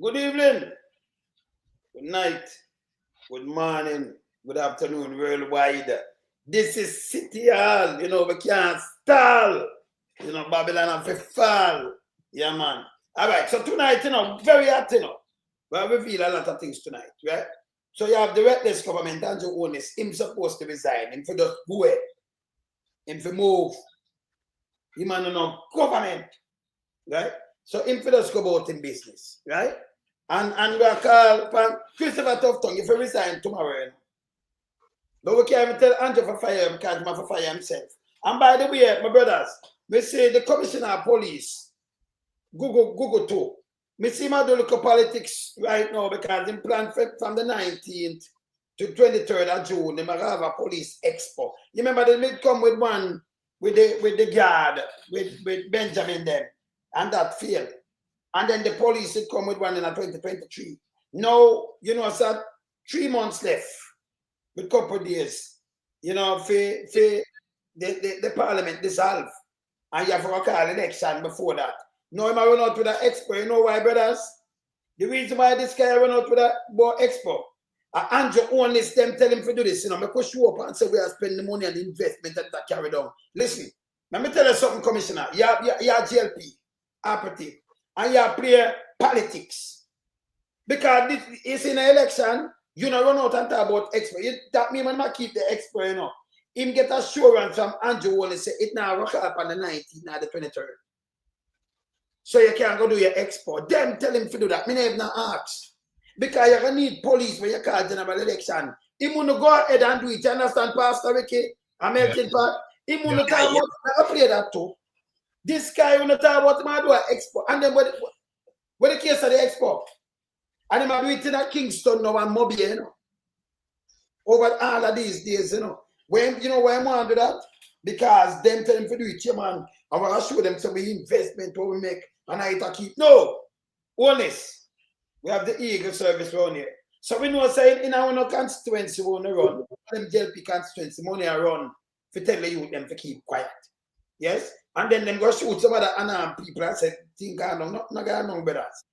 Good evening, good night, good morning, good afternoon, worldwide. This is City Hall, we can't stall. Babylon have to fall. Yeah, man. All right, so tonight, very hot, we reveal a lot of things tonight, right? So you have the reckless government, Andrew Holness, him supposed to resign, him for just go away, him for move. Him no government, right? So him for just go about in business, right? And we are called Christopher Tufton, if he resign tomorrow. But we can't even tell Andrew for fire him, because he for fire himself. And by the way, my brothers, we say the commissioner of police, Google too. Me see my do look at politics right now because they plan from the 19th to 23rd of June, they might have a police expo. You remember they may come with one with the guard, with Benjamin them, and that failed. And then the police would come with one in 2023. Now, sir, 3 months left with a couple of days. For the parliament dissolve. And you have to call election before that. Now, I run out with an expo. You know why, brothers? The reason why this guy run out with a expo. Andrew Holness them tell him to do this, because show up and say we are spending the money on the investment that carried on. Listen, let me tell you something, Commissioner. You are GLP, operative. And you play politics. Because this is in an election, you know, run out and talk about expo. That means when I keep the expo, him get assurance from Andrew Holness say it now rock up on the 19th, now the 23rd. So you can't go do your expo. Them tell him to do that. Me never not ask. Because you're going to need police when you call general election. He will go ahead and do it. You understand, Pastor Ricky? American Park. He will not talk about I play that too. This guy will not talk about him do an expo. And then what the case of the expo? And him do it in a Kingston now and Mobile, over all of these days, When why I want to do that? Because them tell him to do it, man. I want to show them some investment what we make and I keep. No, honest. We have the Eagle service around here. So we know saying in our constituency we want to run. Them Jlp constituency money I run to tell the youth them to keep quiet. Yes? And then them go shoot some other unarmed people and say, think I know, not going on brothers.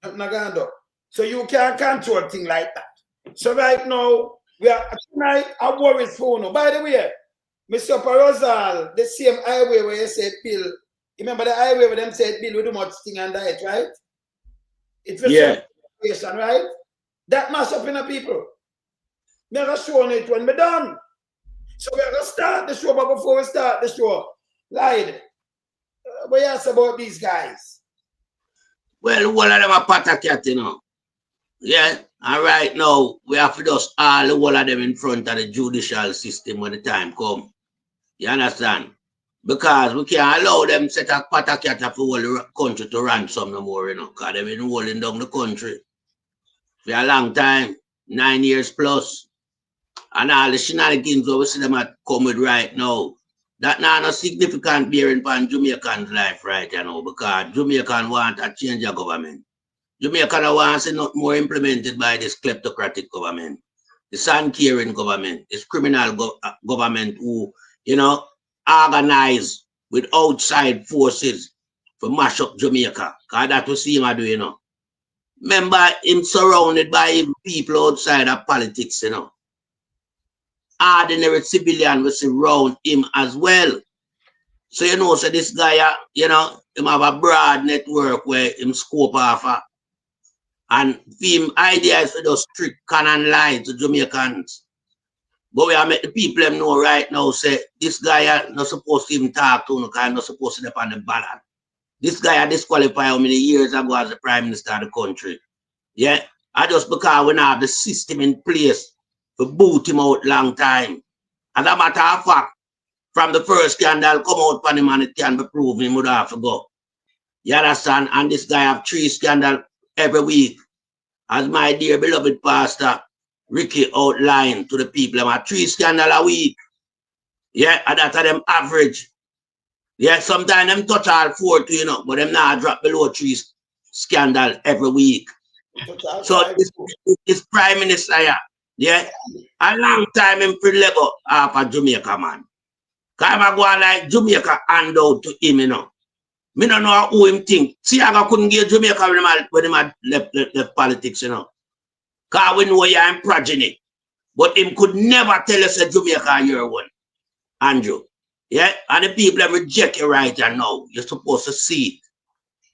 Not going on. So you can't control things like that. So right now, we are tonight a worried phone. By the way, Mr. Parozal, the same highway where you said Bill. Remember the highway where them said Bill with the much thing and that, right? It's the same situation, right? That mash up in the people. Me are showing it when we're done. So we're going to start the show, but before we start the show, Lied, what you ask about these guys? Well, one of them are patakat, Yeah, and right now, we have to just all the whole of them in front of the judicial system when the time come. You understand? Because we can't allow them set a patakat for all the country to ransom no more, because they've been holding down the country for a long time, 9 years plus. And all the shenanigans we see them at come with right now, that now no significant bearing upon Jamaican's life right now, because Jamaican want a change of government. Jamaica wants to see nothing more implemented by this kleptocratic government, the sun-caring government, this criminal government who, organize with outside forces to mash up Jamaica. Because that's what see him do, Remember, him surrounded by people outside of politics, Ordinary civilian will surround him as well. So, so this guy, him have a broad network where him scope off. And him idea is to just trick and lie to Jamaicans. But we are make the people them know right now, say, this guy not supposed to even talk to, because not supposed to be on the ballot. This guy disqualified how many years ago as the Prime Minister of the country. Yeah? And just because we now have the system in place to boot him out long time. As a matter of fact, from the first scandal come out for him and it can be proven he would have to go. You understand? And this guy have 3 scandals every week. As my dear beloved pastor Ricky outlined to the people, them are 3 scandals a week. Yeah, and that's them average. Yeah, sometimes them touch all 4 too, but them now drop below 3 scandals every week. So this Prime Minister, yeah, a long time in free Lego half of Jamaica, man. Because I'm going like Jamaica hand out to him, Me don't know who him think. Siaga couldn't get Jamaica when him had left politics, you know. Because we know you're in progeny. But him could never tell us that Jamaica you're one. Andrew. Yeah? And the people that reject you right now, you're supposed to see it.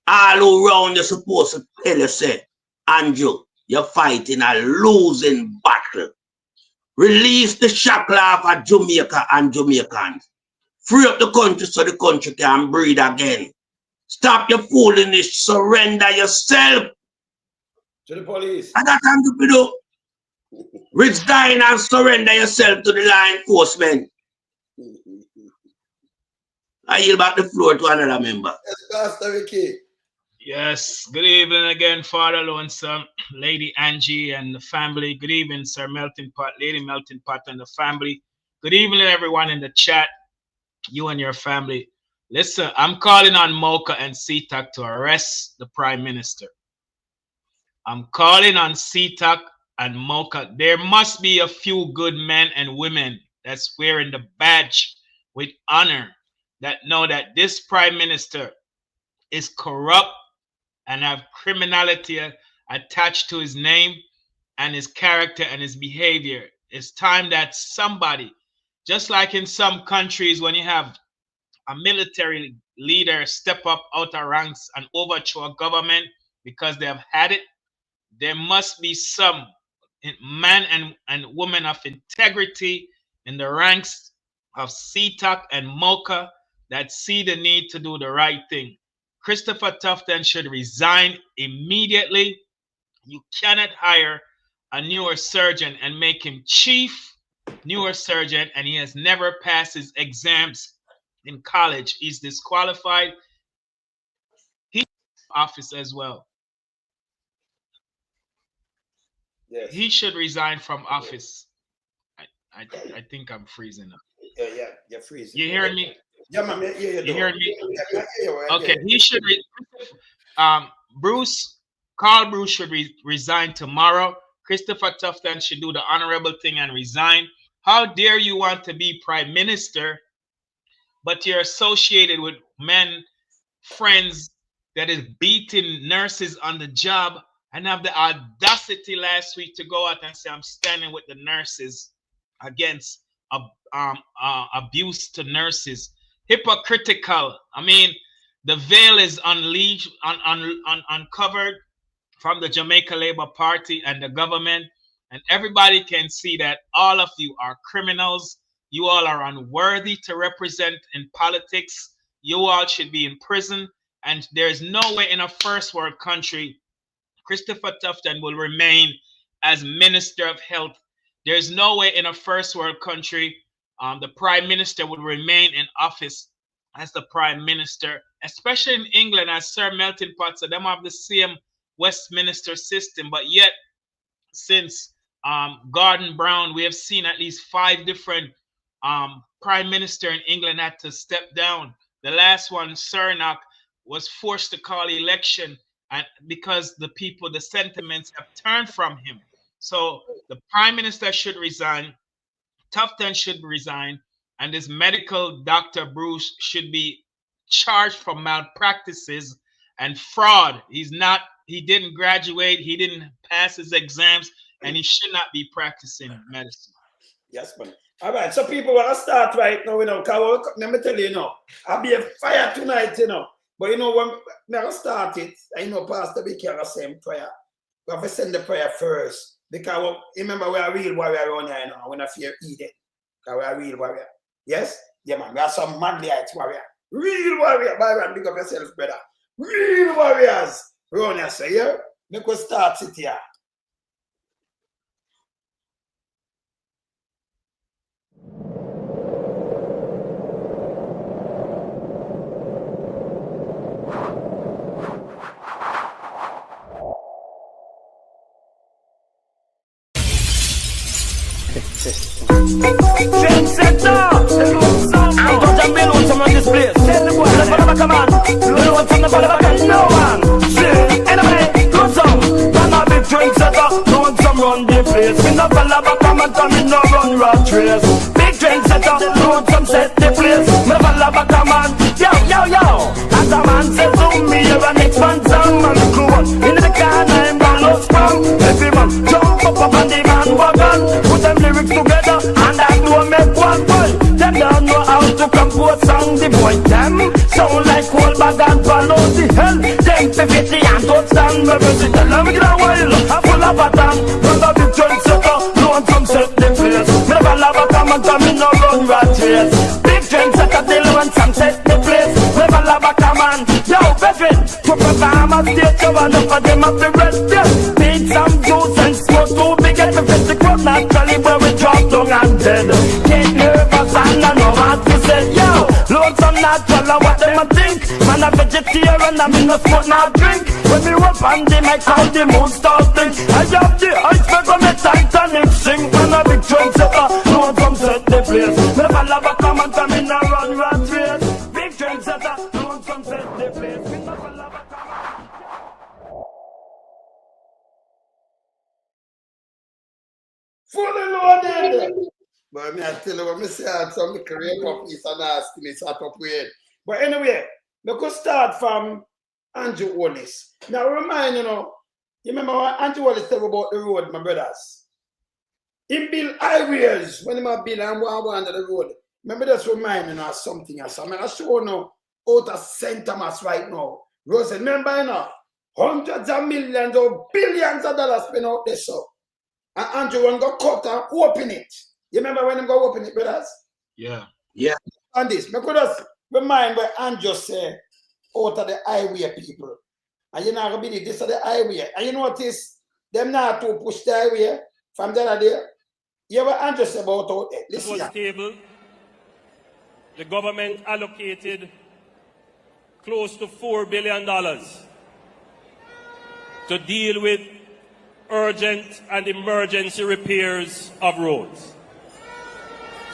All around you're supposed to tell us, say, Andrew, you're fighting a losing battle. Release the shackle off of Jamaica and Jamaicans. Free up the country so the country can breathe again. Stop your foolishness. Surrender yourself. To the police. And that's what you do. Resign and surrender yourself to the law enforcement. I yield back the floor to another member. Yes, Pastor Ricky. Yes, good evening again, Father Lonesome, Lady Angie and the family. Good evening, Sir Melting Pot, Lady Melting Pot and the family. Good evening, everyone in the chat, you and your family. Listen, I'm calling on Mocha and CTAC to arrest the Prime Minister. I'm calling on CTAC and Mocha. There must be a few good men and women that's wearing the badge with honor that know that this Prime Minister is corrupt and have criminality attached to his name and his character and his behavior. It's time that somebody, just like in some countries when you have a military leader step up out of ranks and overthrow a government because they have had it, there must be some man and woman of integrity in the ranks of CTAC and Mocha that see the need to do the right thing. Christopher Tufton should resign immediately. You cannot hire a neurosurgeon and make him chief neurosurgeon, and he has never passed his exams in college. He's disqualified. He's in office as well. Yes. He should resign from office. I think I'm freezing up. Yeah, you're freezing. You hearing me? Yeah, man. Yeah, you hearing me? Yeah, okay, he should. Carl Bruce should resign tomorrow. Christopher Tufton should do the honorable thing and resign. How dare you want to be Prime Minister, but you're associated with men, friends that is beating nurses on the job and have the audacity last week to go out and say, I'm standing with the nurses against abuse to nurses. Hypocritical. I mean, the veil is uncovered from the Jamaica Labour Party and the government, and everybody can see that all of you are criminals. You all are unworthy to represent in politics. You all should be in prison, and there's no way in a first world country Christopher Tufton will remain as Minister of Health. There's no way in a first world country the Prime Minister would remain in office as the Prime Minister, especially in England, as Sir Melting Pot said, them have the same Westminster system, but yet since Gordon Brown, we have seen at least 5 different Prime Minister in England had to step down. The last one, Cernak, was forced to call election and because the people, the sentiments have turned from him. So the Prime Minister should resign. Tufton should resign, and this medical Dr. Bruce should be charged for malpractices and fraud. He didn't graduate, he didn't pass his exams, and he should not be practicing medicine. Yes, man. All right, so people want to start right now, because let me tell you, I'll be a fire tonight, But when I start it, I know Pastor B can send prayer. We have to send the prayer first. Because remember, we are real warrior around here, we're not fear Eden. Because we are real warrior. Yes? Yeah, man. We are some manly warrior. Real warrior. Byron, big up yourself, brother. Real warriors. Around here, so yeah? Make us start it here. Trendsetter, I'm going to build on some of this place. Tell the boy, the follow come on. Build on some, the follow back, no one. See, anyway, do some. Can I be trendsetter? Don't some run the place. We no follow back, come and come in, no run rat race. Big trendsetter, don't some set the place. Me follow back, come on. Yo, yo, yo. As a man say, sound like cold bag and follow the hell. Them 50 and touchdown, me visit the love get a while. I full of pattern, run up the trendsetter, loan from set the place. Me never love a come and come in no run rat race. Big trendsetter, they loan some set the place. Never love a come and yo, veteran. To perform a stage show and up for them up the rest. Beat some juice and smoke too big at the fest. The crowd naturally where we drop down and dead. Get nervous and I know what to say. Yo, load some natural and what them a think. Man a vegetarian and me no smoke no drink. When me up on the mic how the moon starting. I have the iceberg on the Titanic sing. Man a big trendsetter, load from set the place. Never love a come and come in a run rat race. Big trendsetter, load from set the place. Me never love a come and fully loaded. But me I tell you what me say, I some career of this and ask me start up with. But anyway, we could start from Andrew Holness. Now remind you know, you remember what Andrew Holness said about the road, my brothers. He built highways when he built and one under the road. Remember just remind you know something else. I mean I show you now out of St. Thomas right now. Rose, remember you know, hundreds of millions or billions of dollars spent out there so. And Andrew went go cut and open it. You remember when him go open it, brothers? Yeah. Yeah. And this, because just remind what Andrew said out of the highway people. And you know, gonna be this of the highway. And you notice them now to push the highway from the other day. You hear what Andrew said about out there? This Listen. was stable. The government allocated close to $4 billion to deal with urgent and emergency repairs of roads.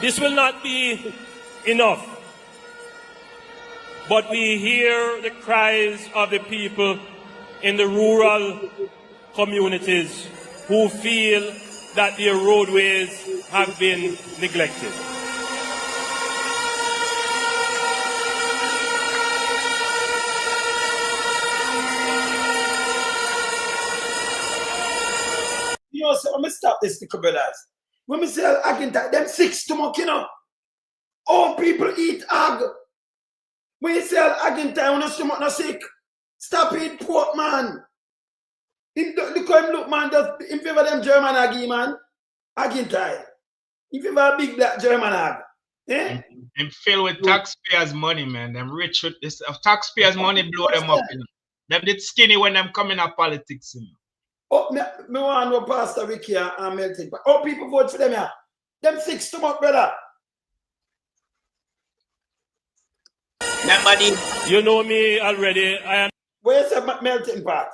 This will not be enough, but we hear the cries of the people in the rural communities who feel that their roadways have been neglected. You know, so let me stop this, brothers. When we say Agintai, them sick stomach, you know. All people eat egg. When you say Agintai, when your stomach not sick, stop eating pork, man. Look how him look, man. In favor of them German aggie, man. Agintai. In favor of big black German egg. Eh? Them filled with taxpayers' money, man. Them rich with this taxpayers' money blow them up, you know. Them did skinny when them come in politics, you know. Oh, me want no Pastor Ricky and Melton. Oh, people vote for them, yeah. Them sick stomach, brother. Remember these, You know me already. I am. Where's the Melton part?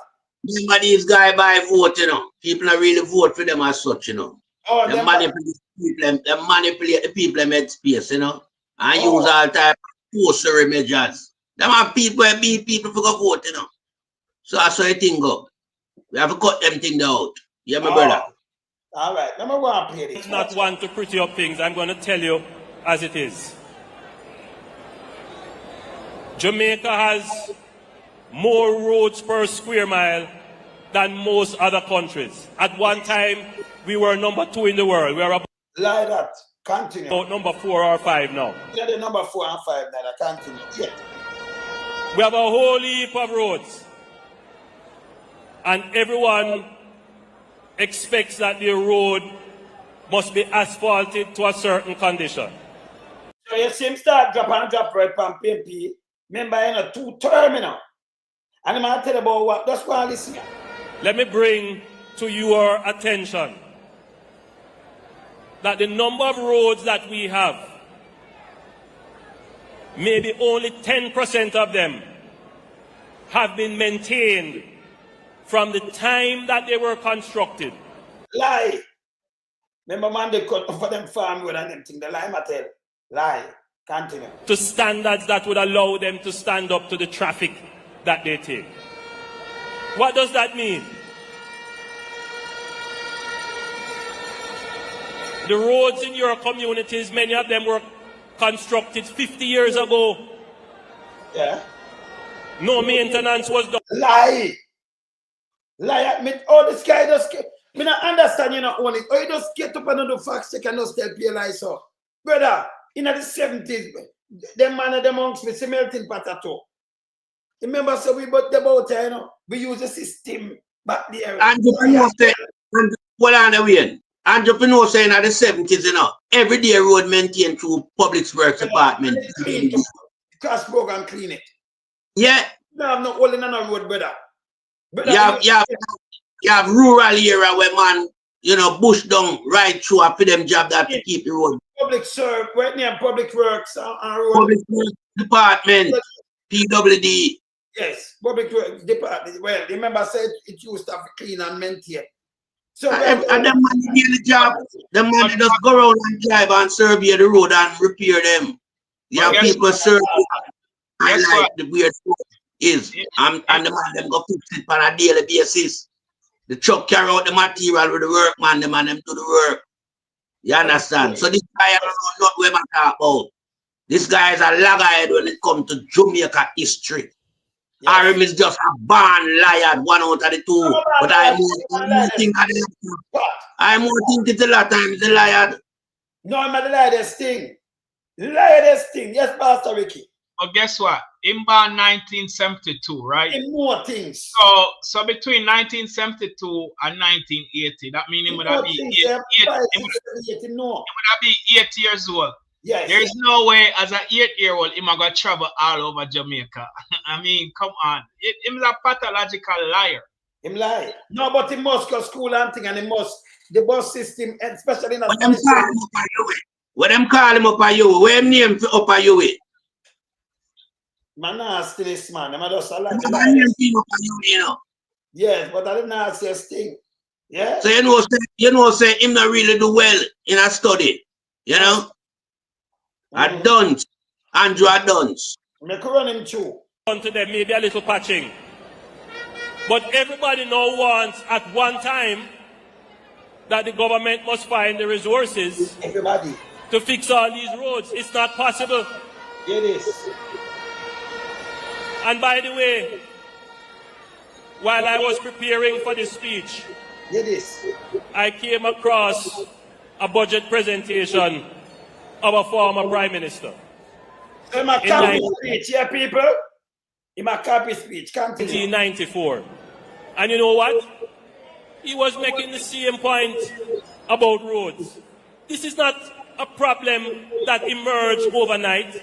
remember these guys by vote, you know. People don't really vote for them as such, you know. Oh, They them manipulate the people in med space, you know. And use all type of forcery measures. Them are people who beat people for go vote, you know. So that's how the thing go. We have to cut them things out. Yeah, my brother. All right, let me go and play this. It's not one to pretty up things. I'm going to tell you as it is. Jamaica has more roads per square mile than most other countries. At one time, we were number 2 in the world. We are Like that. Continue. about number 4 or 5 now. Yeah, the number 4 and 5 now. Continue. Yeah. We have a whole heap of roads. And everyone expects that the road must be asphalted to a certain condition. So you see him start drop and drop right from PMP. Remember, you know, 2 terminal. And I'm going to tell you about what. That's why I listen. Let me bring to your attention that the number of roads that we have, maybe only 10% of them have been maintained from the time that they were constructed. Lie. Remember, man, they cut for them farm road and them thing. The lie, I tell. Lie. Continue. To standards that would allow them to stand up to the traffic that they take. What does that mean? The roads in your communities, many of them were constructed 50 years ago. Yeah. No maintenance was done. Lie. Lie. Oh, this guy just get. I don't understand you not only. Oh, you just get up and do fact check and just tell PLI so. Brother, in the 70s, them man of them amongst me, see melting potato. Remember, so we bought the boat, you know, we use the system back there. Entrepreneurs say, hold on the way. Entrepreneurs saying at the 70s, you know, every day road maintained through public works department. Clean it. Cross program clean it. Yeah. No, I'm not holding on a road, brother. You have rural area where man, you know, bush down right through up for them job that to keep the road. Public serve, right near public works and road. Public works department, PWD. Yes, public works department. Well, remember I said it used to have clean and maintain. So And them man do the job, them man just go around and drive and survey the road and repair them. You have people survey and like the weird is and the man them go fix it on a daily basis. The truck carry out the material with the workman, the man them do the work. You understand? So this guy I don't know not where man talk about. This guy is a laghead when it comes to Jamaica history. Yes. Arim is just a born liar, one out of the two. But I'm more think it's a lot of times the liar. No, I'm the liarest thing. Liarest thing. Yes, Pastor Ricky. But guess what? In born 1972, right? In more things. So between 1972 and 1980, that means he would have been 8 years old. Yes. There's no way as an 8-year-old he might go travel all over Jamaica. I mean, come on. He's a pathological liar. Him lie. No, but he must go school and thing, and he must the bus system, especially in a When them call him up at you, where him name up at you with? Man, nastiest man. I'm just like you know. Yes, but I didn't nastiest thing. Yeah. So you know, say him not really do well in a study. You know? At Duns. Andrew at Duns. I'm run him too. To them, maybe a little patching. But everybody now wants at one time that the government must find the resources to fix all these roads. It's not possible. It is. And by the way, while I was preparing for this speech, I came across a budget presentation of a former Prime Minister. So in my copy speech, yeah, people? In my copy speech, continue. 1994. And you know what? He was making the same point about roads. This is not a problem that emerged overnight,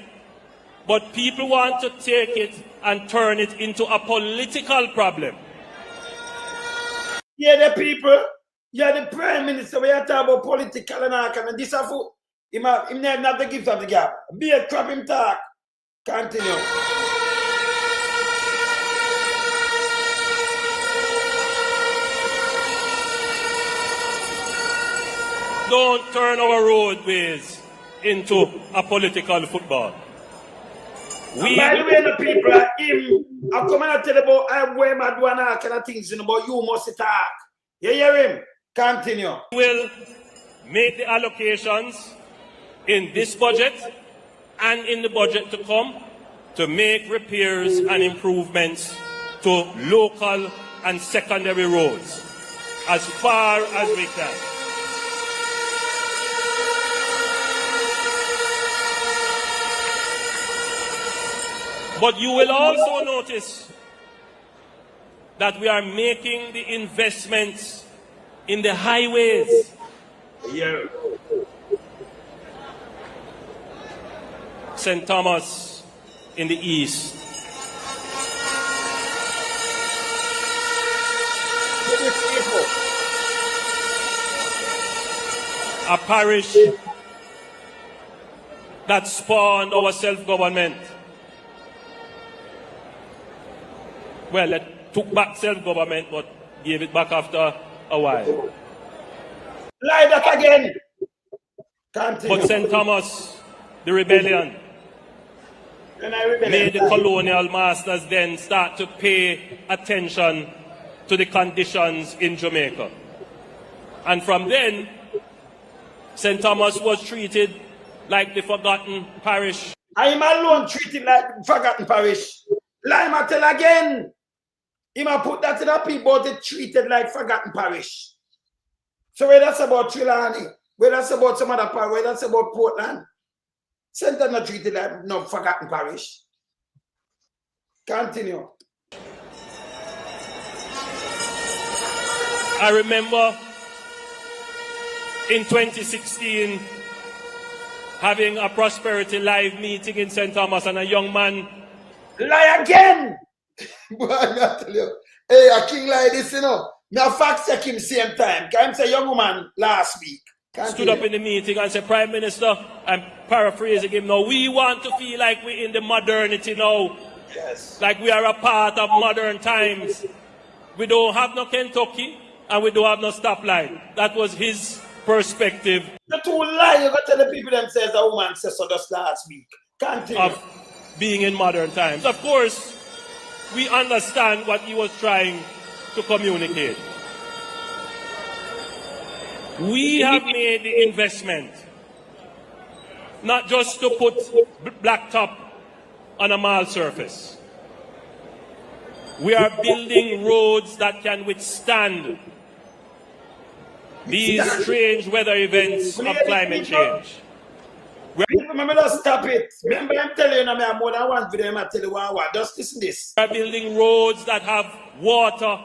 but people want to take it and turn it into a political problem. Yeah, the people, yeah, the Prime Minister, we are talking about political and all, and this is for him not the gift of the gap. Be a crap him talk. Continue. Don't turn our roadways into a political football. By the way, the people are him. I'm coming to tell you about I'm way mad one kind of things, you know, but you must talk. You hear him? Continue. We will make the allocations in this budget and in the budget to come to make repairs and improvements to local and secondary roads as far as we can. But you will also notice that we are making the investments in the highways. Yeah. St. Thomas in the east. A parish that spawned our self-government. Well, it took back self-government, but gave it back after a while. Lie that again. Continue. But St. Thomas, the rebellion, made the colonial masters then start to pay attention to the conditions in Jamaica. And from then, St. Thomas was treated like the forgotten parish. I am alone treated like forgotten parish. Lie ma tell again. He might put that to the people, they treated like forgotten parish. So where that's about Trelawney, where that's about some other part, where that's about Portland. Center not treated like no forgotten parish. Continue. I remember in 2016 having a Prosperity Live meeting in St. Thomas, and a young man. Lie again! Boy, I tell you. Hey, a king like this, you know. Me a fact check him same time. Can him say young woman last week. Stood up in the meeting and said, Prime Minister, I'm paraphrasing him now, we want to feel like we're in the modernity now. Yes. Like we are a part of modern times. We don't have no Kentucky and we don't have no stoplight. That was his perspective. The two lie, you got to tell the people themselves a woman said so just last week. Continue. Of being in modern times. Of course, we understand what he was trying to communicate. We have made the investment not just to put blacktop on a mall surface. We are building roads that can withstand these strange weather events of climate change. Remember, just stop it. Remember, I'm telling you, I'm more than one video. I'm telling you what. Just listen to this. We are building roads that have water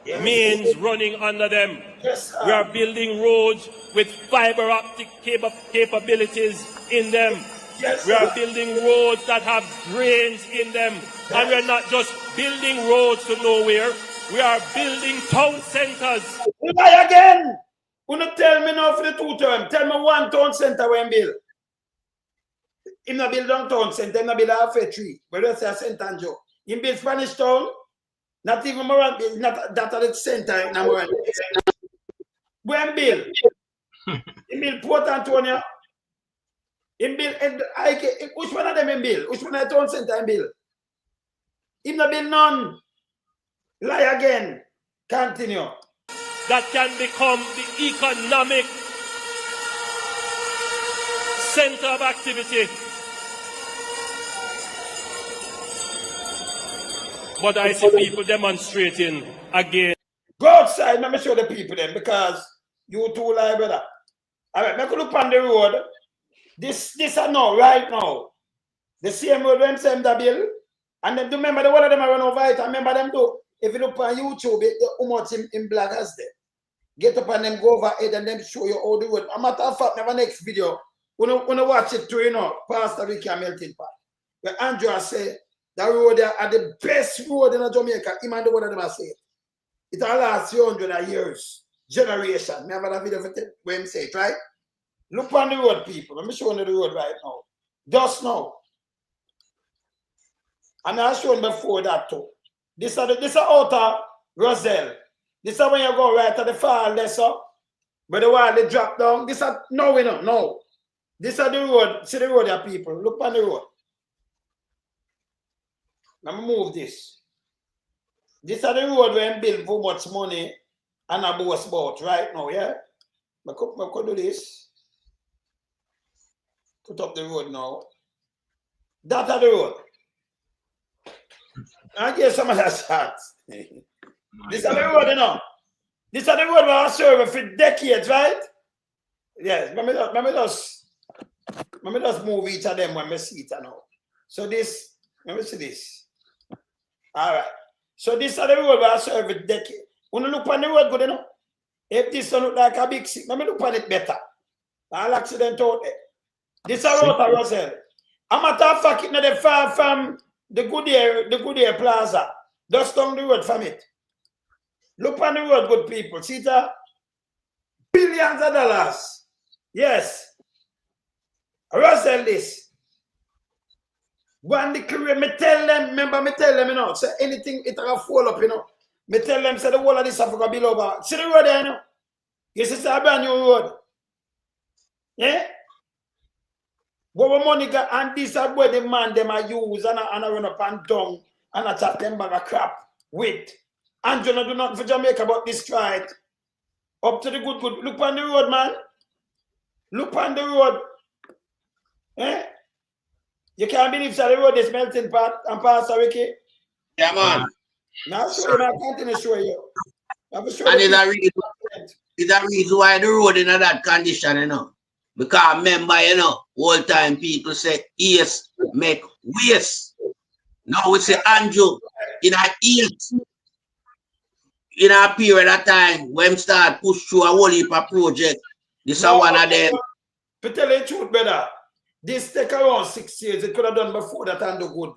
mains running under them. Yes, we are building roads with fiber optic capabilities in them. Yes, we are building roads that have drains in them. Yes. And we're not just building roads to nowhere. We are building town centers. Lie again. You not tell me now for the 2 term. Tell me one town center when build. Him not build downtown center. Him not build half a tree. But let's say St. Andrew. Him build Spanish town. Not even more, not that at the center. When build. Him build Port Antonio. Him build. Which one of them him build? Which one of the town center him build? Him not build none. Lie again. Continue. That can become the economic center of activity. But I see people demonstrating again. Go outside, let me show the people then, because you too lie, brother. All right, let me look on the road. This I know right now. The same road when same the bill. And then remember the one of them I run over it. I remember them too. If you look on YouTube, how much in black as there. Get up and them go over it and them show you all the road. A matter of fact, never next video. When you watch it too, you know, Pastor Ricky Melting Pot. Where Andrew say that road are the best road in Jamaica. Him and the one of them I say it. It will last 300 years, generation. Remember that video when him say it, right? Look on the road, people. Let me show you the road right now. Just now. And I showed before that too. This is outer Roselle. This is when you go right at the far lesser. But the while they drop down. This is no, we know, no. This is the road. See the road there, people. Look on the road. Let me move this. This is the road where I build for much money and I boast about right now, yeah? I could do this. Put up the road now. That's the road. I get some of that shots. This is the road, you know. This is the road where I serve for decades, right? Yes, let me just move each of them when I see it now. So this, let me see this. All right. So this is the road where I serve for decades. When you look on the road, good enough. If this don't look like a big city, let me look on it better. I'll accident out there. This is a road to Russell. I'm matter of fact, it's not far from the Goodyear Plaza. Just down the road from it. Look on the road, good people. See that? Billions of dollars. Yes. Russell this. When the career, me tell them, remember me tell them, you know, say anything it will fall up, you know. Me tell them, say the whole of this Africa be over. See the road there, you know? This is a brand new road. Yeah? What money got, and this is where the man them are use and I run up and down and I chat them bag of crap with. And you know, do not for Jamaica but destroy it. Up to the good. Look on the road, man. Look on the road. Eh? You can't believe that the road is melting pot and Pastor Ricky. Yeah, man. Now show you, I continue to show you. And it's a reason why the road in that condition, you know. Because remember, you know, all time people say yes make waste. Now we say Andrew in a yes in a period of time when start push through a whole heap of project. This is one of them. To tell you the truth, brother, this take around 6 years. It could have done before that and do good.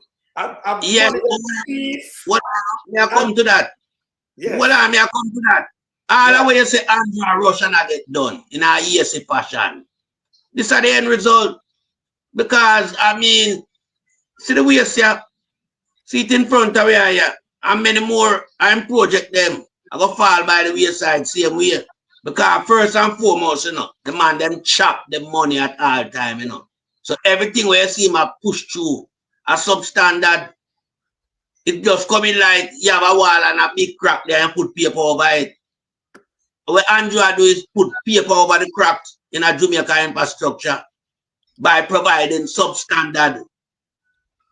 Yes, what may I come to that? Yes. What may I come to that? All the way you say Andrew and Rush and I get done in a easy fashion. This is the end result. Because I mean, see the way you see it in front of you here, and many more I'm project them. I go fall by the wayside same way. Because first and foremost, you know, the man them chop the money at all time, you know. So everything where you see him push through a substandard, it just coming like you have a wall and a big crack there and put paper over it. What Andrew do is put paper over the cracks in a Jamaica infrastructure by providing substandard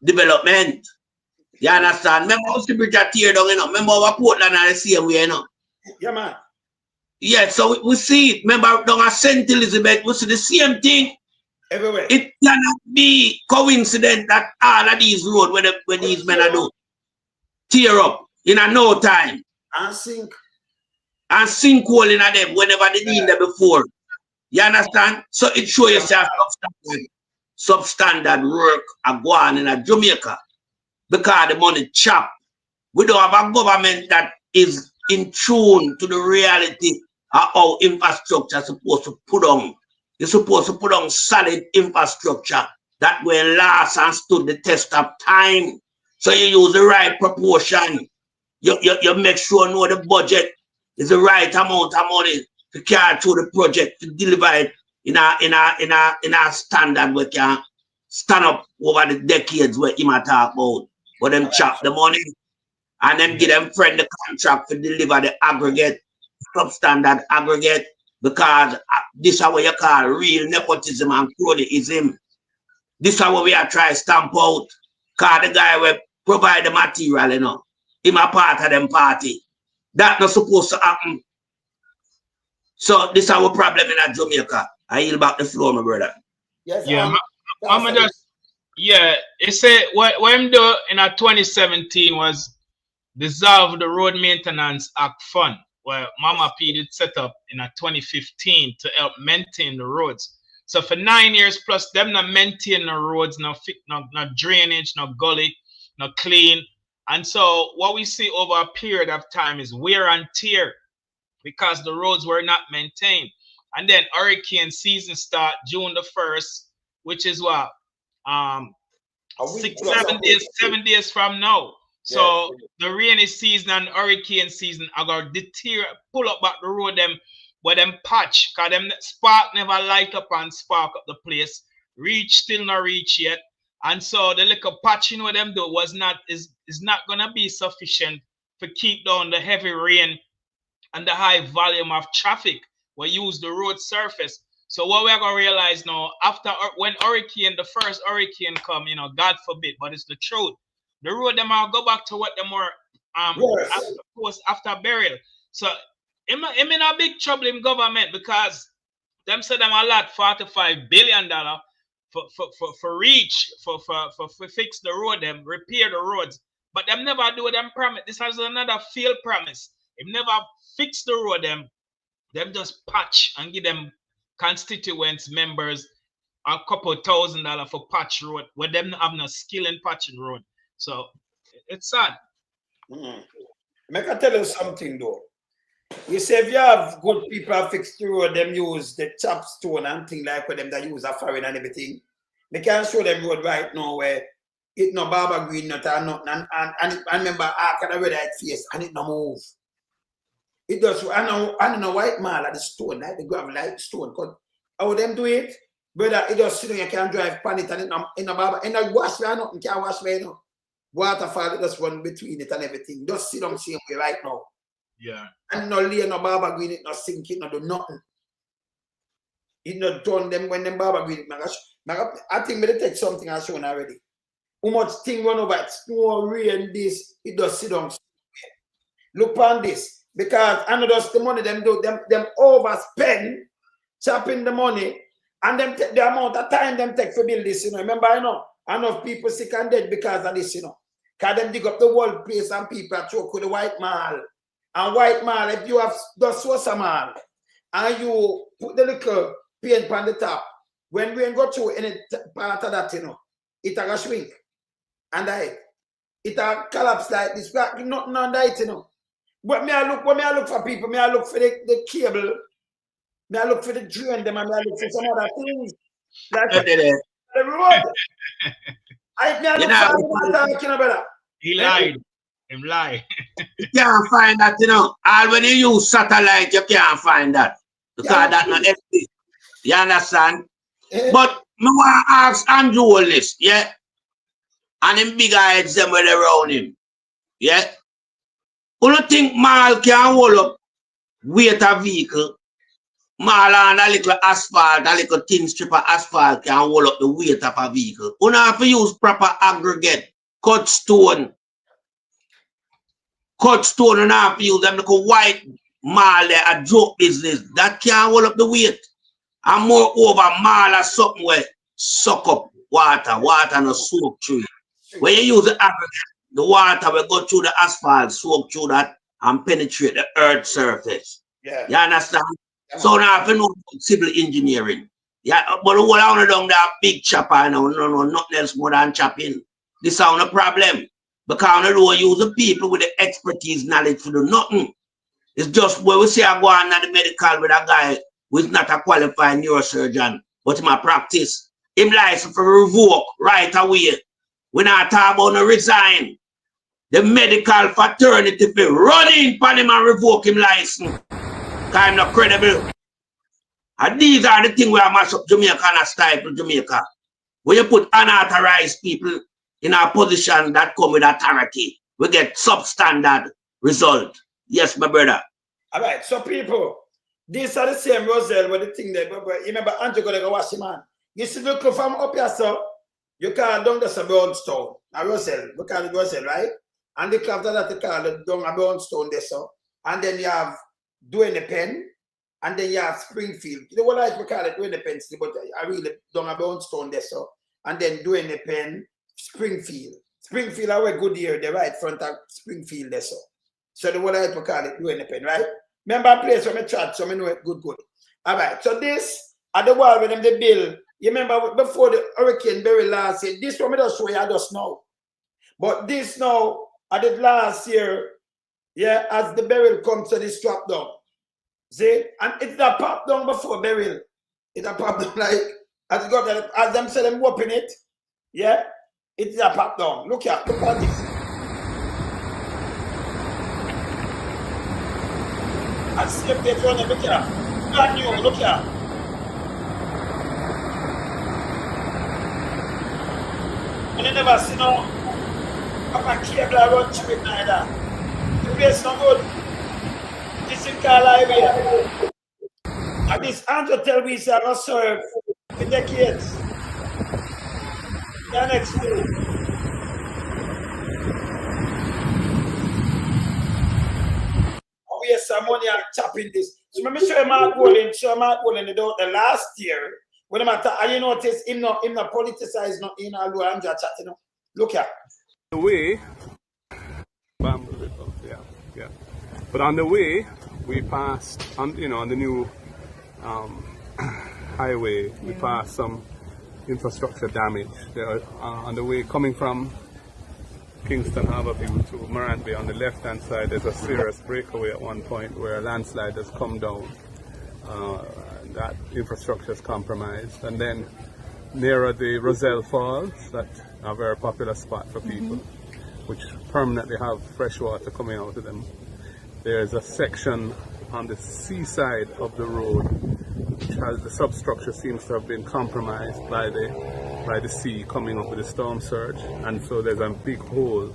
development. You understand? Remember how the bridge are tear down, you know? Remember our Portland are the same way, you know? Yeah, man. Yeah, so we see it. Remember down at St. Elizabeth, we see the same thing. Everywhere. It cannot be coincident that all of these roads when these men are do tear up in a no time. And sink. And sinkhole in them whenever they need them before. You understand? So it shows yourself substandard work are going in a Jamaica because the money chop. We don't have a government that is in tune to the reality of how infrastructure is supposed to put on. You're supposed to put on solid infrastructure that will last and stood the test of time. So you use the right proportion. You make sure you know the budget is the right amount of money to carry through the project to deliver it in a standard we can stand up over the decades where him talk about. But them chop the money and then give them friend the contract to deliver the aggregate, substandard aggregate, because this is what you call real nepotism and cronyism. This is what we are trying to stamp out. Because the guy will provide the material, you know, him a part of them party. That's not supposed to happen. So this is our problem in Jamaica. I yield back the floor, my brother. Yes, yeah, it said what him do in 2017 was dissolve the Road Maintenance Act Fund, where Mama P did set up in 2015 to help maintain the roads. So for 9 years plus, them not maintain the roads, no drainage, no gully, no clean. And so what we see over a period of time is wear and tear because the roads were not maintained. And then hurricane season start June the 1st, which is what 7 days from now. So the rainy season and hurricane season are going to pull up back the road them where them patch, because them spark never light up and spark up the place. Reach still not reach yet. And so the little patching with them do is not gonna be sufficient to keep down the heavy rain and the high volume of traffic we use the road surface. So what we're gonna realize now, after when the first hurricane come, you know, God forbid, but it's the truth. The road them will go back to what them were after burial. So I'm in a big trouble in government because them said them a lot $45 billion for reach for fix the road, them repair the roads, but them never do them promise. This has another failed promise. Them never fix the road, them just patch and give them constituents members a couple $1,000 for patch road where them have no skill in patching road. So it's sad. Make I tell you something though. You say if you have good people that fix the road, them use the chop stone and things like with them that use a foreign and everything. They can show them road right now where it no barber green not and nothing and remember I can already face and it no move. It does I know white man at the stone, like the gravel like stone. Cause how them do it, brother, it just sit down, you can drive pan it and it no barber and no wash way nothing can wash way no. Waterfall it just run between it and everything. Just sit down same way right now. Yeah. And no lay no barber green, it no sink, it no do nothing. It no done them when them barber green it. I think me take something I shown already. How much thing run over it, snow, rain, this, it does sit down. Look on this. Because I know just the money them do, them overspend, chopping the money, And them take the amount of time them take to build this, you know. Remember, you know, enough people sick and dead because of this, you know. Because them dig up the whole place and people are choke with the White Mall. And White Mall, if you have the Sosa Mall, and you put the little paint on the top, when we go through any part of that, you know, it will shrink. And it will collapse like this. Nothing on that, you know. But when I look for people, I look for the cable, I look for the drain, them, and I look for some other things. Like the road. I look for talking about. He lied. Him lie. You can't find that, you know. All when you use satellite, you can't find that. Because that's not everything. You understand? But me want to ask Andrew Holness, yeah? And them big heads them when they around him. Yeah? You don't think Mal can hold up weight a vehicle? Mal and a little asphalt, a little thin strip of asphalt can hold up the weight of a vehicle. You don't have to use proper aggregate, cut stone, and have to use them little white Mal there, a joke business. That can't hold up the weight. And moreover, Mal or something where suck up water no soak through it. When you use the aggregate, the water will go through the asphalt, soak through that, and penetrate the earth surface. Yeah. You understand? Yeah. So now I know civil engineering. Yeah, but the whole I want down that big chopper, no, nothing else more than chopping. This is not a problem. Because I don't use the people with the expertise, knowledge to do nothing. It's just where we say I go on the medical with a guy who is not a qualified neurosurgeon, but in my practice, him license for revoke right away. When I talk about no resign, the medical fraternity be running for him and revoke him license. Because I'm not credible. And these are the things where I mash up Jamaica and stifle Jamaica. When you put unauthorized people in a position that come with authority, we get substandard result. Yes, my brother. All right, so people, these are the same Roselle with the thing there. But remember, Andrew gonna go wash him man. You see, look from up here, so you call down the brownstone. A Roselle, we call it Roselle, right? And the after that, you call it down a brownstone there, so. And then you have Doing the Pen, and then you have Springfield. You know what I call it, Doing the Pen, but I really down a brownstone there, so. And then Doing the Pen, Springfield. Springfield are a good year, the right front of Springfield there, so. So the one I call it Doing the Pen, right? Remember a place where I chat, so I know it good. All right, so this at the wall with them they build. You remember before the Hurricane Barry last year, this one I just show you I just know. But this now, I did last year, yeah, as the burial comes to this drop down. See? And it's a pop down before burial. It's a pop down like as got as them say them open it. Yeah, it's a pop down. Look at this. And see if they run it, look here. Brand new, look here. And I never see no a cable run through it neither. The place no good. This is called highway. And this Andrew tell me he's not serve for decades. The next day. We have some money and chopping this. So let me show you Mark Bolin the last year. When I'm and you notice him not politicized not in a low Andrew chat, you know. Look here. The way, yeah. But on the way, we passed on the new highway. We passed some infrastructure damage. There on the way coming from Kingston Harborview to Morant Bay on the left-hand side. There's a serious breakaway at one point where a landslide has come down. That infrastructure is compromised, and then nearer the Roselle Falls, that's a very popular spot for people, which permanently have fresh water coming out of them. There's a section on the seaside of the road which has the substructure seems to have been compromised by the sea coming up with the storm surge, and so there's a big hole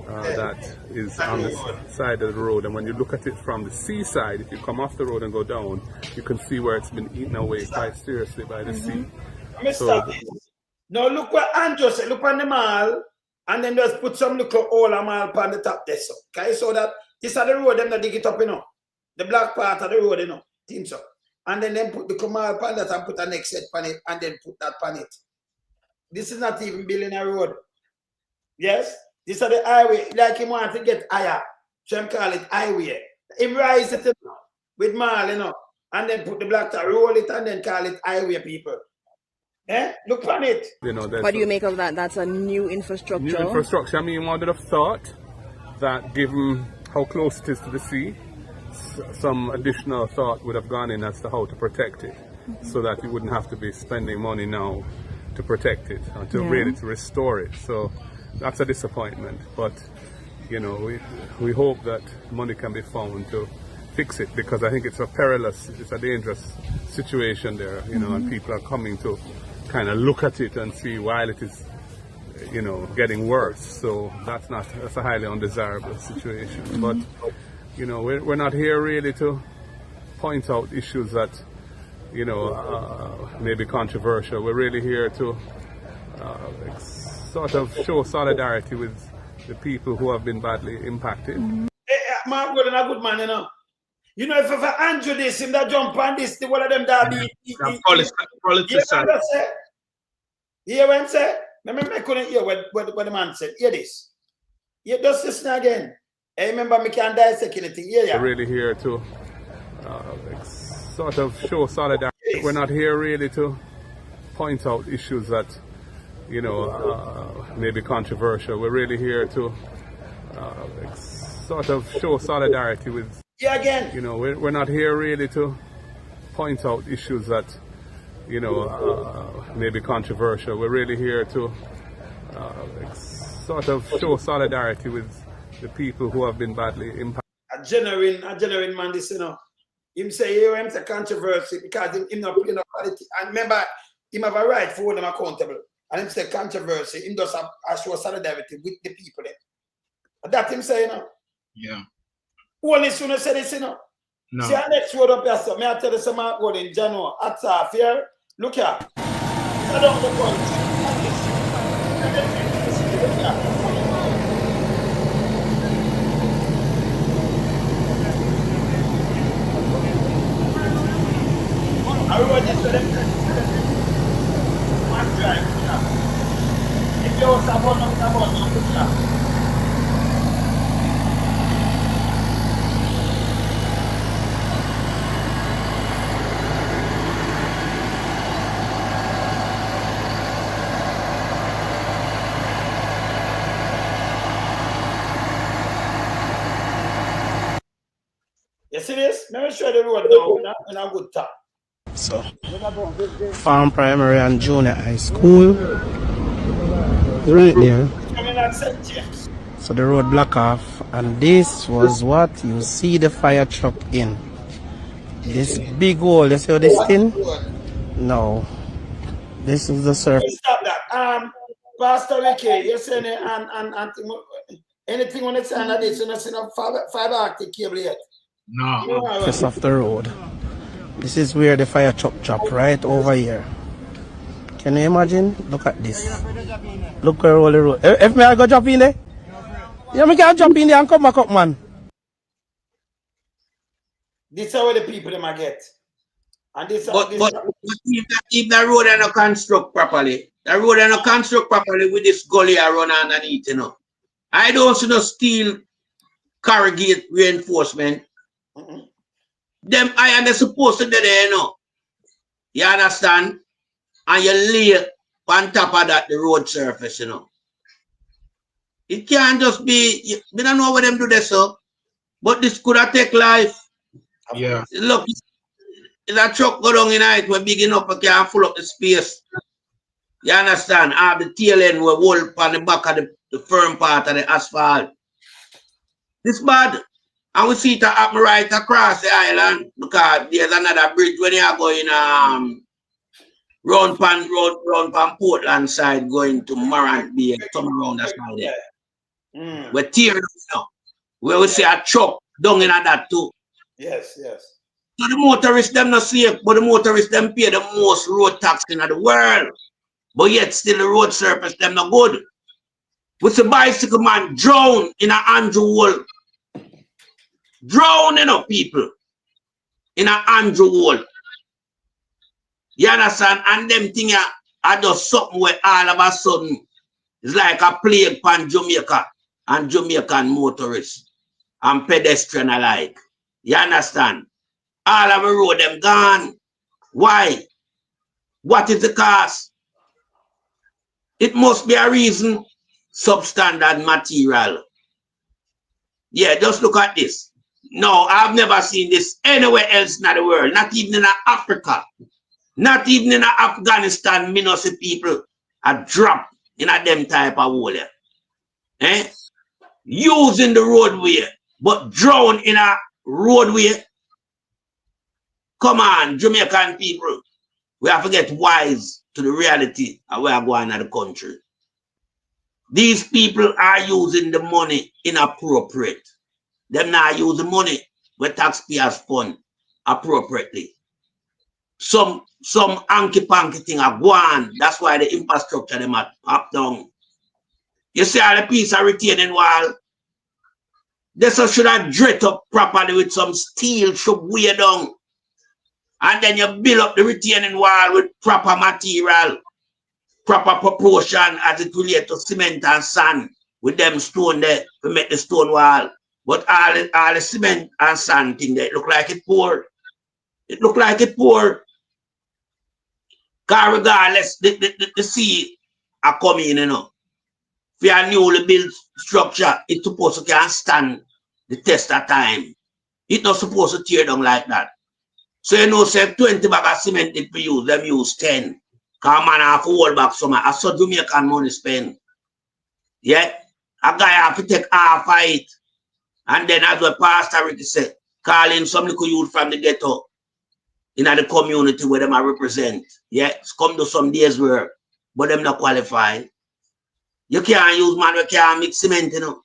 that is on the side of the road. And when you look at it from the seaside, if you come off the road and go down, you can see where it's been eaten away quite seriously by the sea. So, now look what Andrew said, look on the mall, and then just put some little hole a mall on the top there. So, okay, so that this is the road them that dig it up, you know. The black part of the road, you know. Think so. and then put the command pan that and put a next set pan it, and then put that pan it. This is not even building a road. Yes? This is the highway. Like him want to get higher. So him call it highway. Him rise it with mall, you know, and then put the black tar, roll it, and then call it highway, people. Eh? Look on it. You know, What do you make of that? That's a new infrastructure. New infrastructure. I mean, one would have thought that given how close it is to the sea, some additional thought would have gone in as to how to protect it, so that you wouldn't have to be spending money now to protect it and to really to restore it. So that's a disappointment. But you know, we hope that money can be found to fix it, because I think it's a dangerous situation there, you know, and people are coming to kind of look at it and see while it is, you know, getting worse. So that's a highly undesirable situation. But you know, we're not here really to point out issues that, you know, may be controversial. We're really here to sort of show solidarity with the people who have been badly impacted. Mark Gordon a good man, you know. You know, if I Andrew this, him that jump on this, the one of them that be politician. Hear what I'm saying? I couldn't hear what the man said. Hear this. Hear just listen again. I remember me can dissect anything. We're really here to sort of show solidarity. Yes. We're not here really to point out issues that, you know, may be controversial. We're really here to sort of show solidarity with. Yeah, again. You know, we're not here really to point out issues that, you know, may be controversial. We're really here to sort of show solidarity with the people who have been badly impacted. A genuine man, this, you know. Him say it's a controversy because him not putting up quality. And remember, him have a right for them accountable. And him say controversy, him does have a show solidarity with the people. And that him say, you know. Yeah. Holness, you know, say this, you know. No. See, our next word up here, so may I tell you some word in January. That's off here. Look here. I don't know what. I wrote this to them. One drive. If you want someone, you see this? Let me show the road now in a good time. So, Farm Primary and Junior High School. Right there. So the road block off, and this was what you see the fire truck in. This big hole, you see this thing? No. This is the surface. Stop that. Pastor Ricky, you saying and anything on the side of this, you don't see no fiber optic cable yet. No. Surface of the road. This is where the fire truck dropped, right over here. Can you imagine? Look at this. Look where all the road. If me I go jump in there? Yeah, me can jump in there and come back up, man. This is where the people them get. And this but if the road are not construct properly, with this gully I run underneath, you know. I don't see no steel corrugate reinforcement. Them iron they're supposed to be there, you know. You understand? And you lay on top of that the road surface, you know. It can't just be, we don't know what them do this, so, but this could have take life. Yeah. Look, if that truck go down in it, we're big enough, we can full up the space. You understand? Have the tail end we hold on the back of the firm part of the asphalt. This bad. And we see it happen right across the island because there's another bridge when you are going round pan Portland side going to Morant Bay, come around that side there. We're tearing up now. Where we see a truck down in that too. Yes, yes. So the motorists them not safe, but the motorists them pay the most road tax in the world. But yet still the road surface them not good. With the bicycle man drown in an Andrew hole. Drowning up people in an Andrew hole. You understand? And them thing are just something where all of a sudden it's like a plague pan Jamaica and Jamaican motorists and pedestrian alike. You understand? All of the road them gone. Why? What is the cause? It must be a reason. Substandard material. Yeah, just look at this. No, I've never seen this anywhere else in the world, not even in Africa, not even in Afghanistan. Me no see people a drop in a them type of hole. Eh? Using the roadway, but drown in a roadway. Come on, Jamaican people. We have to get wise to the reality of where we are going in the country. These people are using the money inappropriate. Them not use the money where taxpayers fund appropriately. Some hanky-panky thing are gone. That's why the infrastructure them are up down. You see all the piece of retaining wall. This should have dredged up properly with some steel, should weigh down. And then you build up the retaining wall with proper material, proper proportion as it relates to cement and sand with them stone there to make the stone wall. But all the cement and sand thing there, it look like it poor. It look like it poor. Because regardless, the sea are coming, you know. For a newly built structure, it's supposed to can stand the test of time. It's not supposed to tear down like that. So you know, say 20 bag of cement if we use, them use 10. Because man have to hold back some. I saw Jamaican money spend. Yeah? A guy have to take half of it. And then as what Pastor Ricky said, calling some little youth from the ghetto in the community where them are represent. Yeah? Come to some days work, but them not qualify. You can't use man, you can't mix cement, you know.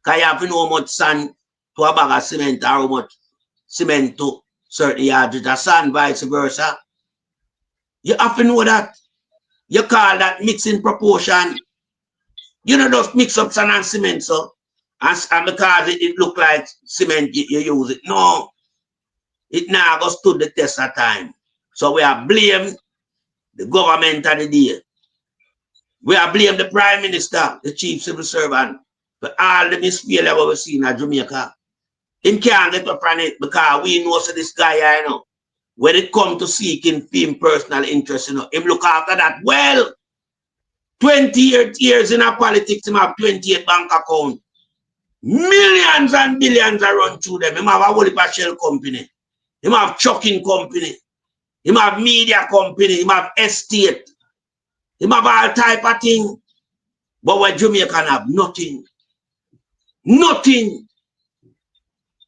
Because you have to know how much sand to a bag of cement or how much cement to certain yards of sand, vice versa. You have to know that. You call that mixing proportion. You know, just mix up sand and cement, so. And because it look like cement, you use it. No. It now goes to the test of time. So we are blame the government of the day. We are blame the Prime Minister, the Chief Civil Servant, for all the misbehavior we've seen in Jamaica. Him can't get up on it because we know so this guy, you know, when it comes to seeking him personal interest, you know, him look after that. Well, 28 years in a politics, him have 28 bank account. Millions and billions are run through them. Him have a whole shell company. Him have trucking company. Him have media company. Him have estate. Him have all type of thing. But where Jamaican have nothing. Nothing.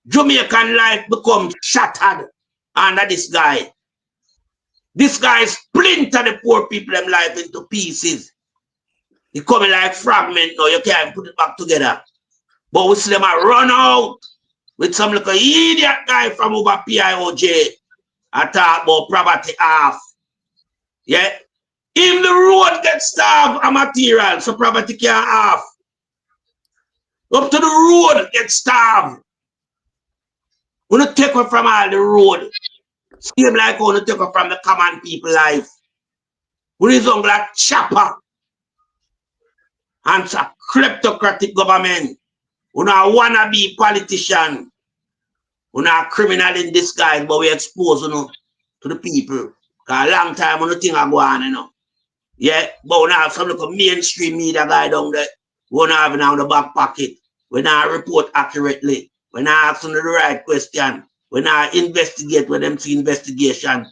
Jamaican life becomes shattered under this guy. This guy splinter the poor people them life into pieces. He coming like fragment now. You can't put it back together. But we see them run out with some little idiot guy from over Pioj and talk about property half. Yeah? If the road gets starved of material, so property can't half. Up to the road gets starved. We don't take it from all the road. Same like we don't take it from the common people life. We is on like chopper. And it's a kleptocratic government. We don't want to be politician. We're not criminal in disguise, but we expose you know, to the people. Because a long time, we don't think I go on, you know. Yeah, but we don't have some little mainstream media guy down there. We don't have it on the back pocket. We don't report accurately. We don't ask them the right question. We don't investigate when them see investigation.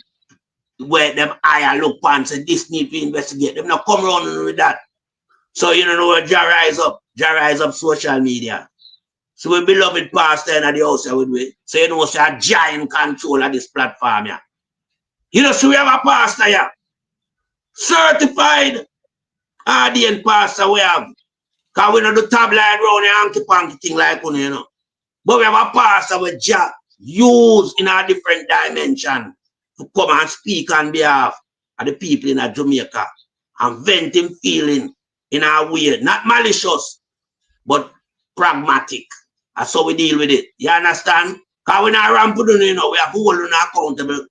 Where them eye look and say this need to investigate. Them not come around with that. So you know where rise up social media. So we beloved pastor in the house with we. So you know it's a giant control of this platform, yeah. You know, so we have a pastor here. Certified audience pastor we have. Because we know the tabloid round the hanky-panky thing like one, you know. But we have a pastor with Jah used in a different dimension to come and speak on behalf of the people in Jamaica and vent him feeling in a way, not malicious, but pragmatic. That's how we deal with it. You understand? Because we're not ramping, you know, we have to hold them accountable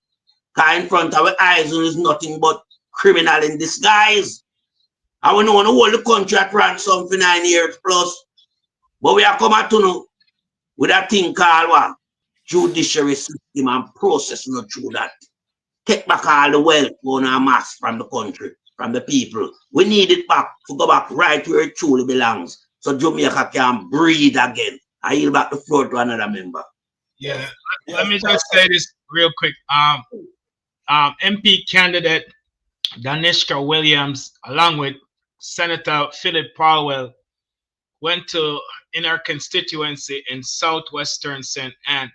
Because in front of our eyes is nothing but criminal in disguise. And we know the whole country at ransom for 9 years plus. But we are coming to know with a thing called what? Judiciary system and process not through that. Take back all the wealth on our mass from the country, from the people. We need it back to go back right where it truly belongs. So Jamaica can breathe again. I yield back the floor to another member. Yeah, let me just say this real quick. MP candidate Danishka Williams, along with Senator Philip Powell, went in our constituency in southwestern St. Anne,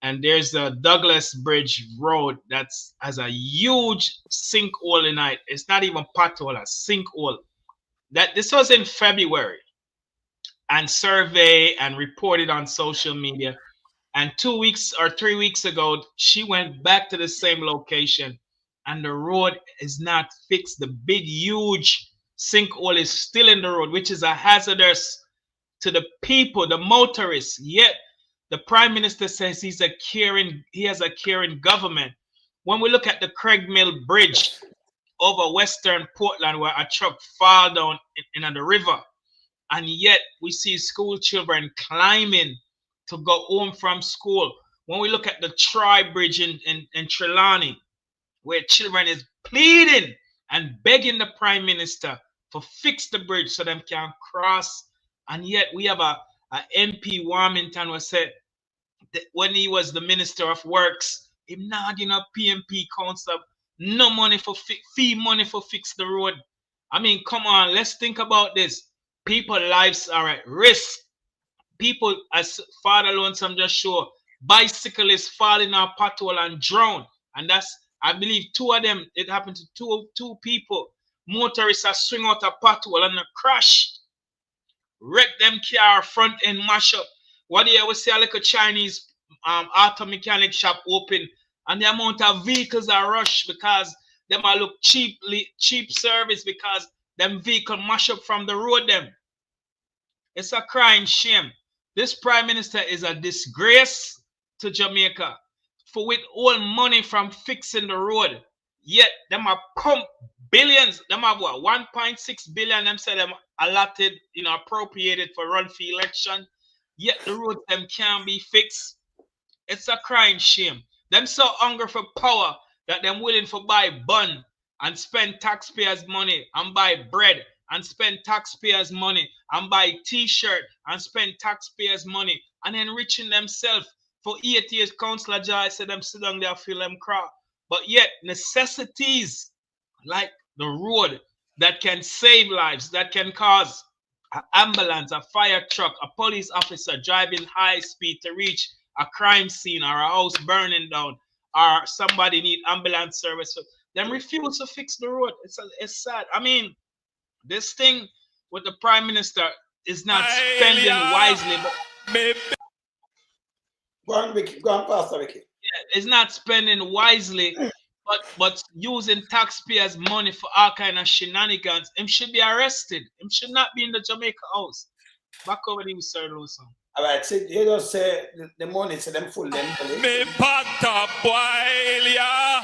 and there's a Douglas Bridge Road that has a huge sinkhole in it. It's not even pothole, a sinkhole. This was in February, and survey and reported on social media. And 2 weeks or 3 weeks ago, she went back to the same location, and the road is not fixed. The big, huge sinkhole is still in the road, which is a hazardous to the people, the motorists. Yet the Prime Minister says he has a caring government. When we look at the Craig Mill Bridge over Western Portland, where a truck fell down in the river, and yet we see school children climbing to go home from school. When we look at the Troy Bridge in Trelawney, where children is pleading and begging the Prime Minister to fix the bridge so them can cross, and yet we have a MP Warmington who said that when he was the Minister of Works, him not giving up PMP council no money for fee money for fix the road. I mean, come on, let's think about this. People's lives are at risk. People, as Father Lonesome just showed, bicyclists fall in our pothole and drown. And that's, I believe, two of them, it happened to two people. Motorists are swing out a pothole and a crash. Wreck them car, front end mash up. What do you always see a little Chinese auto mechanic shop open, and the amount of vehicles are rushed because them are look cheap service because them vehicle mash up from the road them. It's a crying shame. This Prime Minister is a disgrace to Jamaica for with all money from fixing the road. Yet them are pump billions. Them have what 1.6 billion. Them say them allotted, appropriated for run for election. Yet the road them can't be fixed. It's a crying shame. Them so hungry for power that them willing to buy bun and spend taxpayers' money and buy bread and spend taxpayers' money and buy t-shirt and spend taxpayers' money and enriching themselves. For 8 years, Councillor Jai said them sit down there feel them cry. But yet necessities like the road that can save lives, that can cause an ambulance, a fire truck, a police officer driving high speed to reach a crime scene or a house burning down or somebody need ambulance service. Them refuse to fix the road. It's sad. I mean, this thing with the Prime Minister is not spending wisely. Go on, Ricky. Go on, Pastor Ricky. Yeah, it's not spending wisely, but using taxpayers' money for all kind of shenanigans. Him should be arrested. Him should not be in the Jamaica house. Back over to you, Sir Lawson. All right, so you just say the money, so them full them belly. Me pot boil ya,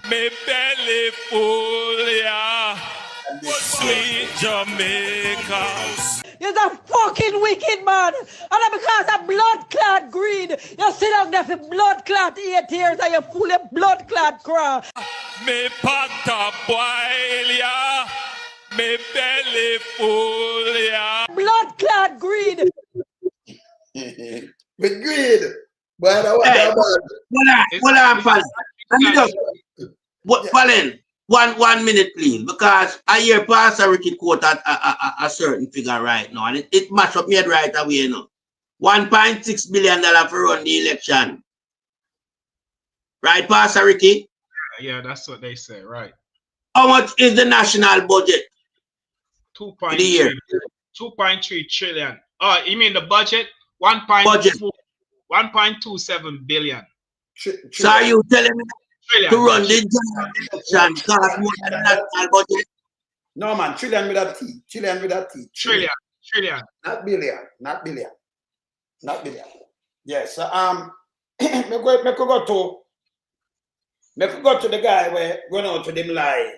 me belly full ya, sweet Jamaica. You're a fucking wicked man. And because of blood clot greed, you sit down there for blood clot 8 years and you full of blood clot crap. Me pot boil ya, me belly full ya. Blood clot greed. With greed. But I want Hold on, Fallon. Let me just, Fallon, one minute, please, because I hear Pastor Ricky quote at a certain figure right now, and it match up me right away, you know. $1.6 billion for run the election. Right, Pastor Ricky? Yeah, that's what they say, right. How much is the national budget? 2.3 trillion. Oh, you mean the budget? 1.27 billion. So are you telling me to run the election cost more than the national budget? No, man, trillion with a T. Trillion with a T. Trillion. Not billion. Yes. Me go to Me could go to the guy where going out to them lie.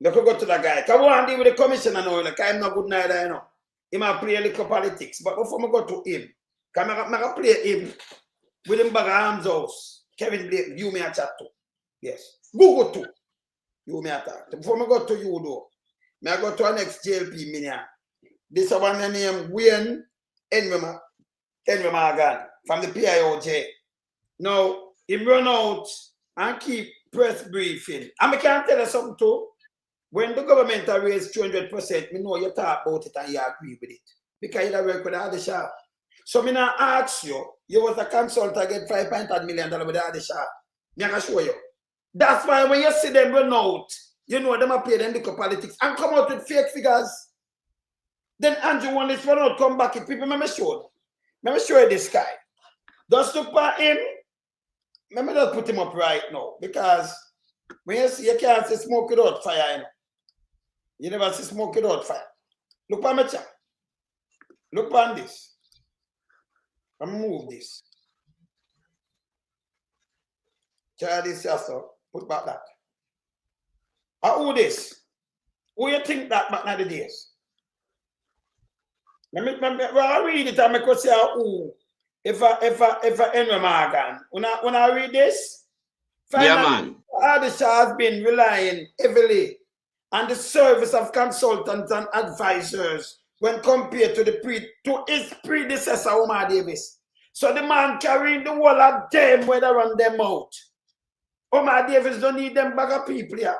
Me could go to the guy. Because I want to deal with the commissioner now. Like, I'm not good neither, you know. He might play a little politics. But before I go to him, because I play him with him bag of arms house. Kevin Blake, you may chat to. Yes. Google too. You may attack. Before I go to you though, I go to our next Jlp Minion. This is one named Wayne Henry Morgan from the Pioj. Now, he run out and keep press briefing. And I can tell you something too. When the government has raised 200%, me know you talk about it and you agree with it. Because you work with the shop. So me now ask you, you was a consultant get $5.5 million with the shop. Me can show you. That's why when you see them run out, you know them play them little politics and come out with fake figures. Then Andrew Holness run out, come back. If people, let me show you this guy. Just look at him. Let me just put him up right now. Because when you see, you can't see smoke without fire. You know? You never see smoke without fire. Look at my chat. Look on this. I'm move this. Try this yourself. Put back that. Who this? Who you think that back in the days? Well, I read it and I could say who. If I Henry Morgan. When I read this, yeah, man. Audley has been relying heavily on the service of consultants and advisors when compared to his predecessor, Omar Davis. So the man carrying the whole of them, whether on them out. Omar Davis don't need them bag of people here.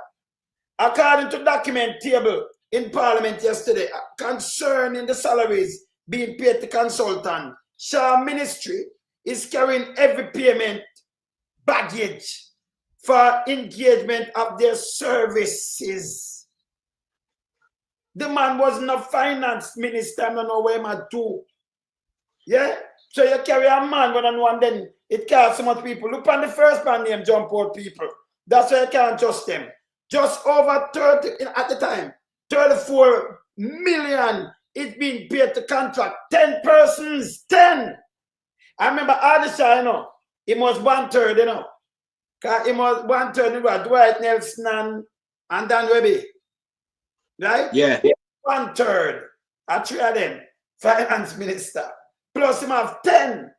According to document table in Parliament yesterday, concerning the salaries being paid to consultant, Shaw Ministry is carrying every payment baggage for engagement of their services. The man wasn't a finance minister, I don't know where man do. Yeah? So you carry a man when I know and then it costs so much people. Look on the first man name jump out people. That's why you can't trust them. Just over 30 at the time, 34 million is being paid to contract 10 persons. 10. I remember Audley, you know, he was 1/3, you know. He was 1/3, you know, Dwight Nelson and Dan Webby. Right? Yeah. 1/3. I three of them, finance minister. Plus him have 10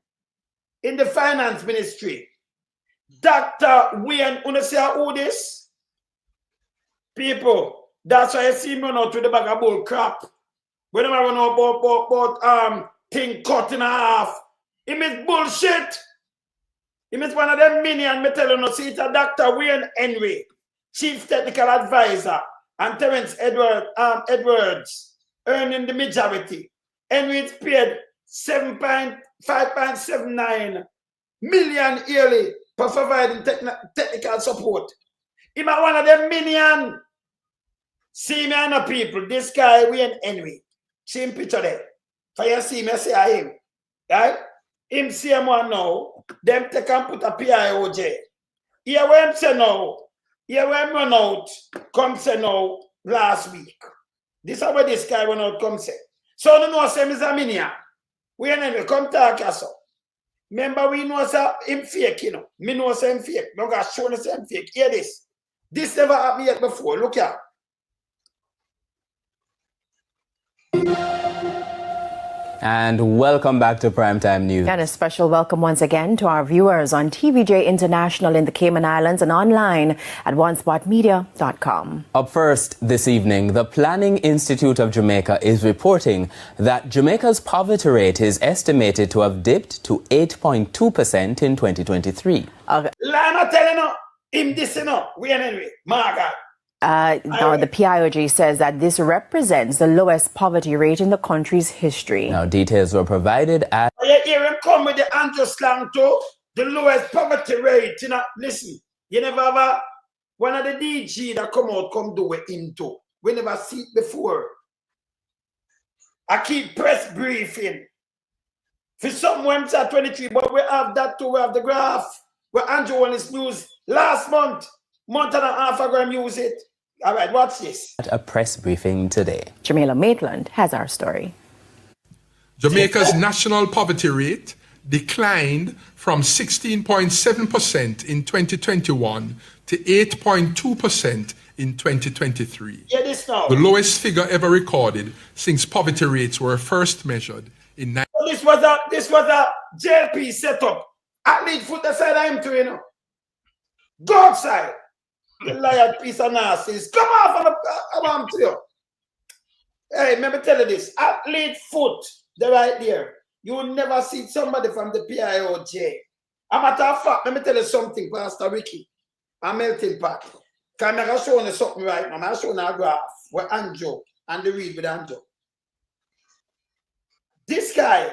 in the finance ministry. Dr. Wayne, you say who this? People, that's why you see me run out with the bag of bull crap. When I run out about thing cut in half, it means bullshit. It means one of them minion, me tell you no, see it's a Dr. Wayne Henry, Chief Technical Advisor, and Terence Edwards earning the majority. Henry is paid 5.79 million yearly for providing technical support. Him are one of them minion. See me and the people. This guy, Wayne Henry. See him picture there. For you see me, I say him. Right? Him see him one now. Them take and put a Pioj. Here where him say now. Here where him run out. Come say now last week. This is where this guy run out come say. So you know say him is a minion. Wayne Henry, come talk us up. Remember we know say him fake, you know. Me know say him fake. Don't got show us him fake. Hear this. This never happened yet before. Look here. And welcome back to Primetime News. And a special welcome once again to our viewers on TVJ International in the Cayman Islands and online at onespotmedia.com. Up first this evening, the Planning Institute of Jamaica is reporting that Jamaica's poverty rate is estimated to have dipped to 8.2% in 2023. Lana telling you, him this, you know, Wayne Henry, Margaret. Now, the Pioj says that this represents the lowest poverty rate in the country's history. Now, details were provided at... You hear him come with the Andrew slang too, the lowest poverty rate. You know, listen, you never have one of the DG that come out, come do with him too. We never see it before. I keep press briefing. For some website 23, but we have that too, we have the graph. Where Andrew Holness news last month and a half ago, I use it. All right, watch this. At a press briefing today. Jamila Maitland has our story. Jamaica's national poverty rate declined from 16.7% in 2021 to 8.2% in 2023. Hear this now. The lowest figure ever recorded since poverty rates were first measured in This was a JLP setup. Athlete foot the side of him too, you know. Go outside. The liar piece of nasties. Come off on the arm to you. Hey, let me tell you this. Athlete foot, the right there. You will never see somebody from the Pioj. A matter of fact, let me tell you something, Pastor Ricky. I'm melting pot. Can I show you something right now? I'm showing a graph with Andrew and the read with Andrew. This guy,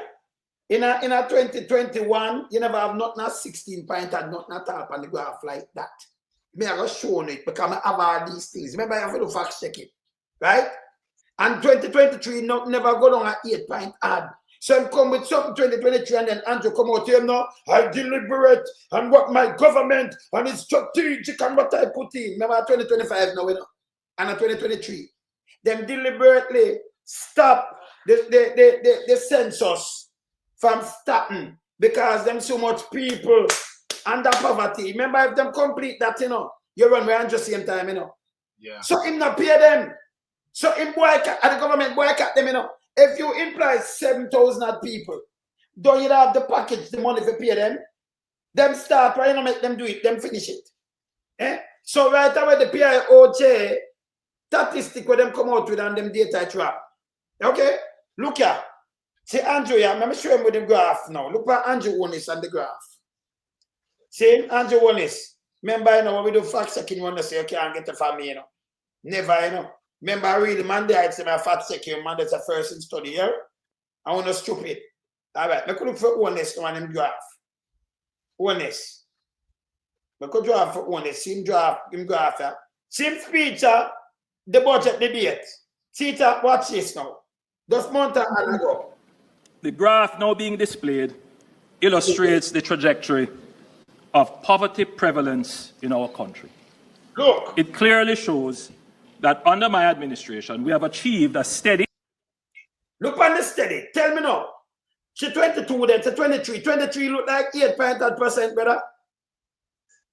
in a 2021, you never have nothing at 16 point and nothing at top on the graph like that. Me I just show it because I have all these things. Remember, I have to fact check it, right? And 2023 never go down at 8 point add. So I come with something 2023 and then Andrew come out here now. I deliberate and what my government and it's strategic and what I put in. Remember 2025 now, you know, and 2023. Them deliberately stop the census from starting because them so much people under poverty. Remember, if them complete that, you know, you run around just same time, you know. Yeah. So him not pay them. So him boycott, and the government boycott them, you know. If you employ 7,000 people, don't you have the package, the money to pay them? Them start, right, you know, make them do it, them finish it. Eh? So right away, the Pioj statistic where them come out with and them data trap. Okay? Look here. See Andrew here, let me show him with the graph now. Look at Andrew Holness on the graph. See Andrew Holness. Remember, you know, when we do fact checking, you want to say, okay, I can't get the family, you know. Never, you know. Remember, I read Monday, I'd say my fact checking, Monday's a first in study here. I want to stupid. All right, I could look for Holness on him graph. Holness. I could draw for Holness. See him graph here. See him speech, the budget debate. See it, watch this now. Just month and ago. The graph now being displayed illustrates the trajectory of poverty prevalence in our country. Look. It clearly shows that under my administration, we have achieved a steady... Look on the steady. Tell me now. She 22 then, to 23. 23 look like 8.8%, brother.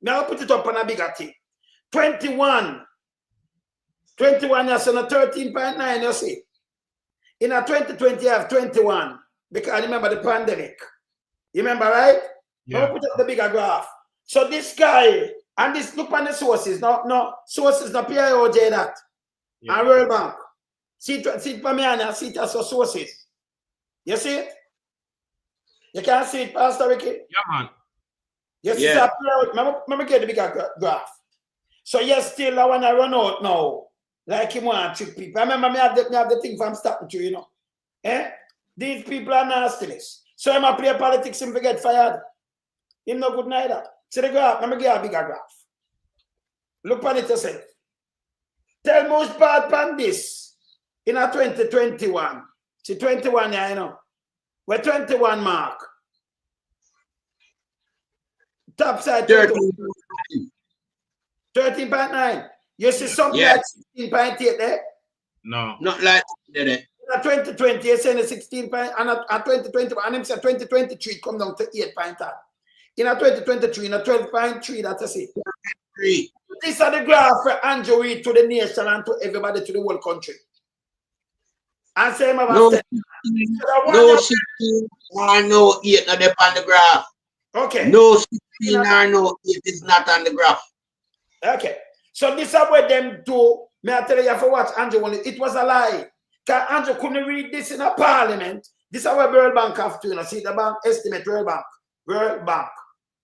Now put it up on a bigger thing. 21. 21, you see, 13.9, you see. In a 2020, you have 21. Because remember the pandemic. You remember, right? Yeah. Now put up the bigger graph. So this guy, and this, look on the sources. No, sources, no Pioj that. Yeah. And World Bank. See it for me and see it as your sources. You see it? You can't see it, Pastor Ricky? Yeah, man. You see it? Remember get the bigger graph. So yes, still I want to run out now. Like him want to trick people. I remember me have the thing from starting to, you know. Eh? These people are nastiness. So I'm a play politics and forget fired. Him no good neither. See the graph, let me get a bigger graph. Look on it yourself. Tell most part on this in a 2021. See 21 here, you know. We're 21 mark. Top side 13.9. You see something like 16.8 there? No. Not like that. In 2020, you're saying 16 point, and at 2021, and him say 2023 come down to 8.8. In a 2023, in a 12.3, that's it. 3. This are the graph for Andrew read to the nation and to everybody, to the whole country. And say, no 16 or no 8 not on the graph. Okay. No 16 or no 8 is not on the graph. Okay. So this is what them do. May I tell you, for what Andrew wanted, it was a lie. Because Andrew couldn't read this in a parliament. This is what World Bank have to, you know. See the bank estimate, World Bank.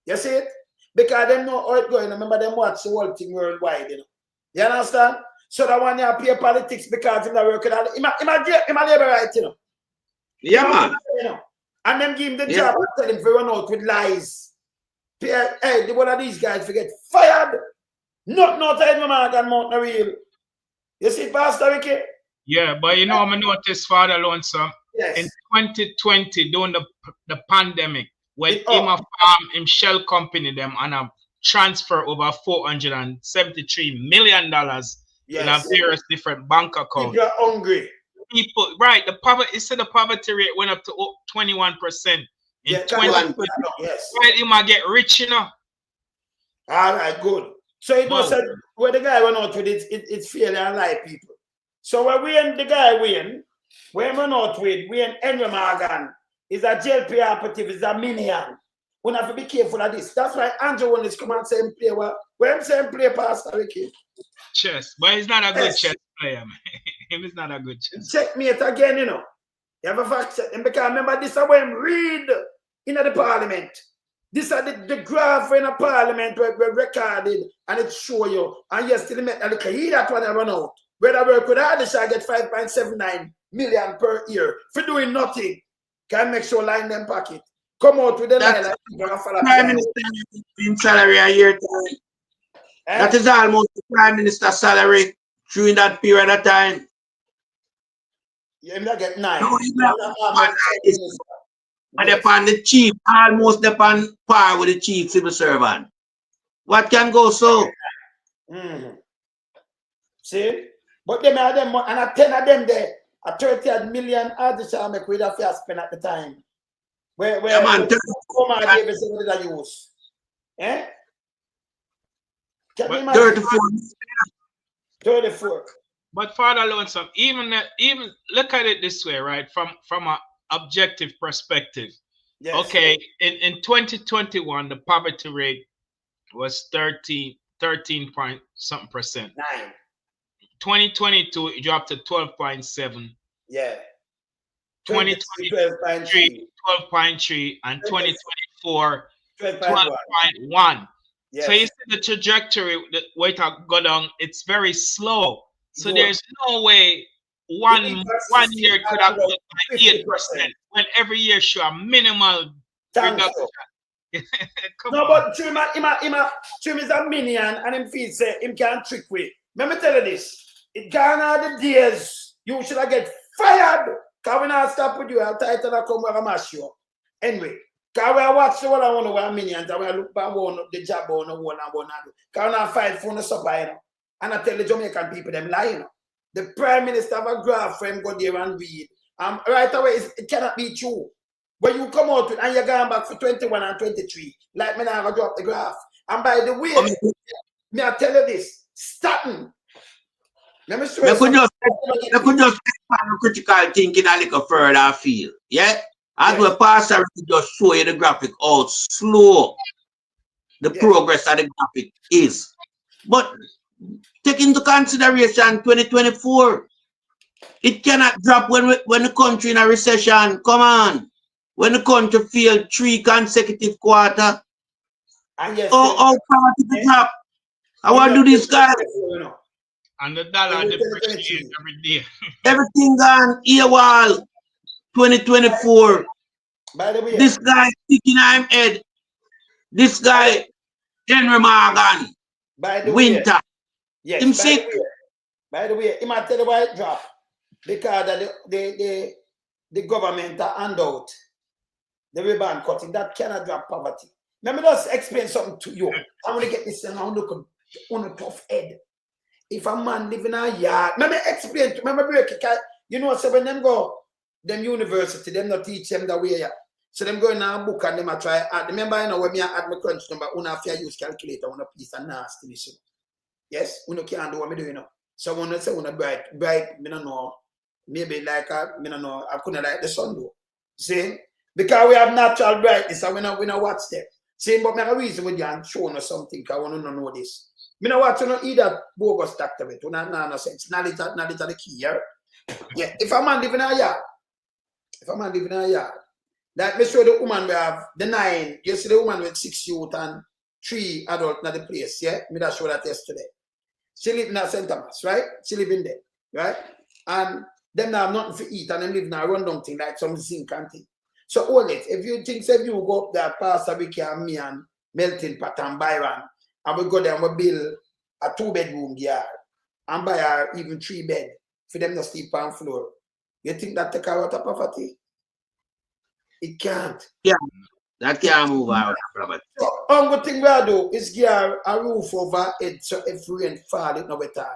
You see it? Because they know how it's going. Remember, them watch the whole thing worldwide, you know. You understand? So that one you play politics because in the work, him a labor right, you know. Yeah, man. You know? And then give him the job and tell him to run out with lies. Hey, one of these guys forget fired. Not any man can mount the real. You see, Pastor Ricky? Yeah, but you know, I noticed Father Lonesome yes. In 2020 during the pandemic, when him shell company them and transfer over $473 million in a various different bank accounts. People are hungry. People, right? The poverty rate went up to 21%. In 2020, yes. right, you might get rich, you know. All right, good. So it was where the guy went out with it, it's fairly unlike people. So when the guy when run out with, when Henry Morgan is a Jlp operative, is a Minion. We have to be careful of this. That's why Andrew when he's come and say him play well. When him say him play Pastor Ricky. Chess, but he's not a good chess player, man. Him is not a good chess. Checkmate again, you know. You have a fact check him because remember this is when him read in the parliament. These are the graph in the parliament where recorded and it show you. And you still make a look at that one I run out. Where I work with Audley, I get 5.79 million per year for doing nothing. Can make sure line them pocket. Come out with the line like Prime Minister in salary a year time. That is almost the Prime Minister salary during that period of time. You not get 9. And upon the chief, almost upon par with the chief civil servant. What can go so? See? But them are them, and a 10 of them there, a 30 million artists make with a fair spend at the time. Where man, Davis did use? Eh? 34. But Father Lonesome, even look at it this way, right? From an objective perspective. Yes. Okay, in 2021, the poverty rate was 13 point something percent. 9. 2022, it dropped to 12.7. Yeah. 2023, 12.3, and 2024, 12.1. Yes. So you see the trajectory, the way to go down, it's very slow. So there's no way one year could have gone by 8% when every year show a minimal reduction. No, but Trim is a Minion and him feels say him can't trick with. Let me tell you this. It gone all the days you should have get fired. Because when I stop with you, I'll title and come where I mash you. Anyway, because I watch the one I want to wear Minions and when I look back on the job on the one I want to do. Because when I fight for the supper, you know, and I tell the Jamaican people them lie, you know. The Prime Minister have a graph for him go there and read. Right away, it cannot be true. When you come out with, and you're going back for 21 and 23, like me now, I drop the graph. And by the way, me I tell you this, Staten. Let me show you. I could just expand critical thinking a little further, I feel. Yeah? As we pass, I just show you the graphic how slow the progress of the graphic is. But take into consideration 2024. It cannot drop when the country in a recession. Come on. When the country failed 3 consecutive quarters. And yes, how poverty drop? I want to do this, guys. And the dollar depreciates every day. Everything gone AWOL 2024. By the way, this guy sticking on him head. This guy, Henry Morgan. By the Winter. Way, yes, him sick. By the way, he might tell you why it drop. Because the government are hand out the ribbon cutting. That cannot drop poverty. Let me just explain something to you. I want to get this and I want to look on a tough head. If a man live in a yard, let me explain to me, break it. You know, so when them go, them university, them not teach them the way. So them go in a book and them a try. Remember, you know, when me add my crunch number, una have to use calculator, una piece of nastiness. Yes, una can't do what me do, you know. So when I say una bright, me don't know. Maybe like me don't know. I couldn't like the sun though. See, because we have natural brightness, and we not watch them. See, but me have a reason with you and showing us something. Because I want to know this. Me no watch no either bogus doctorate. No sense. Knowledge is the key here. Yeah. If a man live in a yard, like me show the woman we have the 9. You see the woman with 6 youth and 3 adults in the place. Yeah. Me that show that yesterday. She live in a St. Thomas, right? She live in there, right? And them now have nothing to eat and them live in a rundown thing like some zinc and thing. So all it. If you think if you go up there, Pastor Vicky and me and Melting Pat and Byron. And we go there and we build a 2-bedroom yard and buy even 3 bed for them to sleep on the floor. You think that take out of poverty? It can't. Yeah, that can't move out of poverty. So, only thing we do is give a roof over it so if rain fall, it no better.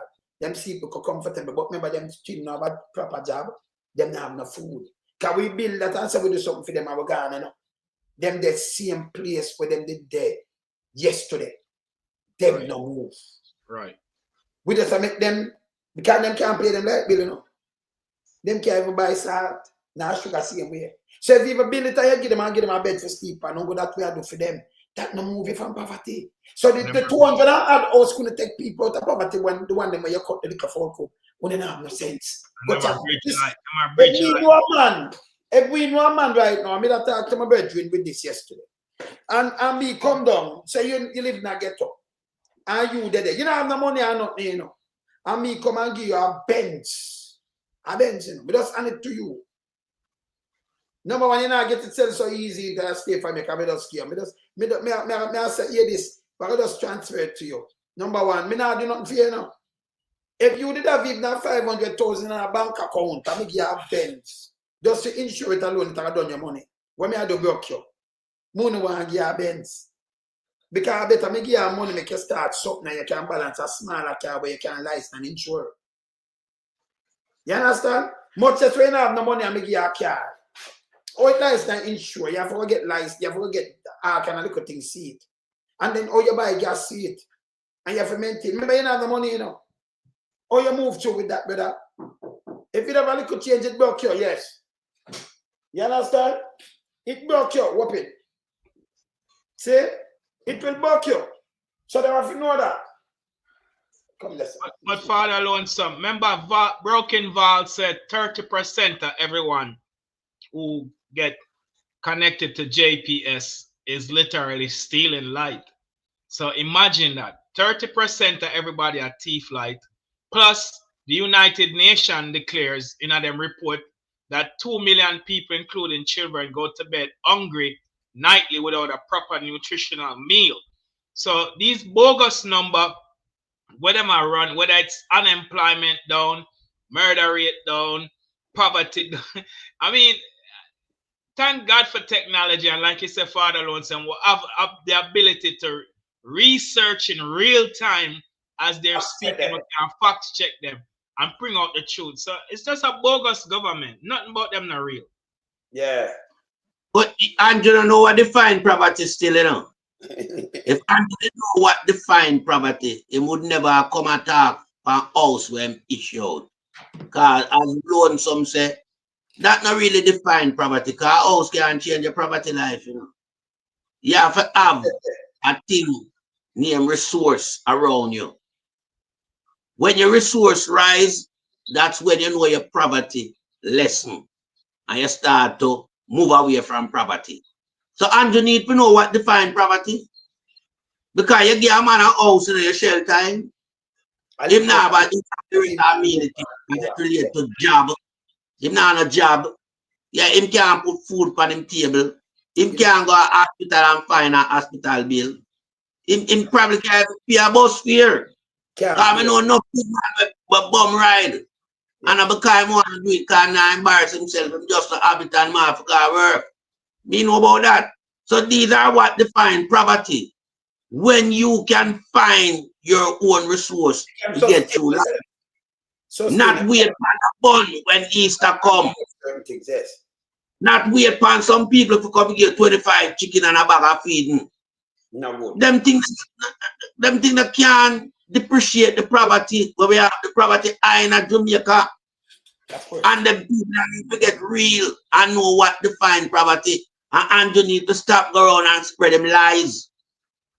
Them people go comfortable, but remember them still not have a proper job. Them not have no food. Can we build that and say we do something for them and we're gone, you know? them the same place where them did there yesterday. Them no move. Right. We just make them, because them can't pay them light bill, you know. Them can't even buy salt. Now sugar same way. So if you have a bill it, you give them a bed for sleep and don't go that way I do for them. That no move you from poverty. So the 200 odd house going to take people out of poverty when the one them where you cut the liquor for cook. When they don't have no sense. But if we know a man right now, I made a talk to my brethren with this yesterday. And me come down, say you live in a ghetto. And you there. You don't have no money or nothing, you know. And me come and give you a Benz. A Benz, you know. But just hand it to you. Number one, you not get it sell so easy to stay for me because I just scare. I say, hear this, but I just transfer it to you. Number one, me not do nothing for you now. If you did have even 500,000 in a bank account, I give you a Benz. Just to insure it alone, it done your money. When me I do broke you, money want to give you a Benz. Because I better me give you money, make you start something and you can balance a smaller car where you can license and insure. You understand? Much as when I have no money, I give you a car. Oh, it license and insure. You have to get license, you have to get kind of little thing seat. And then you buy gas seat. And you have to maintain. Remember, you don't have the money, you know. Or you move through with that, brother. If you have a little change, it broke you, yes. You understand? It broke you, whoop it. See? It will broke you. So they have to know that. Come listen. But Father Lonesome, remember Broken Val said 30% of everyone who get connected to JPS is literally stealing light. So imagine that. 30% of everybody are thief light. Plus, the United Nations declares in a them report that 2 million people, including children, go to bed hungry nightly without a proper nutritional meal. So these bogus number, whether I run, whether it's unemployment down, murder rate down, poverty down. I mean, thank God for technology, and like you said, Father Lonesome will have the ability to research in real time as they're speaking, we can fact check them and bring out the truth. So it's just a bogus government. Nothing about them not real. Yeah. But Andrew don't know what define poverty still, you know. If Andrew didn't know what define poverty, he would never come and talk on house when he issued. Because as Lonesome say, that not really define poverty, because house can change your poverty life, you know. You have to have a thing named resource around you. When your resource rise, that's when you know your poverty lessen. And you start to move away from poverty. So Andrew need to know what define poverty. Because you give a man a house in your shelter time. Him not have a amenity related to job. Him not have a job. Yeah, him can't put food on him table. Him can't go to hospital and find a hospital bill. Him probably can't pay a bus fare. Because I know no people but bum ride. And because he want to do it, because he embarrass himself, him just a habit and man for work. Me know about that. So these are what define poverty. When you can find your own resource to get through life. Not wait for the bun when Easter come. Not wait for some people to come get 25 chicken and a bag of feeding. No. Them things that can depreciate the poverty, where we have the poverty high in Jamaica. And the people need to get real and know what define poverty. And you need to stop going around and spread them lies.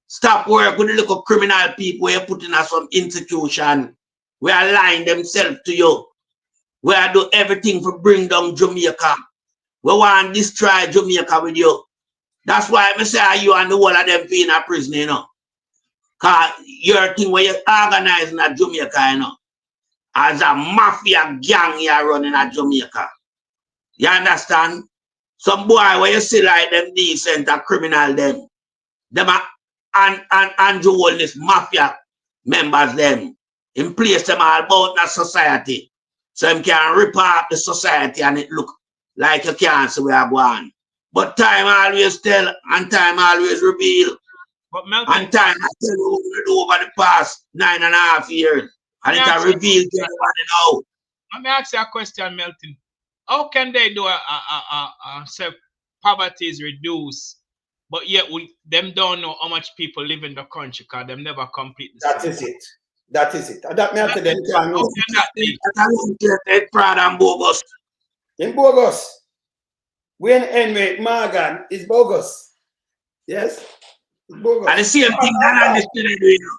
Stop work with the little criminal people where you put in some institution. We are lying themselves to you. We are do everything to bring down Jamaica. We want to destroy Jamaica with you. That's why I say you and the whole of them be in a prison, you know. Because your thing where you organize in Jamaica, you know. As a mafia gang you are running at Jamaica. You understand? Some boy where you see like them decent a criminal them. Them are and Andrew Holness mafia members them. In place them all about the society. So him can rip off the society and it look like you can't see where I'm going. But time always tell and time always reveal. But Melton, and time I tell you what we do over the past 9.5 years. And it can reveal to everybody now. Let me ask you a question, Melton. How can they do say poverty is reduced but yet them don't know how much people live in the country because them never complete the That is it. That is it. And that me after them can know. That's fraud and bogus. In bogus. When Henry Morgan is bogus. Yes? It's bogus. And the same thing Dan and this nigga do, you know.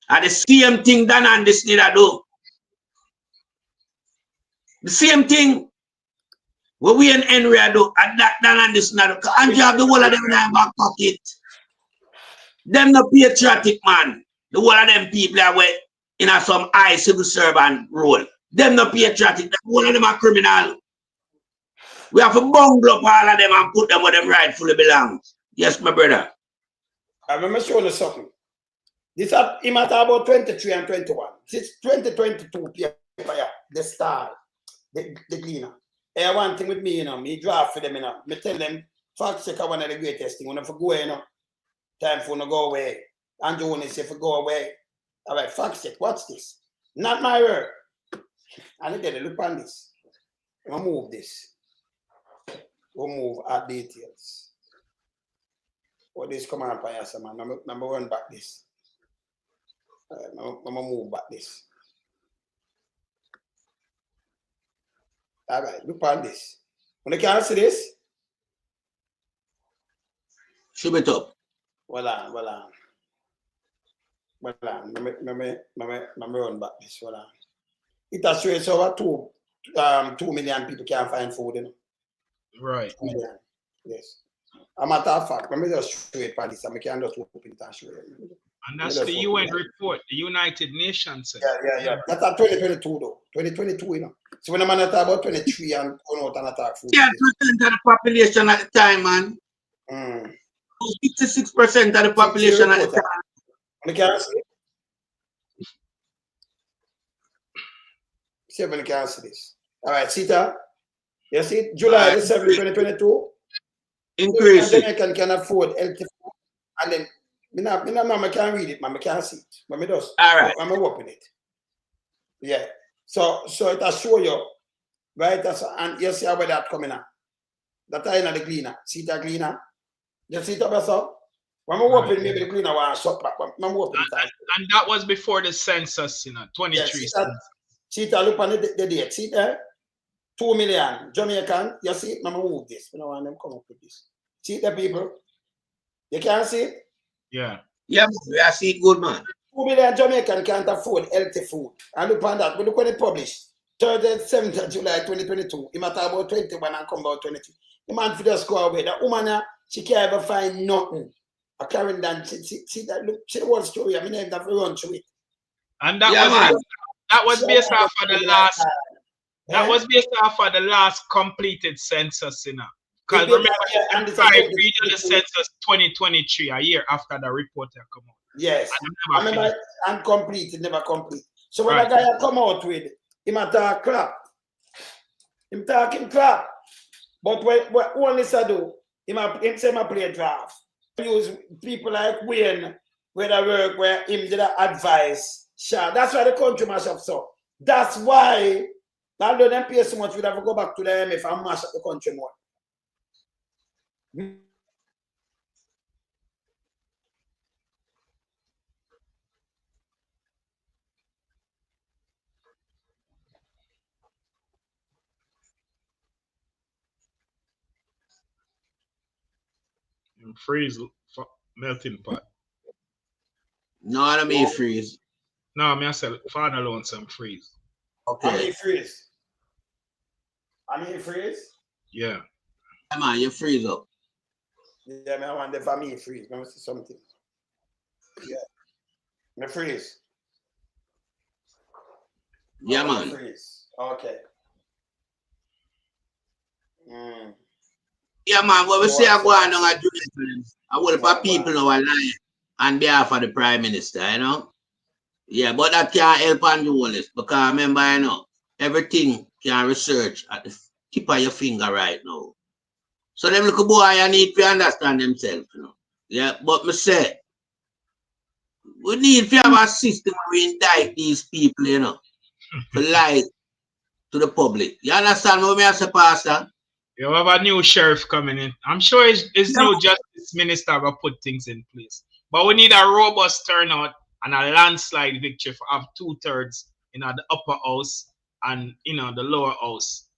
And the same thing Dan and this nigga do. The same thing what we and Henry do, and that Dan and this nigga do. And you have the whole of them in their back pocket. Them no patriotic, man. The whole of them people are in some high civil servant role. Them no patriotic. The whole of them are criminal. We have to bungle up all of them and put them where them rightfully belong. Yes, my brother. I remember showing you something. This he matter about 23 and 21. This 2022 paper, the Star, the Gleaner. Hey, one thing with me, you know, me draft for them, you know. Me tell them, fact check one of the greatest things. When I go, you know, time for no go away. And Jonas, if you go away. All right, fact check, watch this. Not my word. And look at it, look on this. We'll move this. We'll move our details. What this come on, man. Number one back this. I'm gonna move back this. All right, look on this. When you can see this, show it up. Well on. Let me run back this. Well on. It has shown over 2 million people can't find food, you know. Right. 2 million. Yes. A matter of fact, let me just show it for this. I can just open it and show it. And that's the UN report, the United Nations. Yeah. That's at 2022 though. 2022, you know. So when I'm talk about 23 and going out and attack food. 10% of the population at the time, man. 66% of the population at the time. You can see. See if you can see this. All right, Sita. You see it? July the 7th, 2022. Increase. Jamaican can afford healthy food. And then I can't read it, man. I can't see it. But I just, all right. I'm open it. Yeah. So it will show you, right? And you see how that coming out. That is in the Gleaner. See the Gleaner? You see it up yourself? When I open, maybe the Gleaner will shut back. And that was before the census, you know, 23. Yeah, see that, look on the date. See there? 2 million Jamaican. You see it? I'm going to move this. I don't want them come up with this. See the people? You can't see it? Yeah. Yeah, I see it good, man. 2 million Jamaican can't afford healthy food. And look on that. Look when it published. 7th of July 2022. He matter about 21 and come about 22. The man for just go away. The woman, she can't ever find nothing. A Karen Dan, see that? Look, see the whole story. I mean, I have to run through it. And that was based off of the last. That was based off of the last completed census, you know. Because remember, we did the census 2023, a year after the report had come out. Yes. I remember uncompleted, never complete. So when a guy come out with, him talk crap. Him talking crap. But what Holness do, him say I play draft. Use people like Wayne, where they work, where him did advice. Sure. That's why the country mash up so. That's why, although them pay so much, we'd have to go back to the MF and mash up the country more. Freeze melting pot. No, I don't mean freeze. No, I mean I said find alone some freeze. Okay. I mean freeze. Yeah. Come on, you freeze up. Yeah, I want the family freeze. Let me see something. Yeah. Me freeze. Yeah, man. Freeze. Okay. Yeah, man, what we say I go on a Jamaica, I will for people now are lying on behalf of the Prime Minister, you know? Yeah, but that can't help on the Holness because remember, you know, everything can research at the tip of your finger right now. So them little boy I need to understand themselves, you know. Yeah, but me say, we need to have a system where we indict these people, you know, to lie to the public. You understand what me say, Pastor? You have a new sheriff coming in. I'm sure his new justice minister will put things in place. But we need a robust turnout and a landslide victory of 2/3 in the upper house and the lower house.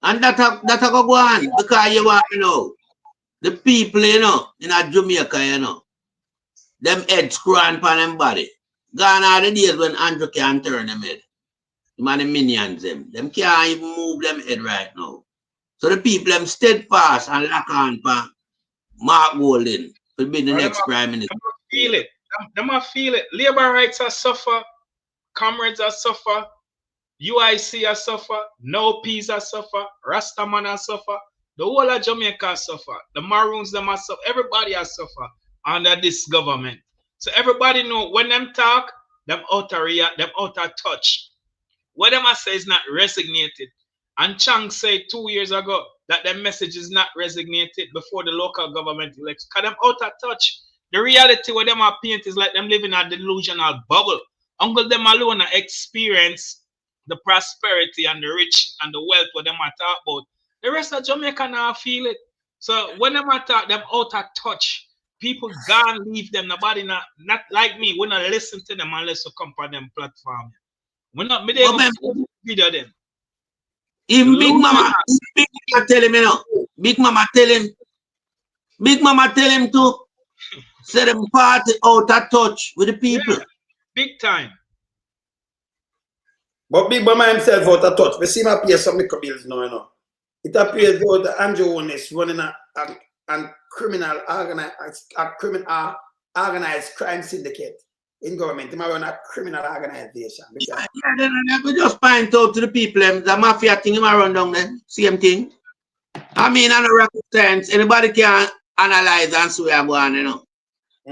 And that go on because you want the people in Jamaica, them heads screwing upon them body. Gone are the days when Andrew can't turn them head. The minions them can't even move them head right now. So the people them steadfast and lock on for Mark Golden will be the next prime minister. Feel it. Them feel it. Labor rights are suffer, comrades are suffer, UIC are suffer, No Peace are suffer, Rastaman are suffer, the whole of Jamaica suffer, the Maroons them are suffer, everybody are suffer under this government. So everybody know when them talk, them out of react, them out of touch. What them say is not resignated. And Chang said 2 years ago that their message is not resignated before the local government election. Because them out of touch. The reality what them are paint is like them living a delusional bubble. Uncle them alone experience the prosperity and the rich and the wealth what them are talk about. The rest of Jamaica now feel it. So when them are talk, them out of touch. People gone leave them. Nobody not like me. We not listen to them unless you come on them platform. We not me video them. Even Big Mama tell him, Big Mama tell him to set them party out of touch with the people. Yeah, big time. But Big Mama himself out of touch. We see him appear some liquor bills now, It appears though the Andrew Holness running a criminal organized crime syndicate in government. He might run a criminal organization. We just point out to the people, the mafia thing, he might run down there. Same thing. I mean, on a rocket science, anybody can analyze and see where I'm going,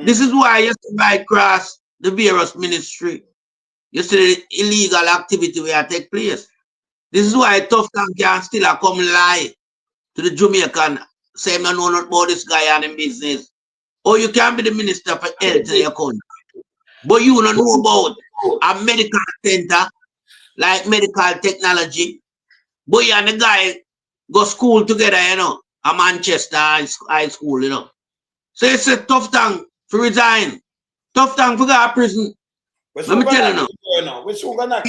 This is why you see right across the various ministry. You see the illegal activity where take place. This is why Tough Town can still come lie to the Jamaican, say, I know not about this guy and in business. Or you can be the minister for health in your country. But you don't know about a medical center, like medical technology. But you and the guy go school together, a Manchester High School, So it's a Tough Town to resign. Tough Town to go to prison. Let me tell you now. We're soon going to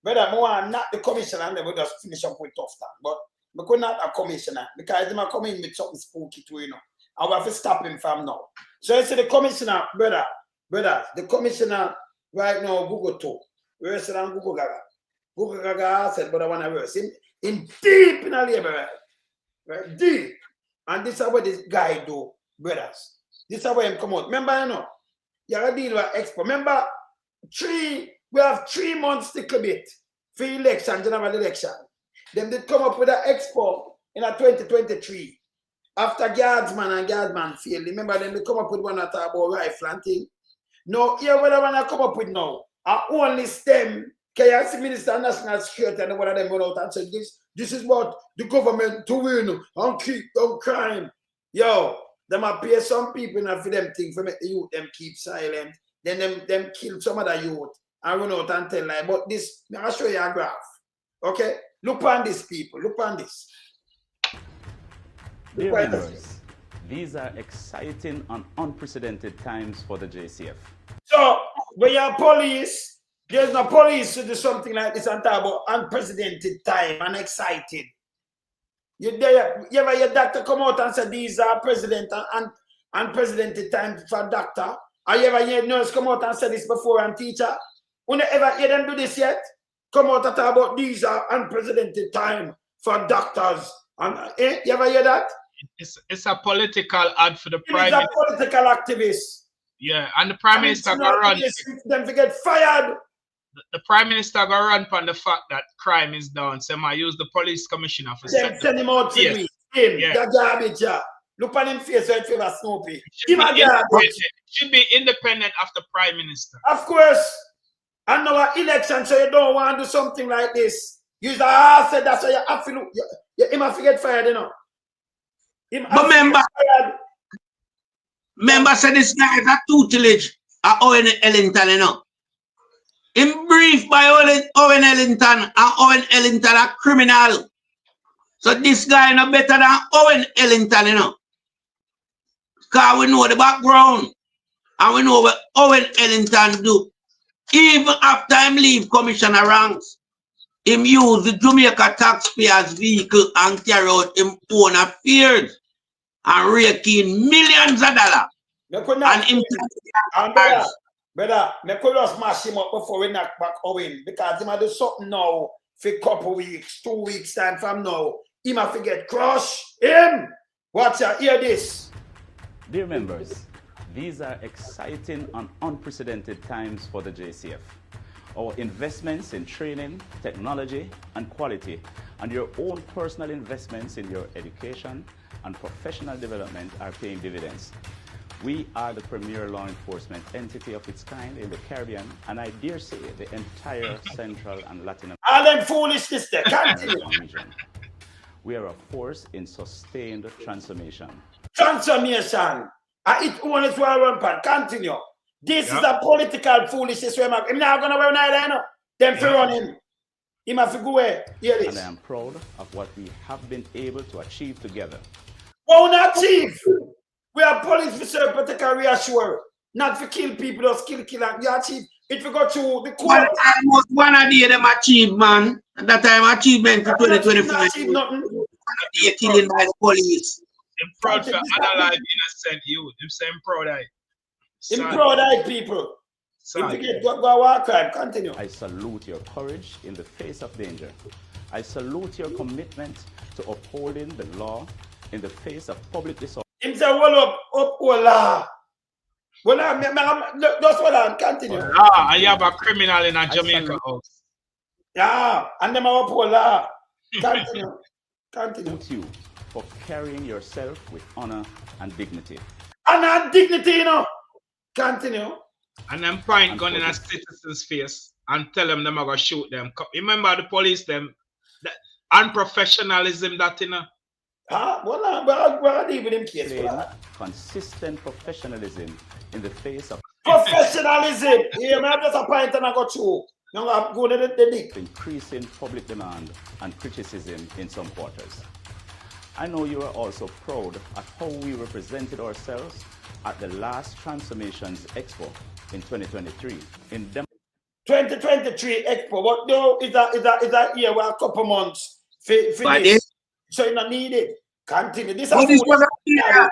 Brother, I'm not the commissioner, and we just finish up with Tough Town. But we could not a commissioner because he might come in with something spooky too, And we have to stop him from now. So I say the commissioner, brother, the commissioner right now, Google too. Worse than Google Gaga. Google Gaga said, but I want to worse. In deep in a labor, right? Deep. And this is what this guy do, brothers. This is how him come out. Remember, you have to deal with expo. Remember, we have 3 months to commit for election, general election. Then they come up with an expo in a 2023. After Guardsman failed. Remember, then they come up with one that talk about rifle and thing. No, here what I want to come up with now, I only stem KRC Minister of National Security and one of them went out and said this is what the government to win and keep on crime. Yo, them appear some people and for them things for make the youth them keep silent. Then them kill some other youth and run out and tell like, but this, I'll show you a graph. Okay? Look on this, people. Look on this. Dear viewers, these are exciting and unprecedented times for the JCF. So, when you're police, there's no police to do something like this and talk about unprecedented time and excited. You ever hear doctor come out and say these are president and unprecedented time for doctor? Or you ever hear nurse come out and say this before and teacher? You ever hear them do this yet? Come out and talk about these are unprecedented time for doctors. And you ever hear that? It's a political ad for the prime minister. It's a political activist. Yeah, and the prime minister go run. Them to get fired. The prime minister go run on the fact that crime is down. So I use the police commissioner for send him out to me. Him, that garbage. Look on him face so it feels Snoopy. It should be independent of the prime minister. Of course. And now election, so you don't want to do something like this. You say, that's why you have to look. You have to get fired, But remember, say this guy is a tutelage at Owen Ellington, In brief by Owen Ellington, and Owen Ellington a criminal. So this guy no better than Owen Ellington, you know. Because we know the background. And we know what Owen Ellington do. Even after him leave commissioner ranks, him use the Jamaica taxpayers' vehicle and carry out him own affairs and rake in millions of dollars. And him brother, me could just smash him up before we knock back Owen because he might do something now for a couple weeks, 2 weeks time from now. He might forget crush him. Watch out, hear this. Dear members, these are exciting and unprecedented times for the JCF. Our investments in training, technology, and quality, and your own personal investments in your education and professional development are paying dividends. We are the premier law enforcement entity of its kind in the Caribbean, and I dare say the entire Central and Latin America. All them foolishness there, region. We are a force in sustained transformation. Transformation. It only will rampant. Continue. This is a political foolishness. I'm not going to wear neither. Them for run him. He must go away. Hear this. And I am proud of what we have been able to achieve together. What we not achieve? We are police officer, particular reassure. Not for kill people, just kill. We achieve. If we go through the court. Almost one of them achieve, man. At that time, achievement for 2025. Achieve nothing. They're killing by the police. I'm proud for unalive innocent youth. I'm saying proud of it. I'm proud of people. If you get go war crime, continue. I salute your courage in the face of danger. I salute your commitment to upholding the law in the face of public disorder. Him say, well up, law. Well, just hold on, continue. Ah, and you have a criminal in a Jamaica house. Yeah, and them are up law. Continue. Continue. You for carrying yourself with honor and dignity. Honor and dignity, you know. Continue. And then point gun in a citizen's face and tell them are going to shoot them. Remember the police, them unprofessionalism that, you know. Well, we're leaving him case for that. Consistent professionalism in the face of professionalism. Yeah, man, just a point and I got you. Now I'm going to the dick. Increasing public demand and criticism in some quarters. I know you are also proud of how we represented ourselves at the last Transformations Expo in 2023. In 2023 Expo, but no, is a year with a couple months for this. So you don't need it. Continue. This was a failure.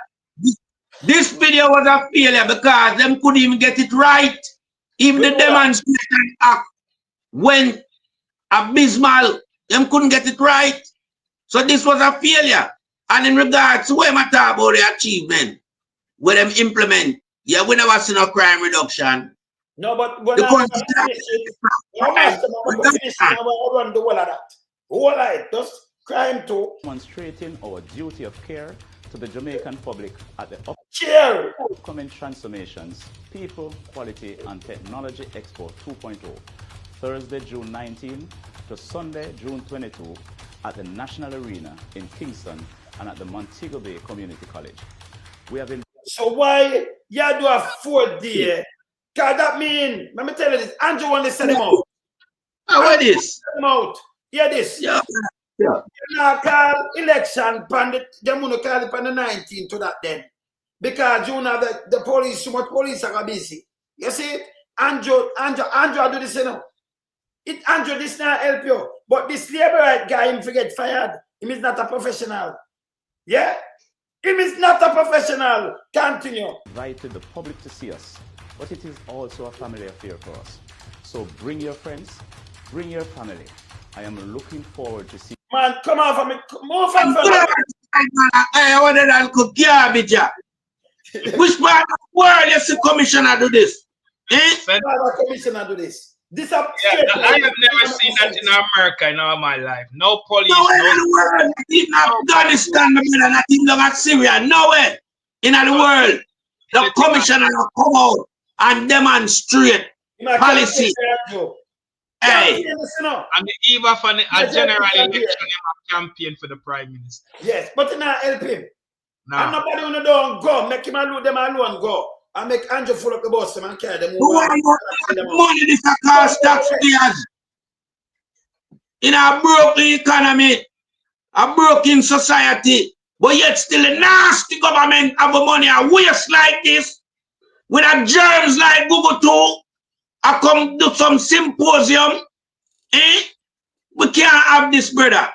This video was a failure because them couldn't even get it right. Even the demonstration act went abysmal. Them couldn't get it right. So this was a failure. And in regards to when I talk about the achievement, where them implement, yeah, we never see no crime reduction. No, but when I finish run the whole of that. Whole of it, just crime too. Demonstrating our duty of care to the Jamaican public at the upcoming Transformations, People, Quality and Technology Expo 2.0, Thursday, June 19 to Sunday, June 22 at the National Arena in Kingston and at the Montego Bay Community College. We have been. So why you do a 4 day? Because that mean, let me tell you this, Andrew want to send him out. What is? Send him out. Hear this. Yeah. You now call election, they want to call it on the 19th to that then. Because you know the police, so much police are busy. You see it? Andrew do this, you know. Andrew, this not help you. But this labor right guy, him forget fired. Him is not a professional. Yeah? Him is not a professional. Continue. Invited the public to see us, but it is also a family affair for us. So bring your friends, bring your family. I am looking forward to see. Man, come on for me. Move on for me. I wanted to cook garbage. Which part of the world you see commissioner do this? Commissioner do this. I have never seen that in America in all my life. No police. Nowhere in the world. In Afghanistan, not in Syria. Nowhere in the world. The commissioner come out and demonstrate policy. Hey. And the eve of a general election, campaign for the prime minister. Yes, but you not help him. No. And nobody who don't go, make him alone, them alone go. And make Andrew full up the bus and carry them over. Money this cost taxpayers in a broken economy. a broken society, but yet still a nasty government have a money a waste like this, with a germs like Google too, I come do some symposium, eh? We can't have this, brother.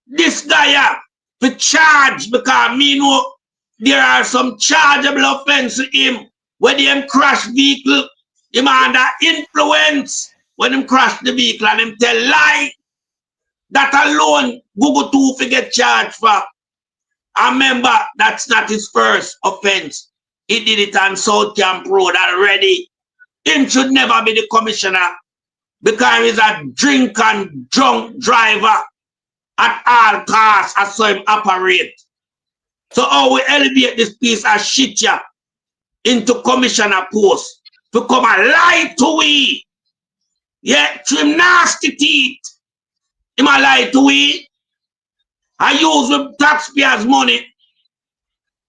This guy to charge because me know there are some chargeable offense to him when him crash vehicle, him under influence when him crash the vehicle and him tell lie. That alone, Google 2 for get charged for. I remember that's not his first offense. He did it on South Camp Road already. Him should never be the commissioner because he's a drink and drunk driver at all costs. I saw him operate. So how we elevate this piece of shit here into commissioner post to come and lie to we. Yeah, to him nasty teeth. Him a lie to we. I use the taxpayers' money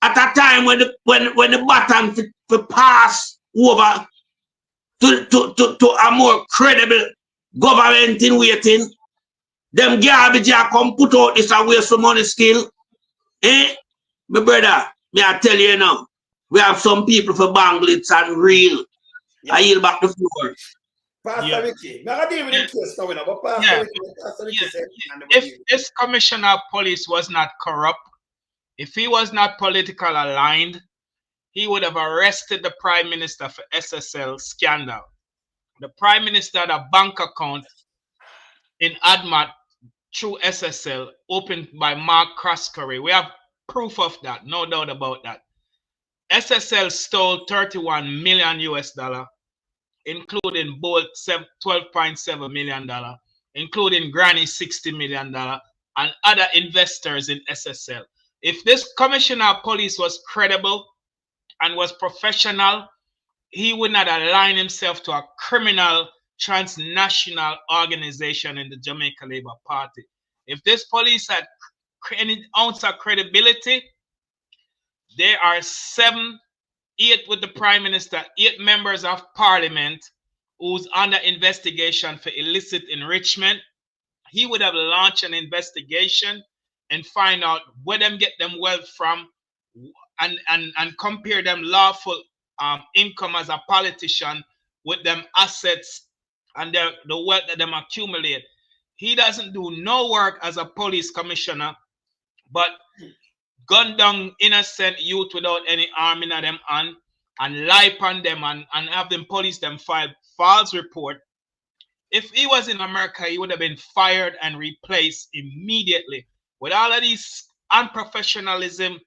at a time when the button to pass over to a more credible government in waiting. Them garbage I come put out this a waste of money still. Eh? My brother, may I tell you now, we have some people for bangle it's unreal. Yeah. I yield back the floor. Pastor Ricky, now I deal with the case now, but Pastor Ricky said, if this commissioner of police was not corrupt, if he was not politically aligned, he would have arrested the Prime Minister for SSL scandal. The Prime Minister had a bank account in ADMAT through SSL opened by Mark Croskery. We have proof of that, no doubt about that. SSL stole $31 million US, including Bolt $12.7 million, including Granny $60 million, and other investors in SSL. If this commissioner of police was credible and was professional, he would not align himself to a criminal transnational organization in the Jamaica Labour Party. If this police had any ounce of credibility, there are 8 with the Prime Minister, 8 members of Parliament who's under investigation for illicit enrichment. He would have launched an investigation and find out where them get them wealth from and compare them lawful income as a politician with them assets and the wealth that them accumulate. He doesn't do no work as a police commissioner, but gun down innocent youth without any harm in them and lie upon them and have them police them file false report. If he was in America, he would have been fired and replaced immediately. With all of these unprofessionalism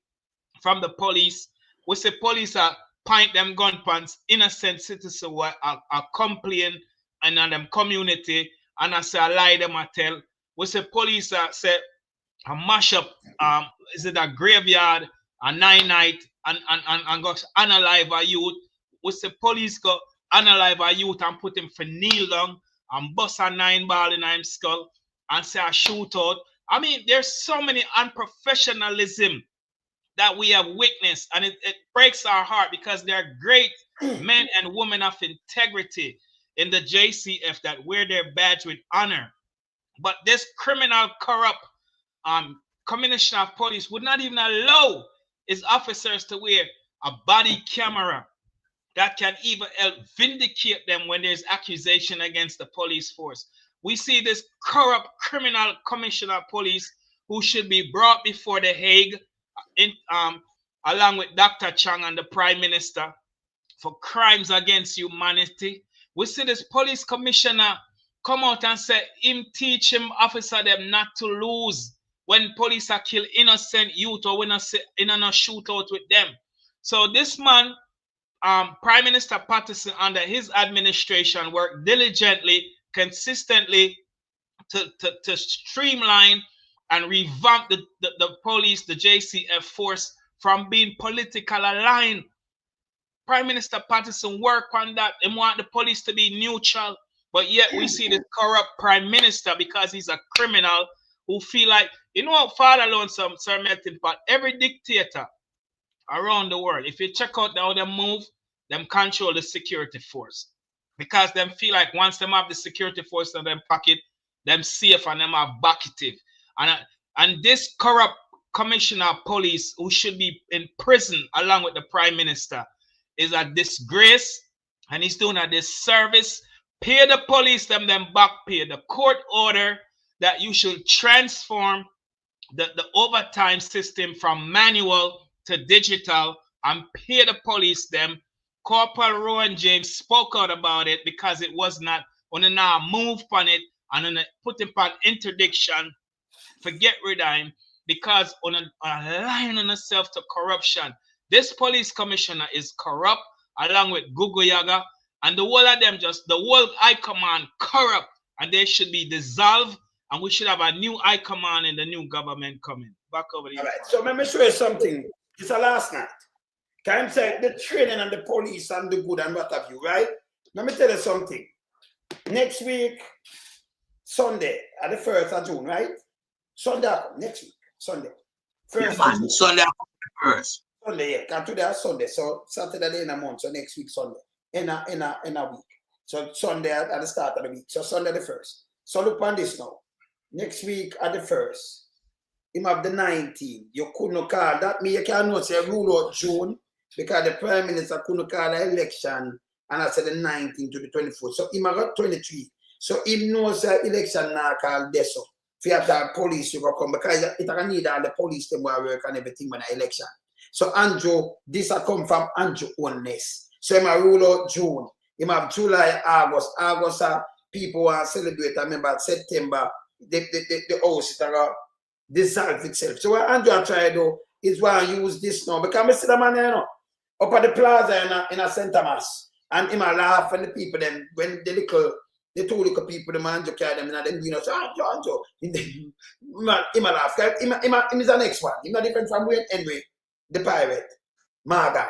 from the police, we say police are point them gun pants, innocent citizens who are complain and on them community, and I say I lie them I tell. We say police say a mash up is it a graveyard, a 9-night, and go unalive a youth. We say police go unalive a youth and put him for kneel down and bust a 9-ball in his skull and say a shootout. I mean, there's so many unprofessionalism that we have witnessed, and it breaks our heart because there are great men and women of integrity in the JCF that wear their badge with honor. But this criminal, corrupt commissioner of police would not even allow his officers to wear a body camera that can even help vindicate them when there's accusation against the police force. We see this corrupt criminal commissioner of police who should be brought before the Hague along with Dr. Chang and the Prime Minister for crimes against humanity. We see this police commissioner come out and say him teach him officer them not to lose when police are kill innocent youth or when in a shootout with them. So this man, Prime Minister Patterson, under his administration, worked diligently, consistently to streamline and revamp the police, the JCF force from being political aligned. Prime Minister Patterson worked on that and want the police to be neutral, but yet we see this corrupt Prime Minister because he's a criminal who feel like, you know what, Father Lonesome, Sir Melting Pot, every dictator around the world, if you check out how they move, them control the security force. Because them feel like once them have the security force in them pocket, them safe and them have bucketive. And And this corrupt commissioner of police, who should be in prison along with the prime minister, is a disgrace, and he's doing a disservice. Pay the police them back pay. The court order that you should transform the overtime system from manual to digital and pay the police them. Corporal Rowan James spoke out about it because it was not on a now move on it and on put him on interdiction. Forget rid of him because on a line on itself to corruption. This police commissioner is corrupt along with Gugu Yaga, and the whole of them the whole high command corrupt, and they should be dissolved, and we should have a new high command in the new government coming. Back over the All right, so let me show you something. It's a last night. Can I say the training and the police and the good and what have you, right? Let me tell you something. Next week, Sunday, at the 1st of June, right? Sunday, next week, Sunday. First Sunday, first. Sunday, yeah. Can today Sunday, so Saturday in a month, so next week Sunday, in a week. So Sunday at the start of the week, so Sunday the 1st. So look on this now. Next week at the 1st, him have the 19th. You couldn't call that. Me, you cannot say rule out June because the Prime Minister couldn't call the election, and I said the 19th to the 24th. So him have got 23. So him knows the election now called this. If you have the police, you go come because it can need all the police them work and everything when the election. So Andrew, this has come from Andrew Holness. So him have rule out June. Him have July, August. August people want to celebrate. I remember September, the house it dissolve itself. So what Andrew try to do is want to use this now. Because I see the man, you know, up at the plaza in a St. Thomas. And him a laugh and the people then when the two little people, the man carry them and then you know, say, Andrew. Him a laugh. Him is the next one. Him not different from Wayne Henry, the pirate, Morgan,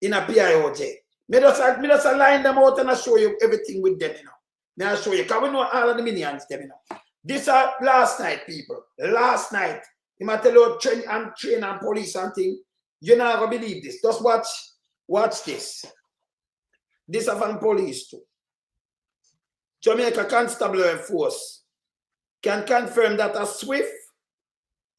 in a Pioj. Me just line them out and I show you everything with them, you know. May I show you, because we know all of the minions, them, you know. This last night, people. Last night. You might tell you train and police and thing. You're not going to believe this. Just watch this. This is from police too. Jamaica Constable Force can confirm that a swift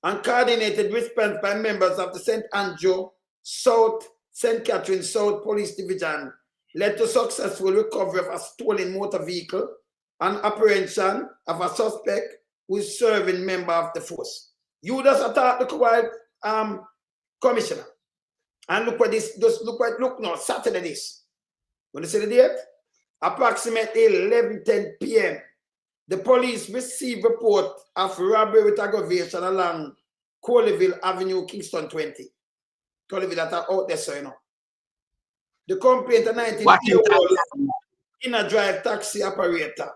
and coordinated response by members of the St. Andrew South, St. Catherine South Police Division led to successful recovery of a stolen motor vehicle and apprehension of a suspect who is serving member of the force. You just attack the commissioner. And look what this, look now, Saturday this. When you see the date? Approximately 11:10 p.m. The police received report of robbery with aggravation along Coleyville Avenue, Kingston 20. Coleyville that are out there, so you know. The complaint, a 19-year-old inner drive taxi operator,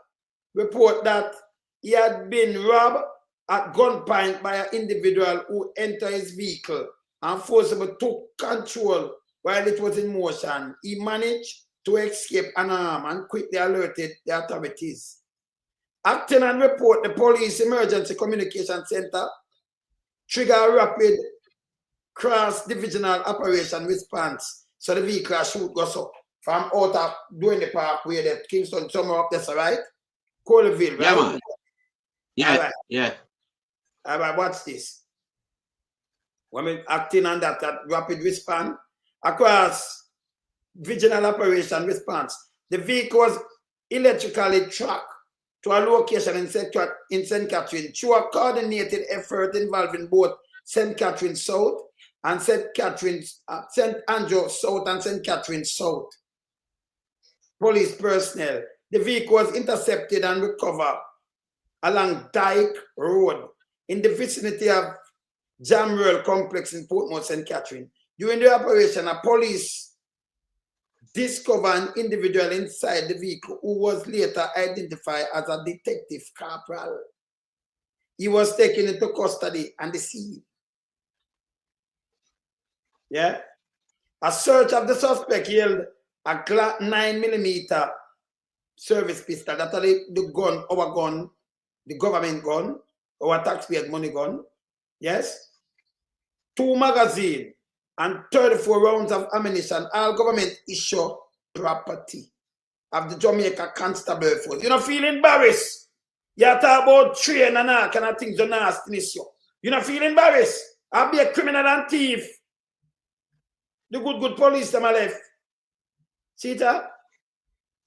report that he had been robbed at gunpoint by an individual who entered his vehicle and forcibly took control while it was in motion. He managed to escape unarmed and quickly alerted the authorities. Acting on report, the Police Emergency Communication Center triggered a rapid cross-divisional operation response. So the vehicle shoot goes up from out of doing the park where the Kingston somewhere up there, right? Coleyville, right? Yeah, man. Yeah, all right. Yeah. All right, watch this. When acting on that rapid response, across regional operation response, the vehicle was electrically tracked to a location in St. Catherine through a coordinated effort involving both St. Catherine South and St. Andrew South and St. Catherine South. Police personnel. The vehicle was intercepted and recovered along Dyke Road in the vicinity of Jamrell Complex in Portmore, St. Catherine. During the operation, a police discovered an individual inside the vehicle who was later identified as a detective corporal. He was taken into custody and the scene. Yeah. A search of the suspect yielded a Glock 9mm service pistol. That's the gun, our gun, the government gun, our taxpayers' money gun. Yes. 2 magazines and 34 rounds of ammunition, all government issue property of the Jamaica Constable Force. You know, feel embarrassed You talk about train and all kind of things, you nastiness. You not feel embarrassed? I'll be a criminal and thief. The good police them are left. See that?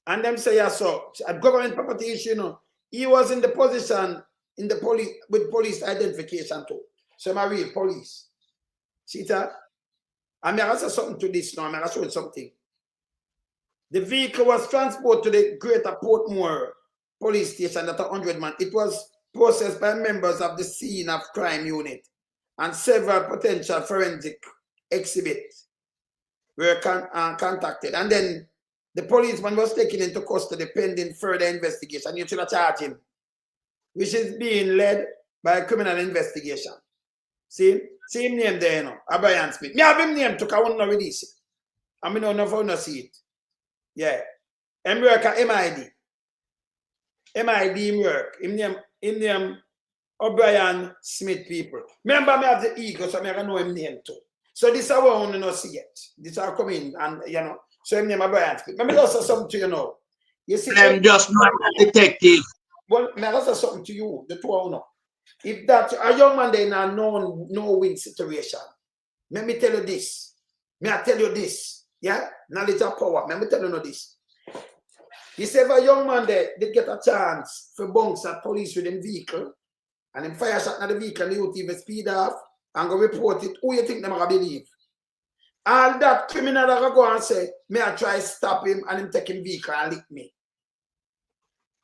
And them say, yeah, so at government property issue, you know, he was in the position in the police with police identification too. So I'm a real police. See that? I'm going to say something to this now. I'm going to show you something. The vehicle was transported to the Greater Portmore police station at 100 man. It was processed by members of the scene of crime unit, and several potential forensic exhibits were contacted. And then the policeman was taken into custody pending further investigation. You should have charged him, which is being led by a criminal investigation. See him name there, you know, Brian Smith. Me have him name to I want to release it. I mean, no for no see it. Yeah. Him work at MID. MID him work. Him name O'Brien Smith people. Remember me have the ego, so I can know him name too. So this is how I want to see it. This is how I come in and you know. So him name O'Brien Smith. Let me just say something to you now. You see, I'm just not a detective. Well, may I just say something to you, the two of you. If that a young man they in a no-win situation, let me tell you this. May I tell you this? Yeah? Knowledge of power. Let me tell you this. If ever a young man they get a chance for bunks at police with them vehicle, and them fire shot at the vehicle and the youth even speed off and go report it, who you think them gonna believe? All that criminal that go and say, may I try stop him and him take him vehicle and lick me.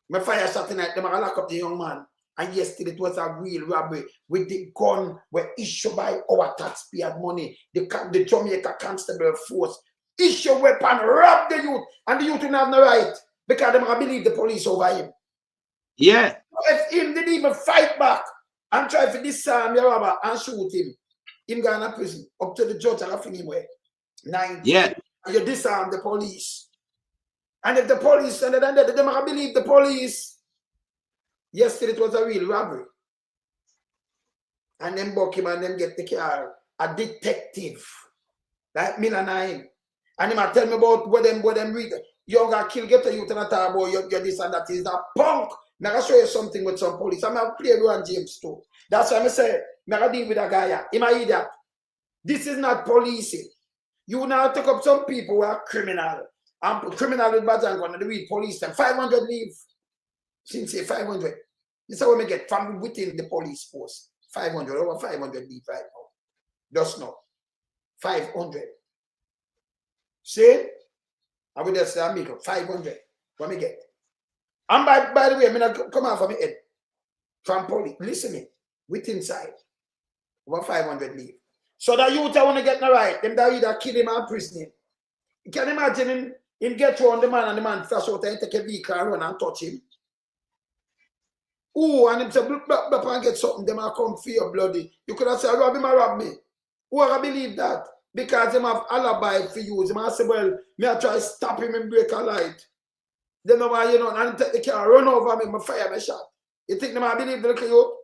My fire shot tonight, them gonna lock up the young man. And yesterday it was a real robbery with the gun were issued by our taxpayer money. The Jamaica Constable Force issue weapon, rob the youth, and the youth didn't have no right because they don't believe the police over him. Yeah. If him didn't even fight back and try to disarm the robber and shoot him going to prison up to the judge and have him away. 19. Yeah. And you disarm the police. And if the police and then they don't believe the police. Yesterday it was a real robbery. And then buck him and then get the car. A detective. Like Milanine. And he might tell me about what them read. You got kill, get a youth and a talk about you're this and that. Is a punk. I'm going to show you something with some police. I'm going to play Ron James too. That's why I say, I'm going to deal with a guy. He might hear that. This is not policing. You now take up some people who are criminal. And criminal with badge and gun and they read police them. 500 leave. Since say 500. This is how we get from within the police force. 500, over 500 leave right now. Just now. 500. See? I would just say, I make up 500. What me get? And by the way, I'm not come out from my head. From police. Listen me. Within side. Over 500 leave. So the youth I want to get the right. Them that either kill him or prison him. You can imagine him get around the man and the man flash out and take a vehicle and run and touch him. Oh, and him say, blah, and get something, them will come for your bloody. You could have said, rob him or rob me. Who I believe that? Because them have alibi for you. Them say, well, me I try to stop him and break a light. Then you know, and take the car, run over me, fire my shot. You think them I believe the little you?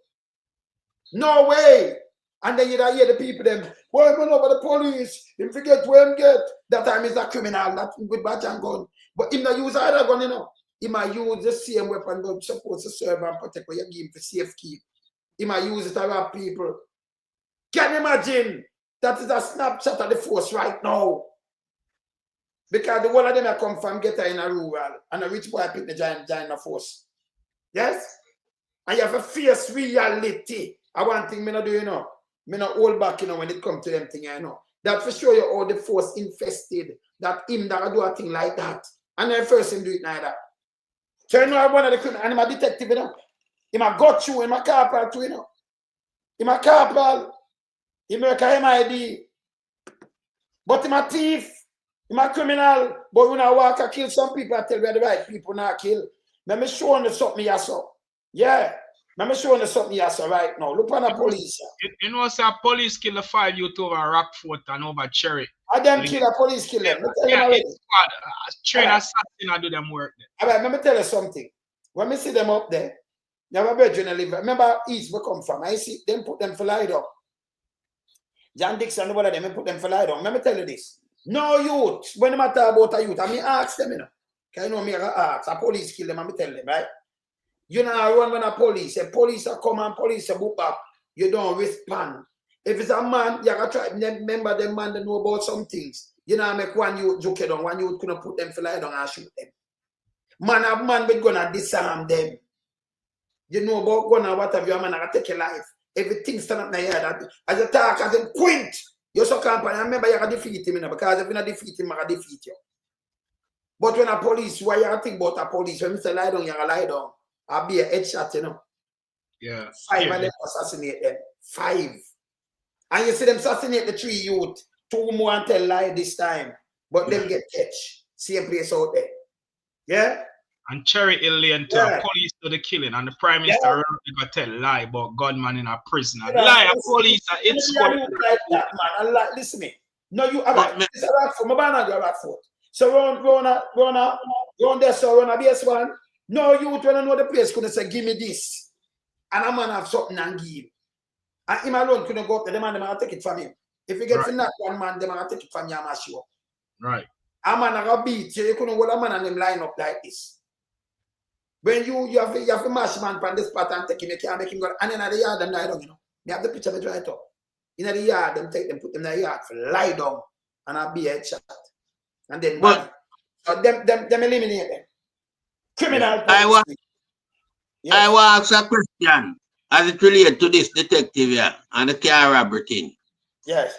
No way. And then you hear the people them, well, run over the police. Him forget where him get. That time is a criminal, not with badge and gun. But him not use either gun, you know. He might use the same weapon that's supposed to serve and protect what you give him for safekeep. He might use it to rob people. Can you imagine? That is a snapshot of the force right now. Because the one of them that come from get in a rural and a rich boy pick the giant the force. Yes? And you have a fierce reality. I one thing me not do, you know. Me not hold back, you know, when it comes to them thing, you know. That for sure you all the force infested. That him that do a thing like that. And then first him do it neither. So you know one of the criminals, and I'm a detective, you know. Him a got you, him a corporal too, you know. Him a corporal. Him work a MID. But him a thief. Him a criminal. But when I walk I kill some people, I tell you the right people not kill. Let me show you something you saw. Yeah. Let me show you something you saw right now. Look on the police. You know, sir, police kill the 5 youth over Rockfort and over Cherry. I them kill a police kill them. Yeah, train assassin I do them work there. All right, let me tell you something. When me see them up there, you have a virgin live. Remember East we come from. I see them put them for light up. John Dixon, one of them put them for light up. Let me tell you this. No youth, when I talk about a youth, I mean ask them, you know. Can you know me ask, a police kill them, I tell them, right? You know, run when a police. A police are come and police are book up. You don't respond. If it's a man, you gotta try. Remember them man that know about some things. You know, make one you joke down, one you couldn't put them for lie down and shoot them. Man have man with gonna disarm them. You know about gun and what have you, man, I gotta take your life. Everything stand up in the head. As a talk, as a quint, you're so company. Remember, you gotta defeat him, because if you not defeat him, I gotta defeat you. But when a police, why you think about a police? When you say lie down, you gotta lie down. I'll be a headshot, you know. Yeah. 5 of them assassinate them. 5. And you see them assassinate the 3 youth. 2 more and tell lie this time. But them get catch. Same place out there. Yeah? And Cherry Hill Lane to a police to the killing. And the Prime Minister got tell lie about gunman in a prison. And lie, a police, it's like that, man. And like, listen me. No, you about it's a rat for my banana rat foot. So round there, so run a BS1. No, you would know the place couldn't say, give me this. And a man have something and give. And him alone couldn't go up to them and them and take it from him. If you get to knock one man, them and take it from you and mash you up. Right. A man have a beat you, you couldn't hold a man and them line up like this. When you have to mash man from this spot and take him, you can't make him go. And then at the yard, them lie down, you know. You have the picture of it right up. In the yard, them take them, put them in the yard for lie down and I'll be a headshot. And then so them eliminate them. Criminal. I want to ask a question as it relates to this detective here and the car robbery thing. Yes.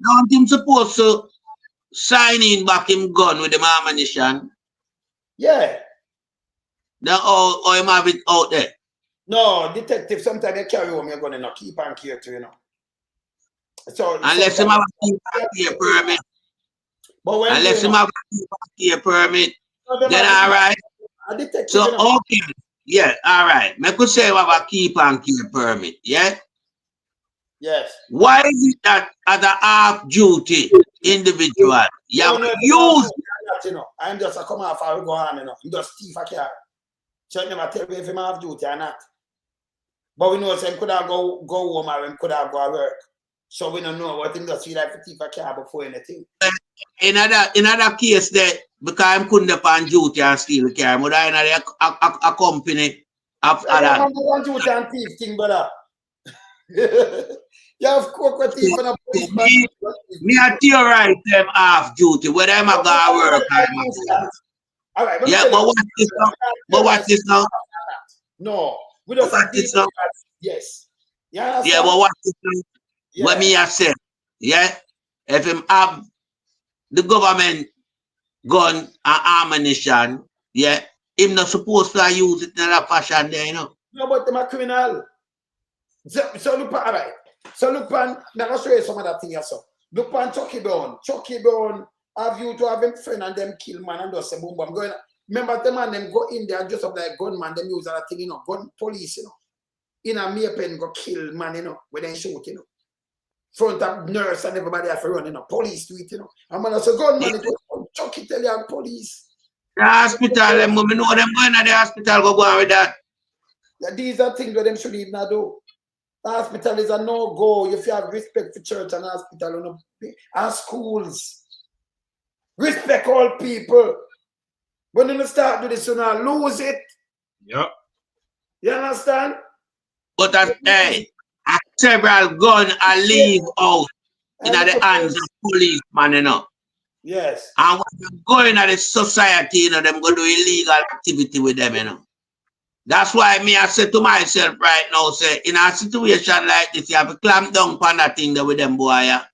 Don't him supposed to sign in back him gun with the ammunition? Yeah. Then or him have it out there? No, detective, sometimes they carry home your gun and keep and care to, you know. So unless him have a keep and care permit. But when unless him have a keep and care permit, then all right. So okay, yeah, all right. I could say we have a keep and care permit, yeah? Yes. Why is it that as a half duty individual, you have to use? You know, I'm just a come off and go on, you know. I'm just thief a car. So I never tell me if him have duty or not. But we know some could have go home or him could have go work. So we don't know what him just feel like for thief a car before anything. In other case that because I couldn't upon duty and steal the car, but I in a company of other. I'm on duty and thief thing, brother. You have cocoa thief and a policeman. Me a theorize them half duty, whether I'm a go work or all right, yeah, but watch this now. But watch this now. No, we don't watch this now. Yes. Yeah, but watch this now. Yeah. What me have said, yeah, if him have the government gun and ammunition, yeah, him not supposed to use it in a fashion there, you know. No, but them a criminal. So look, all right. So look, pan, I'm going to show you some of that thing here, so. Look, pan, Chucky Brown. Chucky Brown have you to have him friend and them kill man and just say boom, boom. Going, remember them and them go in there and just up like gunman, them use that thing, you know, gun police, you know. In a mere pen go kill man, you know, when they shoot, you know. Front of nurse and everybody have to run, you know, police do it, you know. And man, I say gunman, it goes, Chucky tell you police. The hospital, them women know them going to the hospital, go on with that. Yeah, these are things that them should even do. The hospital is a no-go. If you have respect for church and hospital and schools. Respect all people. When you start do this, you not lose it. Yep. You understand? But hey, several gun are leave out in the hands of policemen, you know. Yes. And when you go into the society, you know, them go do illegal activity with them, you know. That's why me I say to myself right now, say, in a situation like this, you have to clamp down on that thing there with them boy, yeah,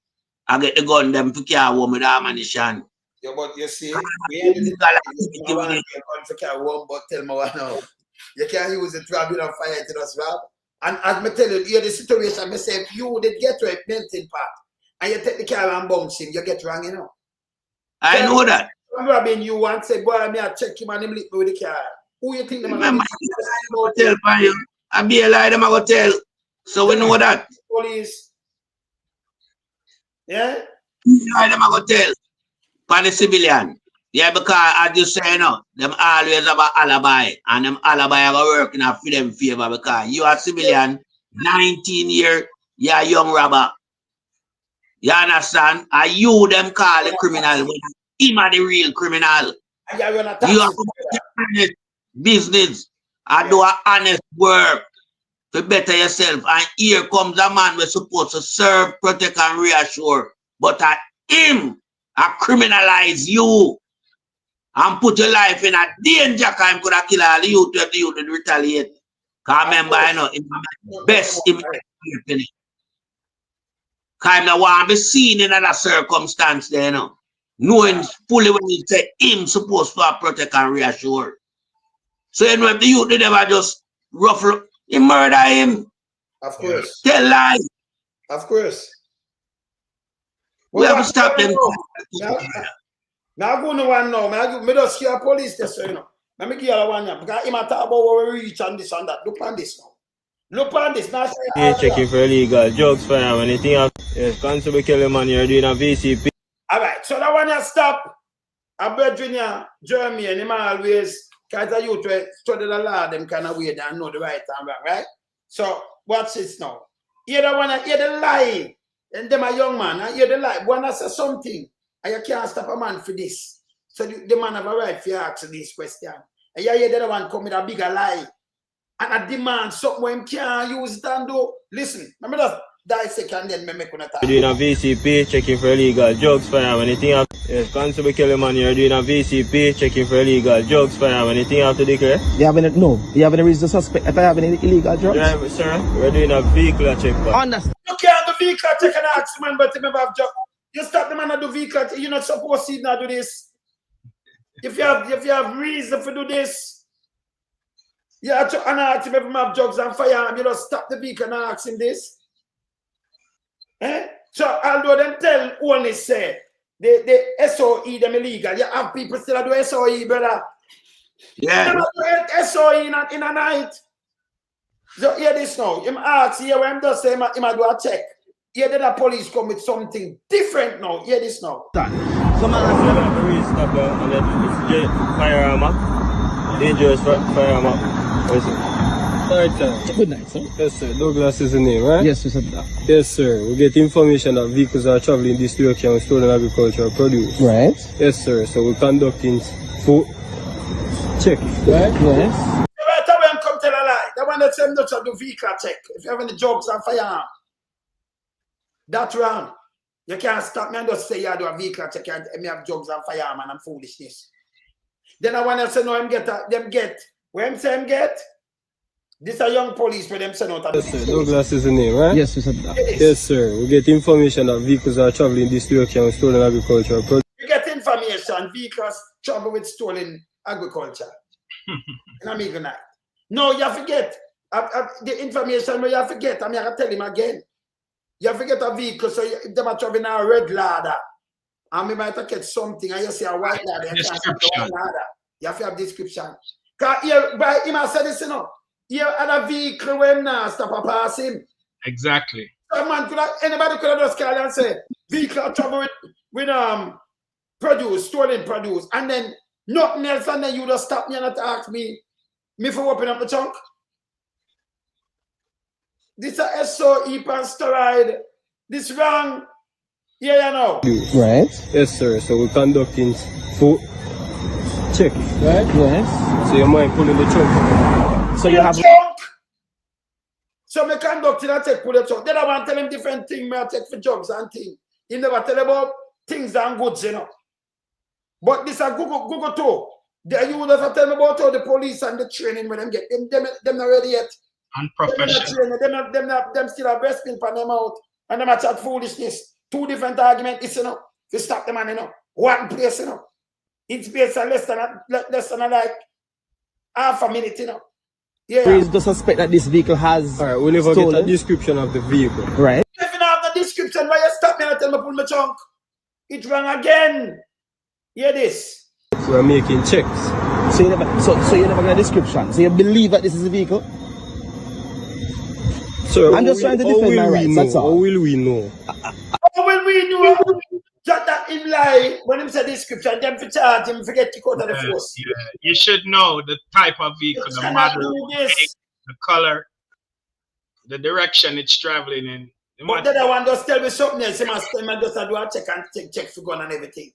and get the gun them to carry home with ammunition. Yeah, but you see, we ain't illegal activity to carry home, but tell me what now. You can't use it to have enough fire to us, Rob. And as I tell you, you're the situation, I say, if you did get to a melting pot, and you take the car and bounce him, you get wrong, you know. I know that. I'm robbing you and say, boy, me I check him and him lick me with the car. Who you think them remember, tell you, I be a lie them I go tell. So we know that. Police. Yeah? Lie them I go tell. For the civilian. Yeah, because as you say, you know, them always have an alibi. And them alibi are working for them favor because you are civilian, 19 years, you're a young robber. You understand? And you them call the criminal when him are the real criminal. And you are business. I do a honest work to better yourself. And here comes a man we're supposed to serve, protect, and reassure. But at him, I criminalize you and put your life in a danger because I'm going to kill all the youth if the youth retaliate. Because remember, I know, it's my best because I don't want to be seen in another circumstance there, you know. Knowing fully when you say him supposed to protect and reassure. So you know if the youth did ever just ruffle, he murder him. Of course. Tell lies. Of course. We have to stop them. Now I go no one now. I just see a police station, you know. Let me give you one now. Because him talk about where we reach and this and that. Look on this now. Look on this. Now yeah, checking for illegal drugs for him. Anything else? Yes, Constable Kellerman, you're doing a VCP. Alright, so that one you stop. A Virginia, Germany, and him always because the youth study the law, them kind of way and know the right and wrong, right? So watch this now. Hear the one, hear the lie. And them a young man, I hear the lie. One say something, and you can't stop a man for this. So the man have a right to ask this question. And you hear the other one come with a bigger lie. And I demand something where him can't use it and do. Listen, remember that dissect and then me make one talk. You're doing a VCP, checking for illegal drugs for him. Anything else? Yes, Constable Kellerman, you're doing a VCP, checking for illegal drugs for him. Anything else to declare? You have any, no. You have any reason to suspect if I have any illegal drugs? Yeah, sir. We're doing a vehicle check. Understand. You can't do vehicle check and ask man, but if you have drugs. You stop the man to do vehicle check. You're not supposed to not do this. If you have reason to do this, you have to ask him if you have drugs and firearm. You don't stop the vehicle and ask him this. Eh? So although them tell Holness say the SOE them illegal, you have people still do SOE, brother. Yeah. Do SOE in a night. So hear this now. Him ask here when him does say him do a check. Here the police come with something different now. Hear this now. Some man has never really stopped and then it's firearm, dangerous firearm. Alright, sir. Good night, sir. Yes, sir. Douglas is the name, right? Yes, sir. Yes, sir. We get information that vehicles are traveling this direction with stolen agricultural produce. Right. Yes, sir. So we're conducting full check. Right? Yes. Right away, him come tell a lie. The one that said not to do vehicle check. If you have any drugs and firearm, that's wrong. You can't stop me and just say you do a vehicle check and me have drugs and firearm and I'm foolishness. Then I want to say no, them get. Where him say him get? This a young police for them send out. Yes, sir. Douglas is the name, right? Yes, sir. Yes, sir. We get information that vehicles are traveling this direction with stolen agricultural produce. You get information vehicles travel with stolen agriculture. And I'm even night. No, you forget. The information where you forget. I'm going to tell him again. You forget a vehicle, so if them are traveling a red ladder, and we might get something, and you see a white ladder, you can't have the white ladder. You have to have description. Because here, by him I said this, you know, here had a vehicle when now stop a pass him. Exactly. Man anybody could have just called and say, vehicle travel with produce, stolen produce, and then nothing else, and then you just stop me and not ask me for open up the trunk. This is SOE pastoride. This wrong. Yeah, you know. Right. Yes, sir. So we're conducting full check. Right? Yes. So you might pull in the trunk. So you have trunk. So me conducting a check pull the trunk. Then I want to tell him different things. I take for drugs and things. He never tell about things and goods, you know. But this is Google too. You never tell me about how the police and the training when them get them not ready yet. Unprofessional. Them still have breast milk on them out. And them a chat foolishness. Two different arguments, you know. To stop the man, you know. One place, you know. Each place less than like half a minute, you know. Yeah. Please the suspect that this vehicle has. Alright, we'll never get a description of the vehicle. Right. If you don't have the description, why you stop me and tell me pull my trunk? It's wrong again. Hear this. We're making checks. So you never got a description. So you believe that this is a vehicle? So I'm just trying to defend my rights, that's all. How will we know? How will we know? Just that him lie when him say description, them for charge him forget to go to the force. Yeah. You should know the type of vehicle, the model, the color, the direction it's traveling in. But the other one just tell me something else. He must just do a check and check for gun and everything.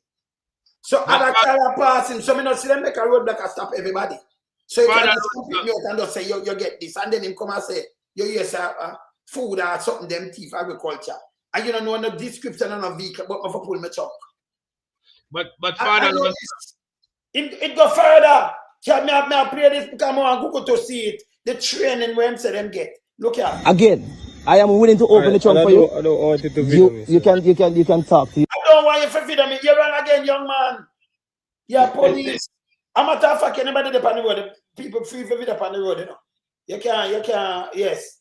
So other car passing, so me not see them make a roadblock and stop everybody. So you can just pick me out and just say, you get this. And then him come and say, you use food or something, them thief agriculture. And you don't know no description on a vehicle, but I pull my truck. But Father, it go further. May I play this because I want Google to see it. The training where them say them get. Look here. Again, I am willing to open the trunk for you. I don't want you to video me. You can talk to you. I don't want you to video me. You're wrong again, young man. You're police. I'm a tough fuck anybody up on the road. People free for video up on the road, you know. You can't, yes.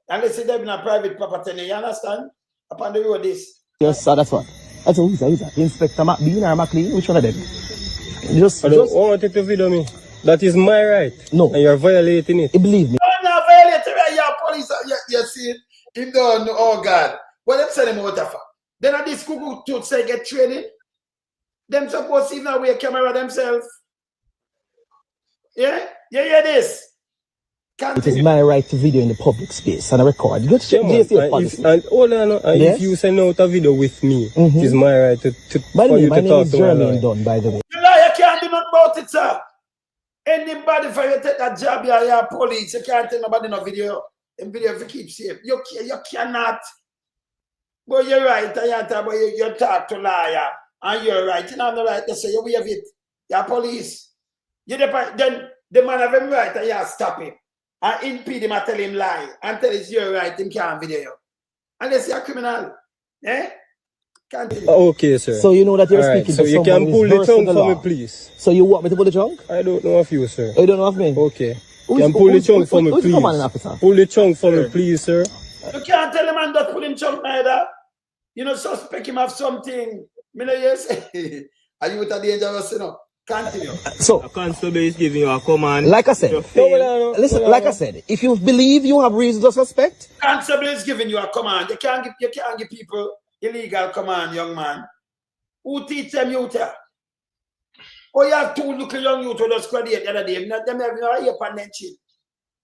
Unless they're in a private property, you understand? Up on the road, this. Yes, sir, that's what. That's who's that? Inspector McBean or McLean? Which one of them? I don't want you to video me. That is my right. No. And you're violating it. Believe me. I'm not violating it. You're police. You see it? Him don't know. Oh, God. What them say them what the fuck? Then at this Google to say get training. Them supposed to even away camera themselves. Yeah? You hear this? It is my right to video in the public space and I record. You check JCF policy. Hold on, if you send out a video with me, it is my right to by the way, my name is Jermaine Dunn, by the way. You can't do nothing about it, sir. Anybody for you take that job, you're police. You can't tell nobody no video. And video if you keep safe. You cannot. But you're right, but you talk to liar. And you're right. You don't have the right to say you wave it. You're police. Then the man have him right and you stop him. And impede him and tell him lie. And tell him you're right, him can't video you. Unless you're a criminal. Eh? Okay, sir. So you know that you're speaking to someone. So you can pull the trunk for me, please. So you want me to pull the trunk? I don't know of you, sir. Oh, you don't know of me? Okay. You can pull the trunk for me, please. Pull the trunk for me, please, sir. You can't tell him and not pull him trunk neither. You know, suspect him of something. Me know yes. Are you with a dangerous, you know? Continue. So a constable is giving you a command. Like I said, listen. Like I said, if you believe you have reason to suspect, constable is giving you a command. You can't give people illegal command, young man. Who teach them youth here? Oh, you have two little young youth who just graduate the other day. Them have no ear upon their chin.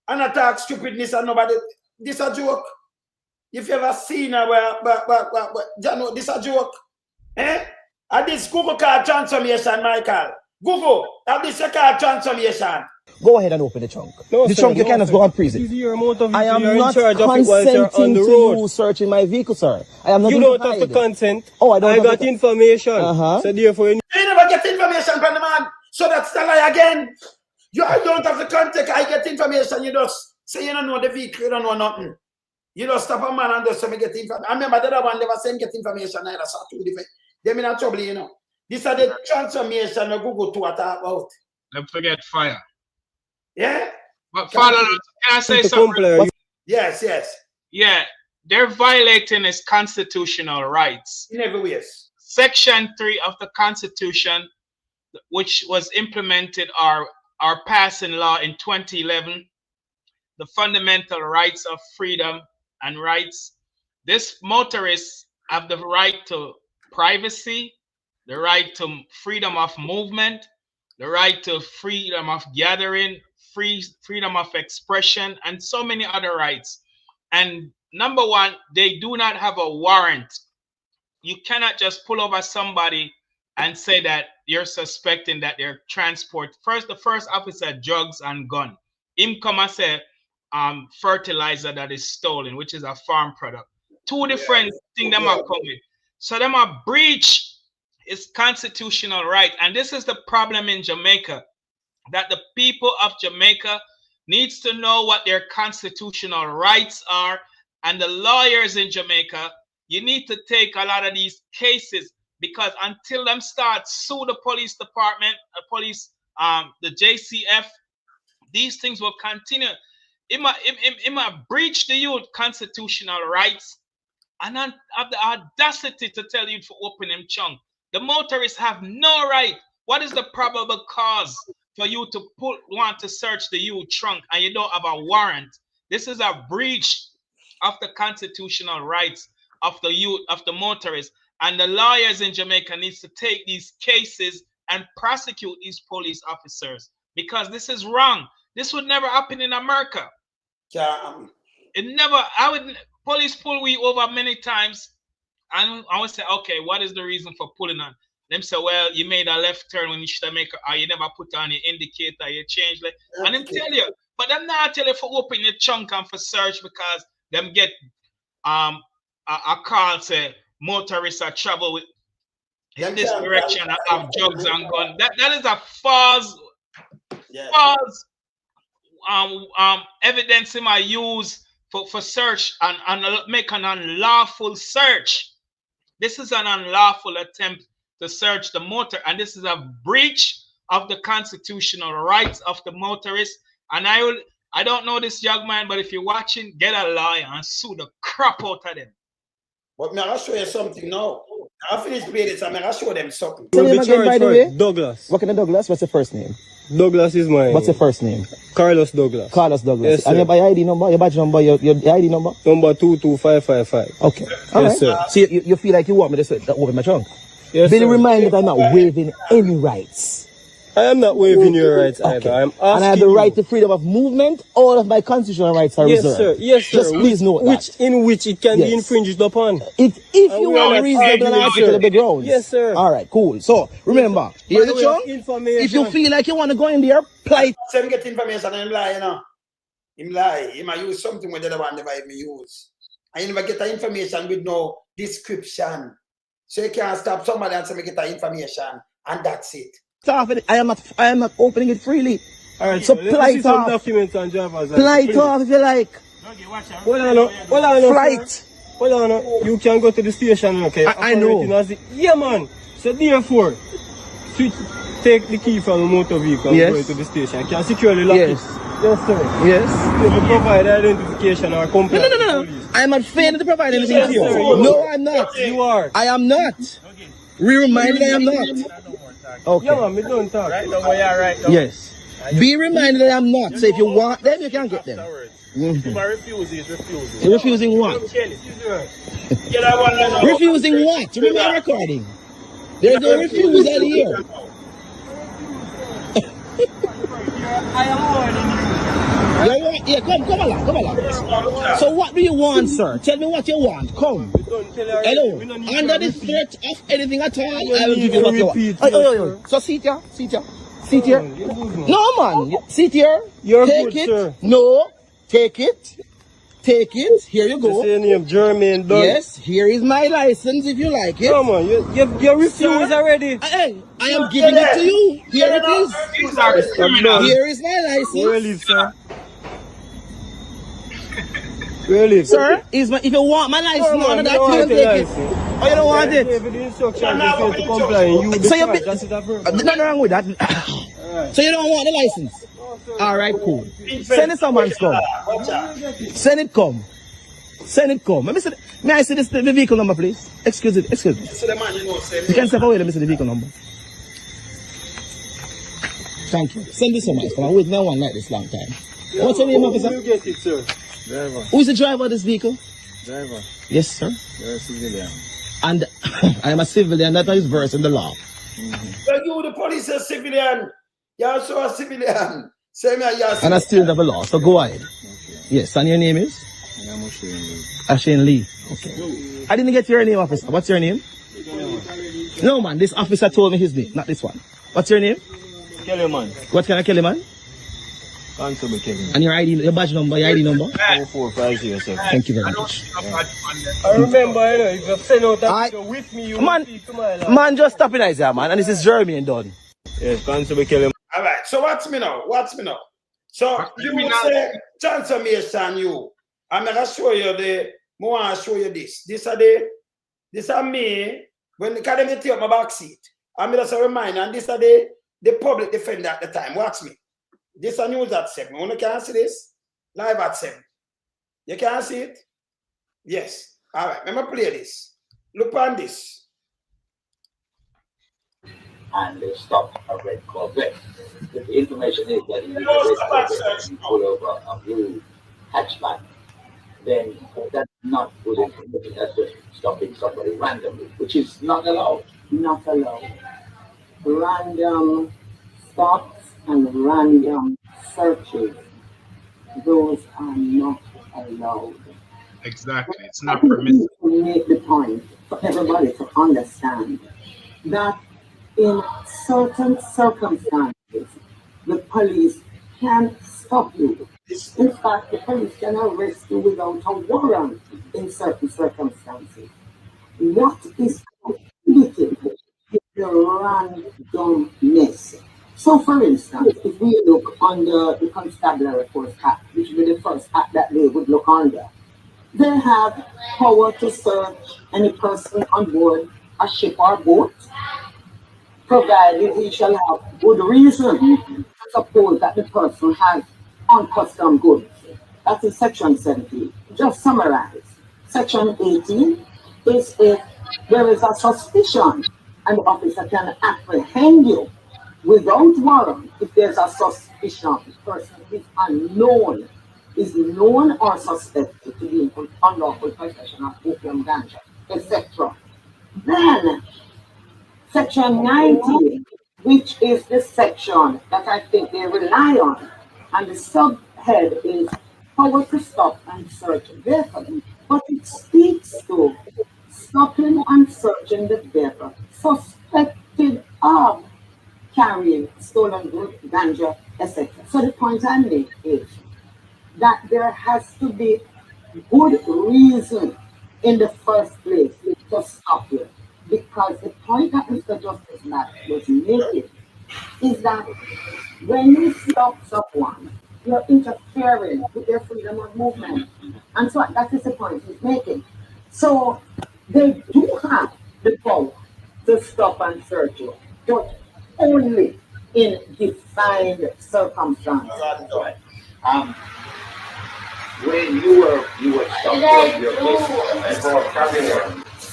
And attack stupidness and nobody. This a joke. If you ever seen a this a joke. Eh? And this Google card transformation, Michael. Google, have this card transformation. Go ahead and open the trunk. No, the trunk you cannot go and freeze it. I am not consenting to you searching my vehicle, sir. I am not. You don't have to consent. Oh, I don't. I got information. So therefore, you never get information from the man. So that's the lie again. I don't have to contact. I get information. You just say you don't know the vehicle. You don't know nothing. You just stop a man and just say me get information. I remember the other one never say get information. I saw two different. They're in trouble, you know. These are the transformation of Google to what about. Don't forget fire. Yeah? But Father, can I say something? Yes. Yeah, they're violating his constitutional rights. In every way. Section 3 of the Constitution, which was implemented or passed in law in 2011, the fundamental rights of freedom and rights. This motorists have the right to privacy, the right to freedom of movement, the right to freedom of gathering, freedom of expression, and so many other rights. And number one, they do not have a warrant. You cannot just pull over somebody and say that you're suspecting that they're transport. The first officer, drugs and gun. Him come and say fertilizer that is stolen, which is a farm product. Two different things them are coming. So them are breach is constitutional right. And this is the problem in Jamaica, that the people of Jamaica needs to know what their constitutional rights are. And the lawyers in Jamaica, you need to take a lot of these cases, because until them start sue the police department, the JCF, these things will continue. It might breach the youth constitutional rights and then have the audacity to tell you to open them chunk. The motorists have no right. What is the probable cause for you to want to search the youth trunk and you don't have a warrant? This is a breach of the constitutional rights of the youth, of the motorists. And the lawyers in Jamaica needs to take these cases and prosecute these police officers, because this is wrong. This would never happen in America. It never. Police pull we over many times, and I would say, okay, what is the reason for pulling on? them say, well, you made a left turn when you should make or you never put on your indicator, you change it. And them tell you, but them not tell you for open your trunk and for search because them get a call say motorists are travel with in this direction and have drugs and guns. That is a false evidence him I use for search and make an unlawful search. This is an unlawful attempt to search the motor, and this is a breach of the constitutional rights of the motorist. And I don't know this young man, but if you're watching, get a lawyer and sue the crap out of them. But I'll show you something now. I'll finish playing this and I'll show them something. Tell him again, by the way. Douglas. What kind of Douglas? What's your first name? Douglas is mine. What's your first name? Carlos Douglas. Carlos Douglas. Yes, and your ID number, your badge number, your ID number? Number 22555. Okay. All right. Sir. So you feel like you want me to open my trunk? Yes, Billy, remind me that I'm not waiving any rights. I am not waiving your rights either. I'm asking and I have the right to freedom of movement. All of my constitutional rights are reserved. Sir. Yes, sir. Just please note that. In which it can be infringed upon. If you are reasonable and articulable grounds. Yes, sir. All right, cool. So, remember, here's the trunk. If you feel like you want to go in there, play. Same get information and him lie, you know. Him lie. He might use something where the other one never even use. And you never get the information with no description. So you can't stop somebody and say, get the information, and that's it. I am not opening it freely. All right, so play it off. Documents and drivers. Play it off if you like. Hold on, flight. Hold on, you can go to the station, okay? I know. Yeah, man. So therefore, take the key from the motor vehicle and go into the station. Can securely lock it? Yes, sir. Yes. If you provide identification or complaint. No. I am not failing to provide anything to you. No, I'm not. You are. I am not. We reminded I am not. Okay. Yeah, man, we don't talk. Right now, we are right now. Yes. Be reminded that I'm not. So if you want them, you can get them. If I refuse, he's refusing. You're refusing what? Refusing what? Remember my recording. There's no refusal here. I am warning you. Yeah, come along. So what do you want, sir? Tell me what you want. Come. Hello. Under the threat of anything at all, I will give you what you want. So sit here. Sit here. No, man. Sit here. Take it. No. Take it. Take it. Here you go. Your name, Jermaine. Yes. Here is my license if you like it. Come on. You refuse already. Hey, I am giving it to you. Here it is. Here is my license. Where you live, sir? Really? Sir, if you want my license, you can take it. Oh, you don't want it? If the instruction is to comply, you nothing wrong with that. So you don't want the license? All right, cool. Send it someone's come. Send it come. May I see the vehicle number, please? Excuse me. You can step away. Let me see the vehicle number. Thank you. Send this someone. Come on, wait, no one like this long time. What's your name, officer? You get it, sir. Driver. Who is the driver of this vehicle? Driver. Yes, sir. You're a civilian. And I am a civilian. That is verse in the law. You, the police, are civilian. You're also a civilian. Same as you're and a student of the law. So go ahead. Okay. Yes. And your name is? I am Ashane Lee. Okay. I didn't get your name, officer. What's your name? No, man. This officer told me his name, not this one. What's your name? Kellyman. What kind of Kellyman? Constable Kevin. And your ID, your badge number, your ID number? 4450, sir. Thank you very much. I remember, if you send out that video with me, you will speak to my life. Man, just stop it, Isaiah, man. And this is Jermaine done. Yes, Constable Kevin. All right, so watch me now. So you will say transformation, you. I'm going to show you this. This are me, when the academy take up my back seat. I'm going to remind, and this are the public defender at the time. Watch me. This is news at 7. You can see this? Live at 7. You can see it? Yes. All right. Let me play this. Look on this. And they stop a red Corvette. If the information is that you pull over a blue hatchback, then that's not good information. That's just stopping somebody randomly, which is not allowed. Not allowed. Random stops and random searches, those are not allowed. Exactly, it's not permissible. We make the point for everybody to understand that in certain circumstances, the police can stop you. In fact, the police can arrest you without a warrant in certain circumstances. What is prohibited is the randomness. So, for instance, if we look under the Constabulary Force Act, which would be the first act that they would look under, they have power to search any person on board a ship or boat, provided he shall have good reason to suppose that the person has unaccustomed goods. That is Section 17. Just summarize. Section 18 is if there is a suspicion and the officer can apprehend you without warrant. If there's a suspicion, the person is unknown, is known or suspected to be in unlawful possession of opium, ganja, etc. Then Section 19, which is the section that I think they rely on, and the subhead is power to stop and search vehicle. But it speaks to stopping and searching the vehicle suspected of carrying stolen goods, ganja, etc. So the point I make is that there has to be good reason in the first place to stop you. Because the point that Mr. Justice Matt was making is that when you stop someone, you're interfering with their freedom of movement. And so that is the point he's making. So they do have the power to stop and search you, but only in defined circumstances. When you were stopped your case,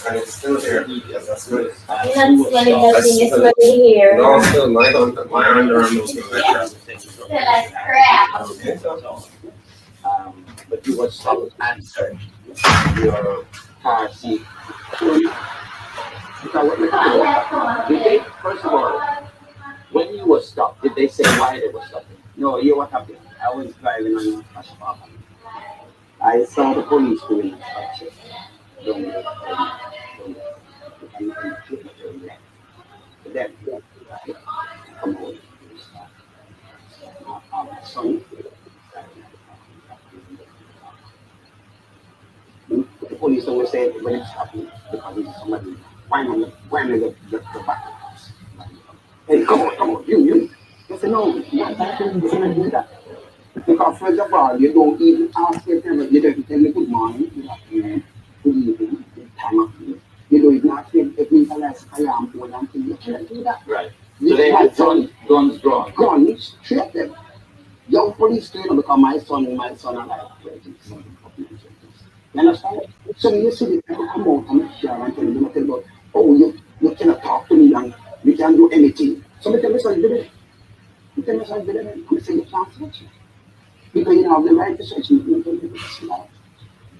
and it's still there. Yes, that's good. That's still here. No, still my underarm was going like crap. Okay. But you were stopped and searched. Your car seat. First of all, when you were stopped, did they say why they were stopping? No, you what happened? I was driving on a spot. I saw the police doing inspection. Then, come on. Son, the police always say when it's happening because it's somebody finally the back. Hey, come on, you. They say no, not that you don't do that. Because first of all, you don't even ask them, you don't tell me good morning, good afternoon, good evening, good time of day. You don't even ask them if we realize I am old until you can't do that. Right. So they had guns drawn. Guns, straight them. Young police trainer because my son are like 20 something. You understand? So when you see the people come out and share and tell them about, oh, you cannot talk to me and you can't do anything. So they tell me something different. You tell me something different. I'm saying you can't search me. Because you have the right to search me.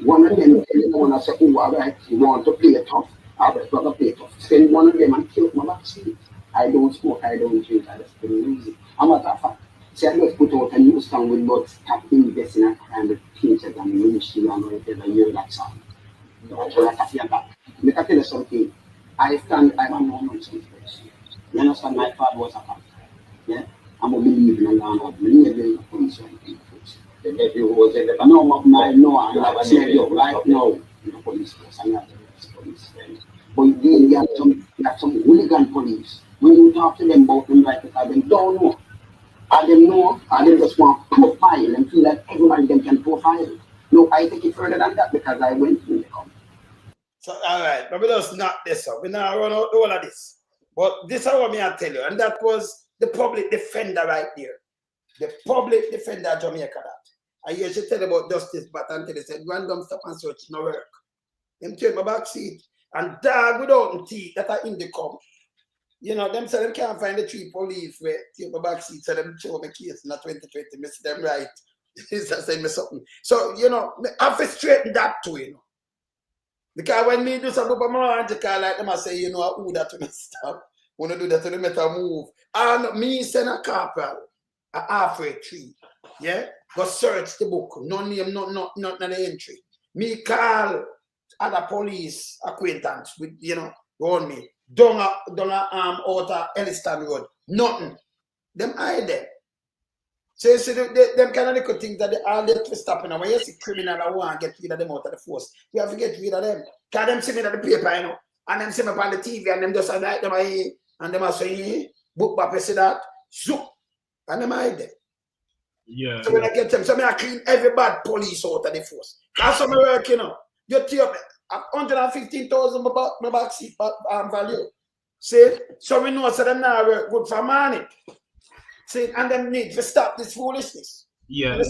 One of them tell you want to say, oh, all right, you want to play tough. All right, brother, play tough. Send one of them and kill my vaccine. I don't smoke, I don't drink, I just don't use it. I'm not that fact. See, I just put out a new song with about stop investing in a crime with pinches and ministry and whatever, you hear that song. That's what I feel about. Let me tell you something. I'm a no-nonsense person. You understand? My father was a pastor. Yeah? I'm a believer in a land of many of the police and people. The nephew was in the no, I have a nephew right now in the police force. I'm not the police. But again, you have some hooligan police. When you talk to them about them, right, because they don't know. Or they just want profile and feel like everybody them can profile. No, I take it further than that because I went through the company. So, all right, but we just knock this up. We now run out all of this. But this is what I tell you, and that was the public defender right there. The public defender of Jamaica that. I used to tell about justice, but until they said random stop and search no work. Them take my back seat and dog without teeth that are in the come. You know, them say them can't find the 3 police where take my back seat, so them show me case in the 2020, miss them right. Just send me something. So, you know, I have to straighten that too, you know. Because when me do something about my hand, like them, I say, you know, who that to stop. When I do that to them, I move. And me send a corporal, a halfway tree, yeah? Go search the book, no name, not the entry. Me call other police acquaintance with, you know, go on me. down out of Elliston Road. Nothing. Them hide them. So you see, them kind of little things that they all have to stop. When you see criminal that want to get rid of them out of the force, we have to get rid of them. Because them see me on the paper, you know, and them see me on the TV, and them just like them here, and them are saying, book back, you see that, zoop, and them hide them. Yeah. So when I get them, so I clean every bad police out of the force. That's how I work, you know. You take 115,000 my back seat value. See, so we know so them now work good for money. See, and them need to stop this foolishness. Yeah.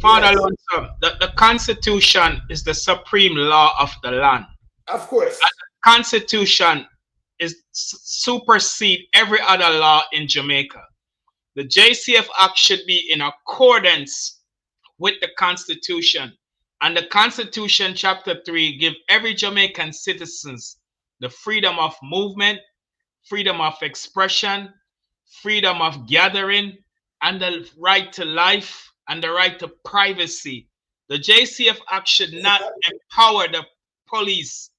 Father Lonesome, the Constitution is the supreme law of the land. Of course. And the Constitution is supersede every other law in Jamaica. The JCF Act should be in accordance with the Constitution. And the Constitution, Chapter 3, give every Jamaican citizens the freedom of movement, freedom of expression, freedom of gathering, and the right to life and the right to privacy. The JCF Act should not empower the police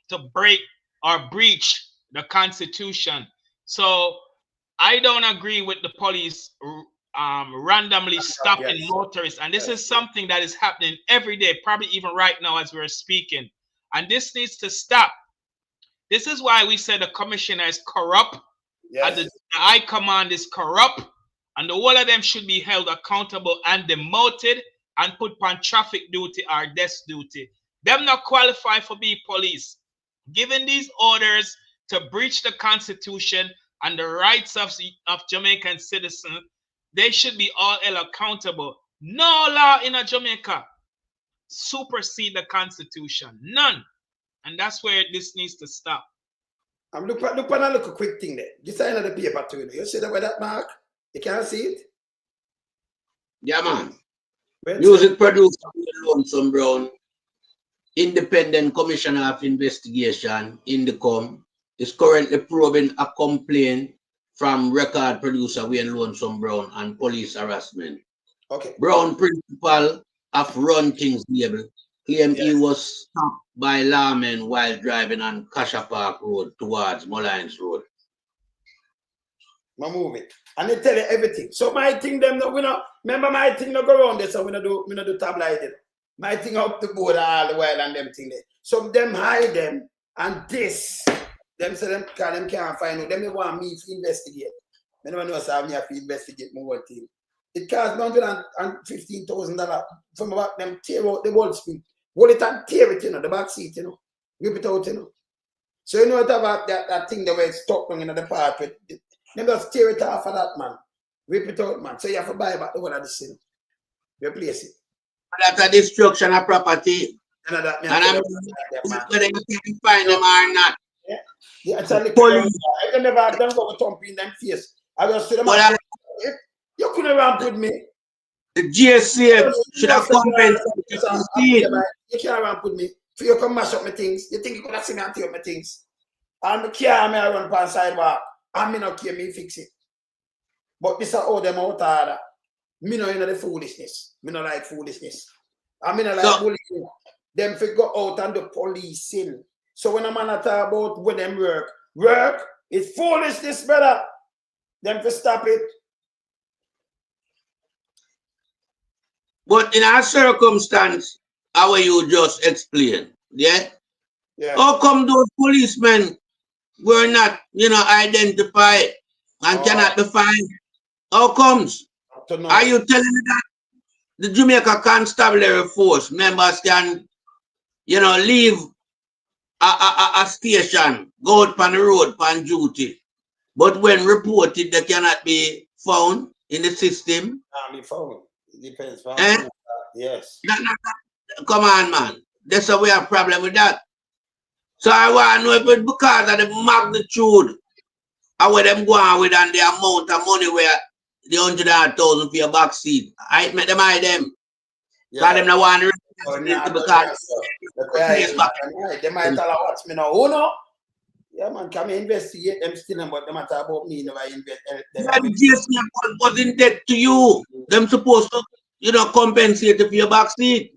to break or breach the Constitution. So I don't agree with the police randomly stopping motorists. And this is something that is happening every day, probably even right now as we're speaking. And this needs to stop. This is why we said the commissioner is corrupt. And the high command is corrupt. And the whole of them should be held accountable and demoted and put on traffic duty or desk duty. Them not qualify for being police. Given these orders to breach the Constitution and the rights of Jamaican citizens, they should be all held accountable. No law in Jamaica supersede the Constitution. None. And that's where this needs to stop. Look at a quick thing there. This is another paper too. You see that mark? You can't see it? Yeah, man. Music producer Lonesome Brown, Independent Commissioner of Investigation, INDECOM, is currently probing a complaint from record producer Wayne Lonesome Brown and police harassment. Okay. Brown, principal of Run Things label, claimed he was stopped by lawmen while driving on Kasha Park Road towards Mullines Road. I move it. And they tell you everything. So my thing them no, we not remember my thing no go around there, so we not do tabloid. My thing up the board all the while and them thing there. So them hide them and this. Them say them cause them can't find out. Them they want me to investigate. I don't know so I have to investigate more thing. It cost $115,000 from about them tear out the wall spring. Hold it and tear it, you know, the back seat, you know. Rip it out, you know. So you know what about that thing that was stuck on in the part with them just tear it off of that, man. Rip it out, man. So you have to buy back the one of the sin. Replace it. That's a destruction of property. And I'm whether you can find them or not. Yeah, it's a little I never have them go thump in them face. I just see them. You couldn't ramp with me. The GSCF should have compensated. You can't ramp with me. So you can mash up my things. You think you could have seen me and tear up my things. And the car me I run past sidewalk. And me not care me fix it. But this is how them out order. Me no the foolishness. Me no like foolishness. I mean like bullying. Them fi go out and the policing. So when a man talk about when them work is foolishness, brother. Them fi stop it. But in our circumstance, how you just explain, yeah? How come those policemen were not, identified and cannot be fined? How comes? Are you telling me that the Jamaica Constabulary Force members can, leave a station, go out on the road on duty, but when reported, they cannot be found in the system? Can't be found. It depends. Yes. Come on, man. That's why we have a problem with that. So I want to know if it's because of the magnitude of where them go on with and the amount of money where the 100,000 for your back seat. I make them hide them. Because them not want to because they might tell what's me now. Oh no. Yeah, man, can we investigate them still, but they matter about me never investigate. Them wasn't dead to you. Them supposed to, compensate for your back seat.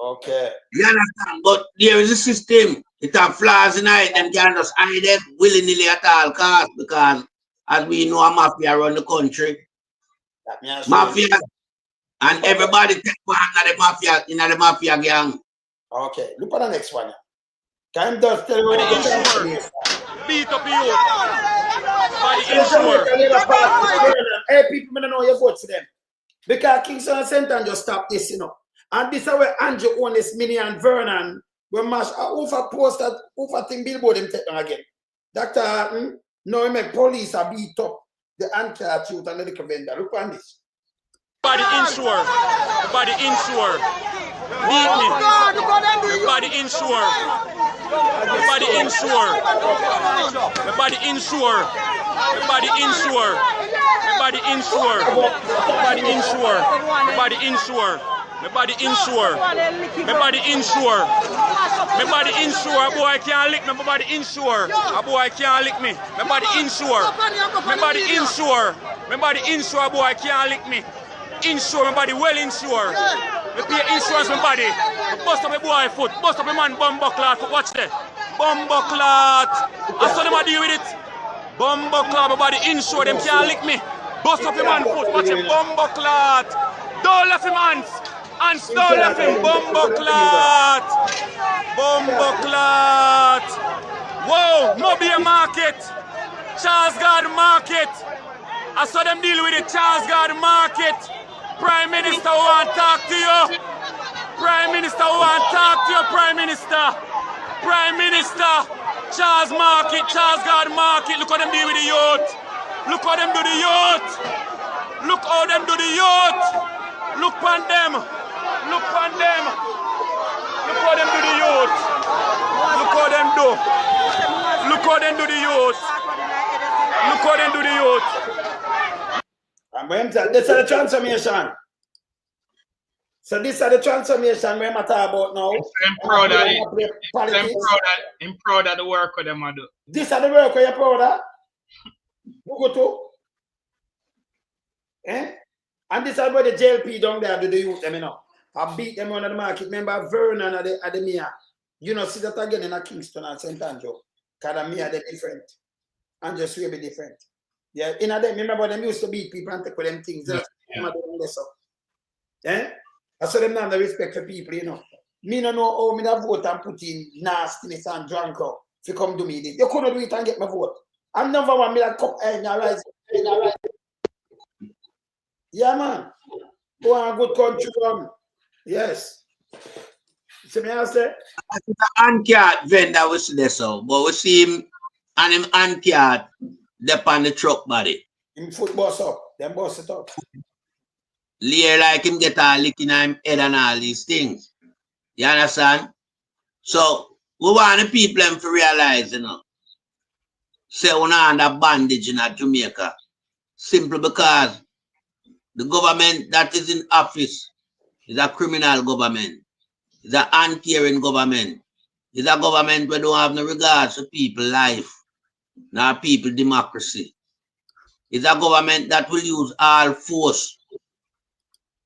Okay. You understand? But there is a system. It have flaws in it. Them can't just hide it willy-nilly at all costs because as we know, a mafia run the country. Mafia and everybody take part in the mafia gang. Okay, look at the next one. Can just tell you beat up you. Hey, people, I don't know your vote for them. Because Kingston and Senton just stop this, you know. And this is where Andrew Holness, Minion, Vernon, we mash over post that over thing billboard them take them again. Dr. Harton, no, make police are beat up the anti-truth and the liquor vendor. Look on this. Body insure. Body insure. Beat me. Body insure. Body insure. Body insure. Body insure. Body insure. Body insure. Body insure. My body insure. My body insure. My body insure. A boy can't lick me. My body insure. A boy can't lick me. My body insure. My body insure. My body insure. A boy can't lick me. Insure. My body well insure. Me pay insurance my body. Bust up my boy foot. Bust up my man bumbo clot foot. Watch that. Bumbo clot. I saw them deal with it. Bumbo clot. My body insure. Them can't lick me. Bust up your man foot. Watch it. Bumbo clot. Don't left him hands. Hands don't left him. Bumbo clot. Bumbo clot. Whoa. Mobile market. Charles Garden market. I saw them deal with it. Charles Garden market. Prime Minister want to talk to you. Prime Minister want to talk to you. Prime Minister. Prime Minister. Charles Market. Charles Garden market. Look how them deal with the youth. Look how them do the youth. Look how them do the youth. Look on them. Look on them. Look how them do the youth. Look how them do. Look how them do the youth. Look how them do the youth. And when this is the transformation. So this is the transformation we're talking about now. I'm proud of it. I'm proud of the work of them I do. This is the work you're proud of? Who go to? Eh? And this is where the Jlp down there do the youth them, you know. I beat them on the market. Remember Vernon at the Mia. You know, see that again in a Kingston and St. Andrew. Because the Mia they're different. And just will be different. Yeah, in a them, remember them used to beat people and take with them things. Yeah. I saw them now the respect for people, you know. Me no know how me vote and put in nastiness and drunk out if you come to me this. You couldn't do it and get my vote. I'm never one me that come rise. Yeah, man. Go on a good country from. Yes. See me I say? It's an uncard vendor we see there, so, but we see him and him uncard up on the truck body. Him foot bust up. Them bust it up. Lay like him get a lick in him head and all these things. You understand? So we want the people to realize, you know, say we're not under bondage in Jamaica. Simply because the government that is in office is a criminal government. It's an uncaring government. It's a government where don't have no regards for people's life, nor people democracy. It's a government that will use all force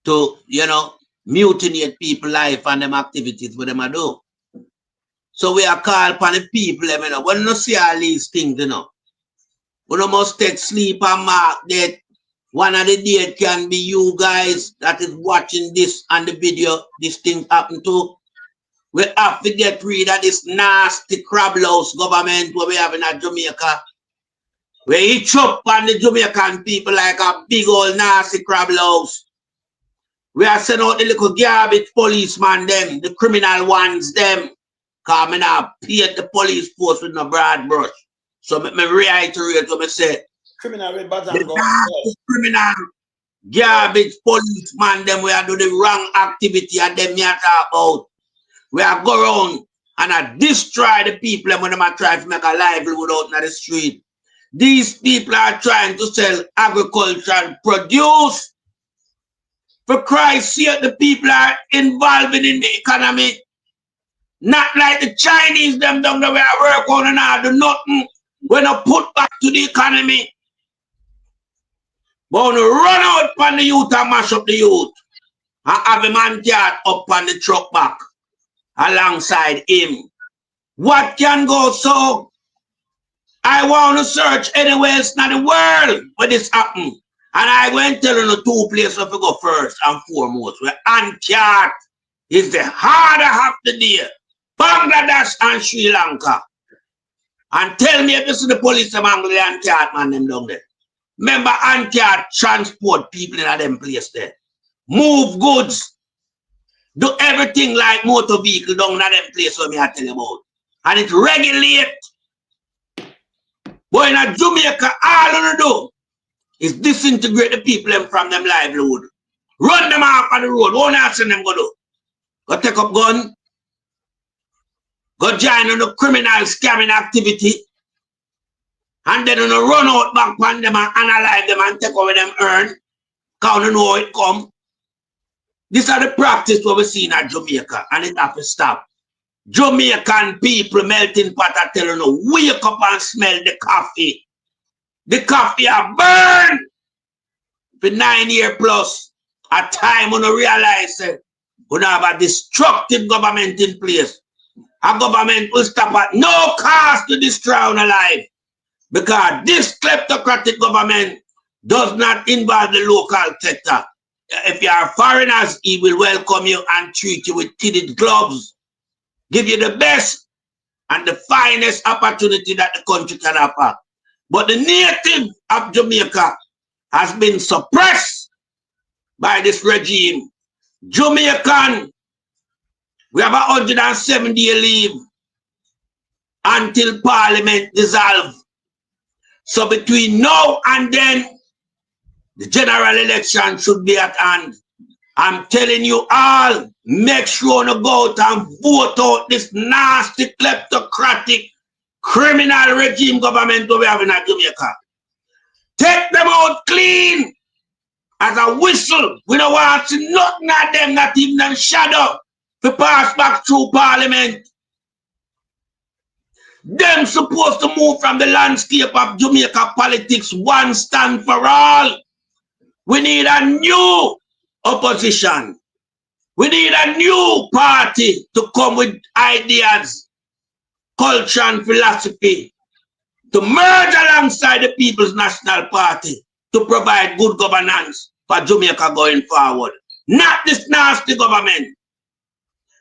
to, you know, mutilate people's life and them activities what them do. So we are called upon the people, you know. When you see all these things, you know, we must take sleep and mark that one of the days can be you guys that is watching this and the video this thing happen to. We have to get rid of this nasty crab house government what we have in Jamaica. We eat up on the Jamaican people like a big old nasty crab house. We are sending out the little garbage policeman them, the criminal ones them. Because I now paint the police force with no broad brush. So me reiterate what I said. Criminal with bad the criminal garbage policeman them we are do the wrong activity and them we are talk about. We are go around and I destroy the people when they try to make a livelihood out in the street. These people are trying to sell agricultural produce. For Christ's sake, the people are involved in the economy. Not like the Chinese them down there where I work on and I do nothing when I put back to the economy. But when you run out on the youth and mash up the youth and have a man get up on the truck back. alongside him. What can go so? I want to search anywhere else in the world where this happen. And I went tell you the two places to go first and foremost, where Antioch is the harder of the day. Bangladesh and Sri Lanka. And tell me if this is the police among the Antioch man them down there. Remember, Antioch transport people in them place there. Move goods. Do everything like motor vehicle down in them place where me I tell you about. And it regulate. But in Jamaica, all you do is disintegrate the people from them livelihood. Run them off on the road. What not send them go do? Go take up gun. Go join on the criminal scamming activity. And then you run out back on them and analyze them and take over them earn. Because you know how it come. These are the practice what we see in Jamaica. And it have to stop. Jamaican people melting pot I tell you, wake up and smell the coffee. The coffee are burned for 9 years plus. At time when you realize we have a destructive government in place. A government will stop at no cost to destroy our life. Because this kleptocratic government does not involve the local sector. If you are foreigners, he will welcome you and treat you with kid gloves. Give you the best and the finest opportunity that the country can offer. But the native of Jamaica has been suppressed by this regime. Jamaican, we have 170-day leave until Parliament dissolves. So between now and then, the general election should be at hand. I'm telling you all, make sure you go out and vote out this nasty, kleptocratic, criminal regime government we have in Jamaica. Take them out clean as a whistle. We don't want to see nothing of them, not even a shadow, to pass back through Parliament. Them supposed to move from the landscape of Jamaica politics once and for all. We need a new opposition. We need a new party to come with ideas, culture and philosophy to merge alongside the People's National Party to provide good governance for Jamaica going forward. Not this nasty government.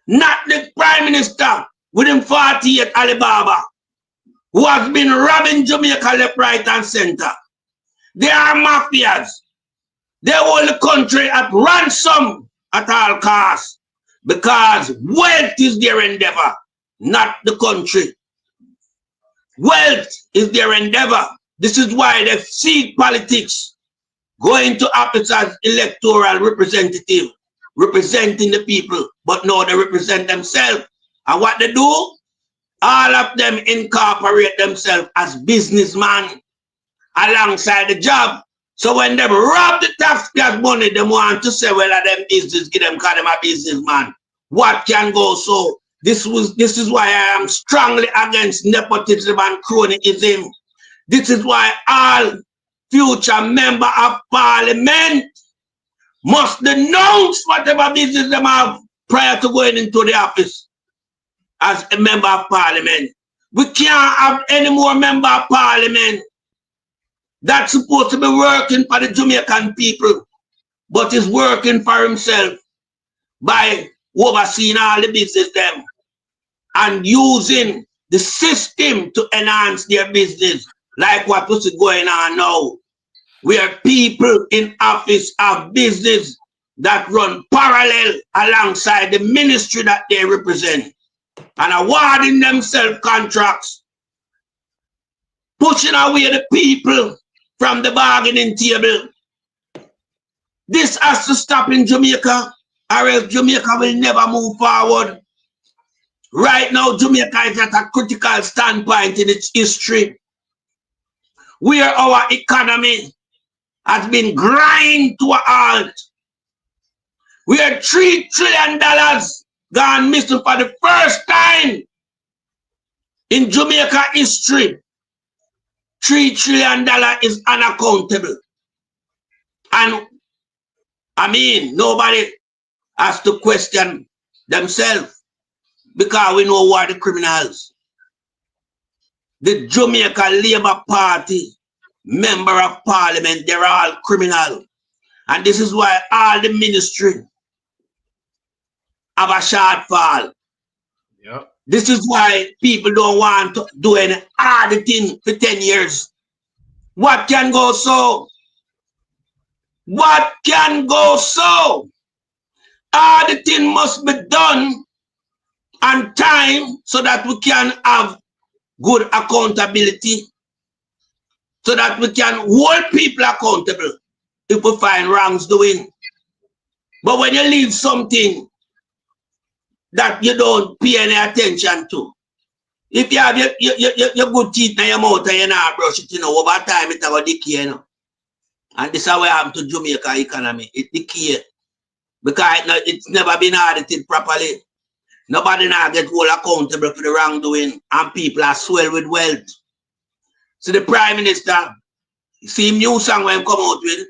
Not the Prime Minister with him 48 Alibaba who has been robbing Jamaica left, right and center. They are mafias. They hold the country at ransom at all costs because wealth is their endeavor, not the country. Wealth is their endeavor. This is why they seek politics, going to office as electoral representative, representing the people, but no, they represent themselves. And what they do? All of them incorporate themselves as businessmen alongside the job. So when they rob the taxpayers' money, they want to say, well, them business, give them because them a businessman. What can go so? This is why I am strongly against nepotism and cronyism. This is why all future member of Parliament must denounce whatever business they have prior to going into the office as a member of Parliament. We can't have any more member of Parliament that's supposed to be working for the Jamaican people, but is working for himself by overseeing all the business them and using the system to enhance their business, like what was going on now, where people in office have business that run parallel alongside the ministry that they represent and awarding themselves contracts, pushing away the people from the bargaining table. This has to stop in Jamaica, or else Jamaica will never move forward. Right now, Jamaica is at a critical standpoint in its history, where our economy has been grind to a halt. We are $3 trillion gone missing for the first time in Jamaica history. $3 trillion is unaccountable. And I mean, nobody has to question themselves. because we know who are the criminals. The Jamaica Labour Party member of parliament, they're all criminal. And this is why all the ministry have a shortfall. Yep. This is why people don't want to do any auditing for 10 years. What can go so? What can go so? Auditing must be done on time so that we can have good accountability, so that we can hold people accountable if we find wrongs doing. But when you leave something that you don't pay any attention to, if you have your good teeth in your mouth and you're not brush it, over time it's going to decay. And this is what happened to Jamaica economy. It decay. Because it's never been audited properly. Nobody now get hold accountable for the wrongdoing, and people are swell with wealth. So the Prime Minister, see him new song when he come out with.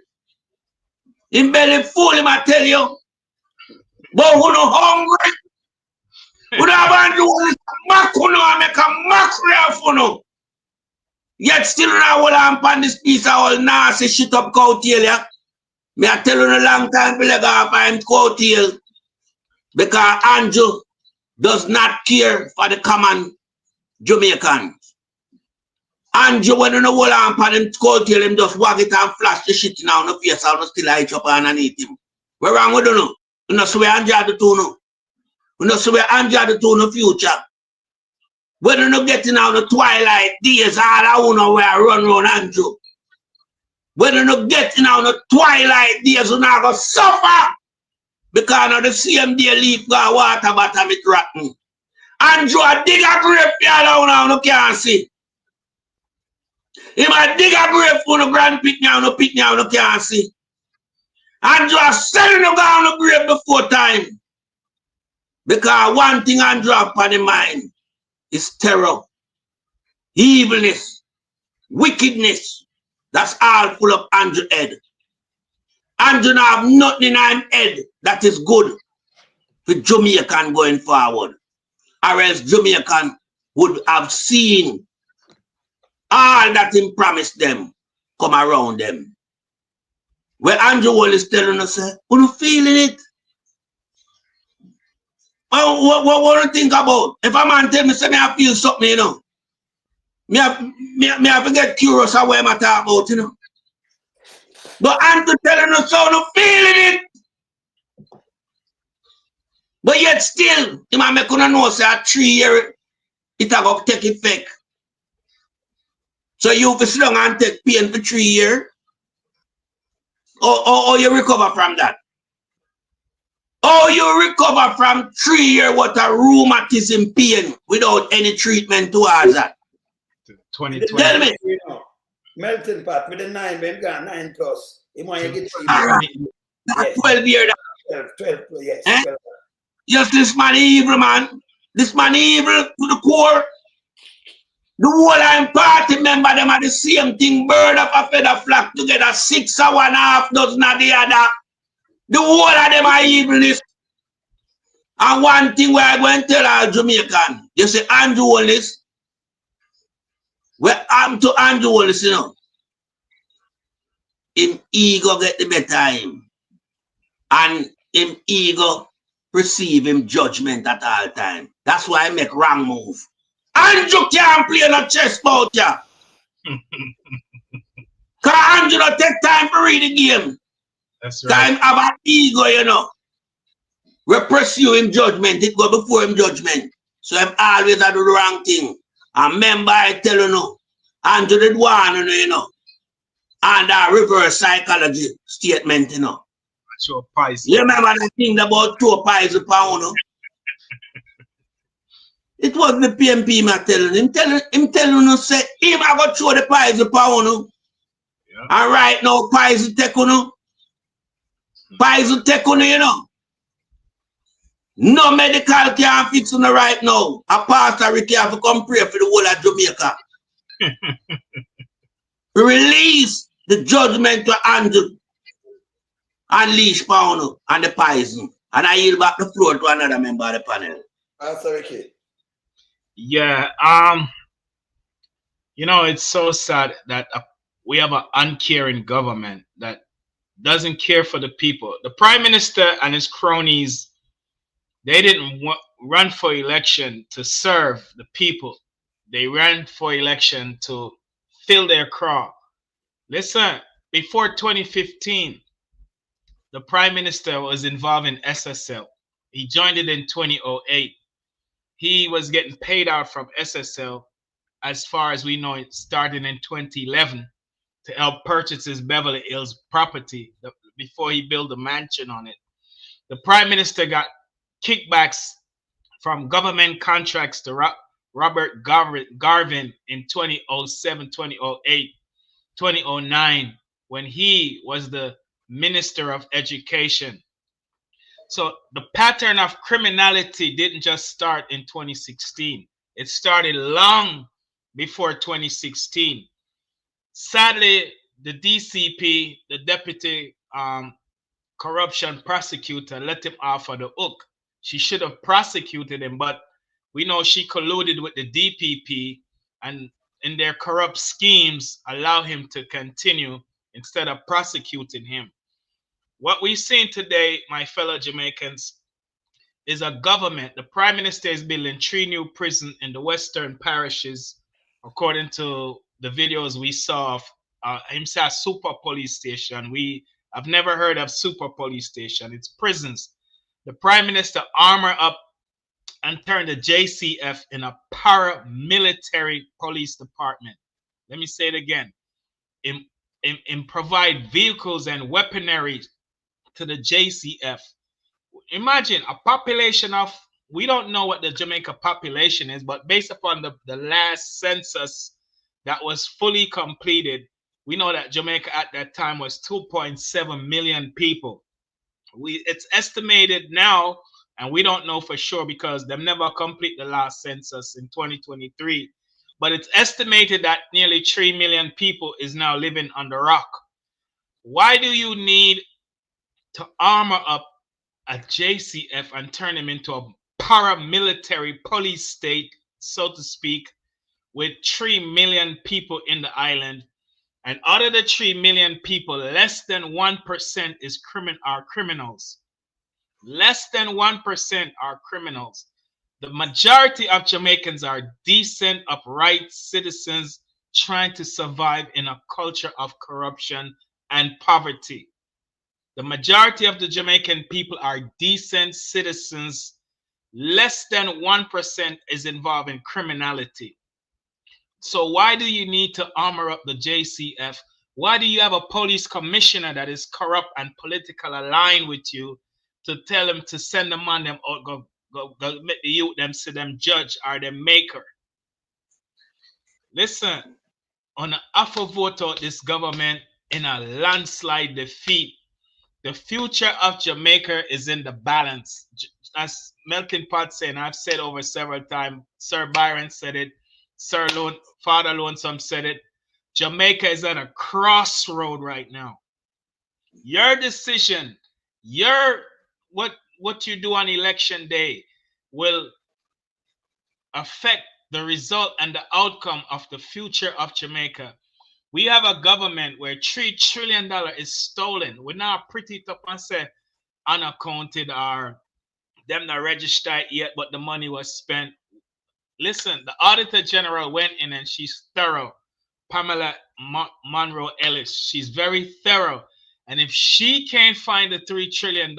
Him belly full, him I tell you. But who no hungry? Who have to do this macuno and make a mockery of you. Yet still now hold on upon this piece of all nasty shit up cow tail, yeah? Me I tell you a long time to leg off him cow tail. Because Andrew does not care for the common Jamaican. Andrew, when you know hold on upon him cow tail, him just wag it and flash the shit now on the face and still hitch up underneath him. Where wrong with you know? You know, so we Andrew the two no. You know, so we Andrew the two in the future. When you not getting out the twilight days, all I wanna where I run around Andrew. When you not getting out the twilight days, you not gonna suffer. Because of the same day leaf got water bottom it rotten. Andrew a dig a grave for you now, you can't see. He might dig a grave for the grand pick now, you can't see. Andrew a selling the guy on the grave before time. Because one thing Andrew upon the mind is terror, evilness, wickedness. That's all full of Andrew head. Andrew now have nothing in his head that is good for Jamaican going forward. Or else Jamaican would have seen all that he promised them come around them. Where Andrew Wallace telling us, who you feeling it? Oh, what do you think about? If a man tell me, say me I feel something, you know. Me have to get curious of what I talk about, you know. But Andrew telling us how you feeling it. But yet still, you might make you know say a 3 year it will take effect. So you sit down and take pain for 3 years. Or you recover from that. Or you recover from 3 years what a rheumatism pain without any treatment towards that. 2020. Tell me. Melting pot with the 9, when got 9 plus. He want to get 3 That's 12 years. 12, yes. Eh? 12. Yes, this man evil, man. This man evil to the core. The whole I'm party member, them are the same thing. Bird of a feather flock together. 6 or 1.5 dozen of the other. The whole of them are evilness. And one thing where I go and tell our Jamaican, you say Andrew Holness. Well, I'm to Andrew Holness, you know. Him ego get the better him. And him ego receive him judgment at all time. That's why I make wrong move. Andrew can't play no chess bout ya. Because Andrew don't take time to read the game. That's right. Time have an ego, you know. We pursue him judgment. It go before him judgment. So I'm always do the wrong thing. And remember I tell you no. Andrew did one, you know. And a reverse psychology statement, you know. You remember the thing about 2 pies a pound, no? It was the PMP man telling him you say him I got throw the pies a pound, no? Yeah. And right now pies take on, no? Pies take on, you know. No medical can fix on right now. A pastor Ricky have to come pray for the whole of Jamaica. Release the judgment to Andrew. Unleash pound and the poison. And I yield back the floor to another member of the panel. Ricky. Yeah. You know, it's so sad that we have an uncaring government that doesn't care for the people. The prime minister and his cronies, they didn't run for election to serve the people. They ran for election to fill their craw. Listen, before 2015, the prime minister was involved in SSL. He joined it in 2008. He was getting paid out from SSL, as far as we know, it started in 2011 to help purchase his Beverly Hills property before he built a mansion on it. The prime minister got kickbacks from government contracts to Robert Garvin in 2007, 2008, 2009, when he was the Minister of Education. So the pattern of criminality didn't just start in 2016. It started long before 2016. Sadly, the DCP, the Deputy Corruption Prosecutor, let him off of the hook. She should have prosecuted him, but we know she colluded with the DPP and in their corrupt schemes allow him to continue instead of prosecuting him. What we've seen today, my fellow Jamaicans, is a government. The prime minister is building 3 new prisons in the western parishes, according to the videos we saw of him say a super police station. I've never heard of super police station. It's prisons. The prime minister armor up and turn the JCF in a paramilitary police department. Let me say it again. In provide vehicles and weaponry to the JCF. Imagine a population of, we don't know what the Jamaica population is, but based upon the last census that was fully completed, we know that Jamaica at that time was 2.7 million people. It's estimated now, and we don't know for sure because they never complete the last census in 2023, but it's estimated that nearly 3 million people is now living on the rock. Why do you need to armor up a JCF and turn them into a paramilitary police state, so to speak, with 3 million people in the island? And out of the 3 million people, less than 1% are criminals. Less than 1% are criminals. The majority of Jamaicans are decent, upright citizens trying to survive in a culture of corruption and poverty. The majority of the Jamaican people are decent citizens. Less than 1% is involved in criminality. So why do you need to armor up the JCF? Why do you have a police commissioner that is corrupt and political aligned with you to tell them to send them on them or go make the youth them see them judge or them maker? Listen, on the offer vote out this government in a landslide defeat. The future of Jamaica is in the balance. As Melting Pot said, and I've said over several times, Sir Byron said it, Father Lonesome said it, Jamaica is at a crossroad right now. Your decision, what you do on election day will affect the result and the outcome of the future of Jamaica. We have a government where $3 trillion is stolen. We're not pretty tough and say unaccounted or them not registered yet, but the money was spent. Listen, the Auditor General went in and she's thorough. Pamela Monroe Ellis, she's very thorough. And if she can't find the $3 trillion,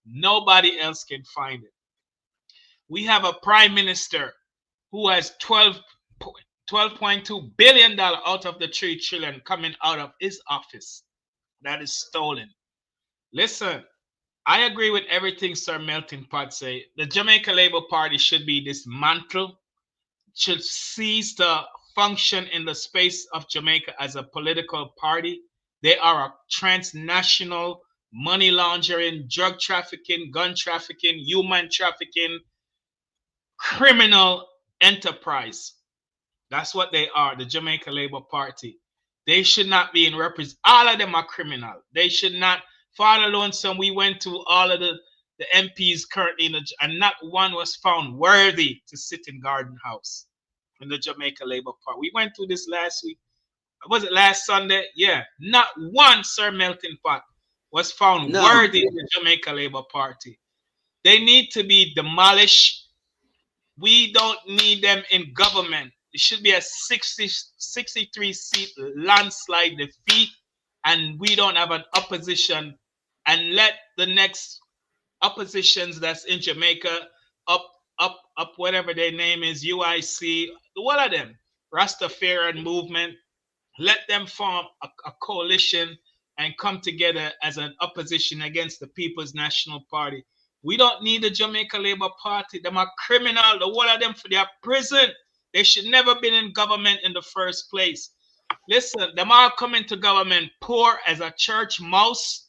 nobody else can find it. We have a prime minister who has $12.2 billion out of the $3 trillion coming out of his office that is stolen. Listen, I agree with everything Sir Melting Pot say. The Jamaica Labour Party should be dismantled, should cease to function in the space of Jamaica as a political party. They are a transnational money laundering, drug trafficking, gun trafficking, human trafficking, criminal enterprise. That's what they are, the Jamaica Labour Party. They should not be in represent. All of them are criminal. They should not. Father Lonesome, we went to all of the the MPs currently and not one was found worthy to sit in Garden House in the Jamaica Labour Party. We went through this last week. Was it last Sunday? Yeah. Not one Sir Melting Pot was found worthy in the Jamaica Labour Party. They need to be demolished. We don't need them in government. It should be a 63 seat landslide defeat, and we don't have an opposition. And let the next oppositions that's in Jamaica, up, whatever their name is, UIC, one of them, Rastafarian movement, let them form a coalition and come together as an opposition against the People's National Party. We don't need the Jamaica Labour Party. Them are criminal. The one of them for their prison. They should never been in government in the first place. Listen, them all come into government poor as a church mouse.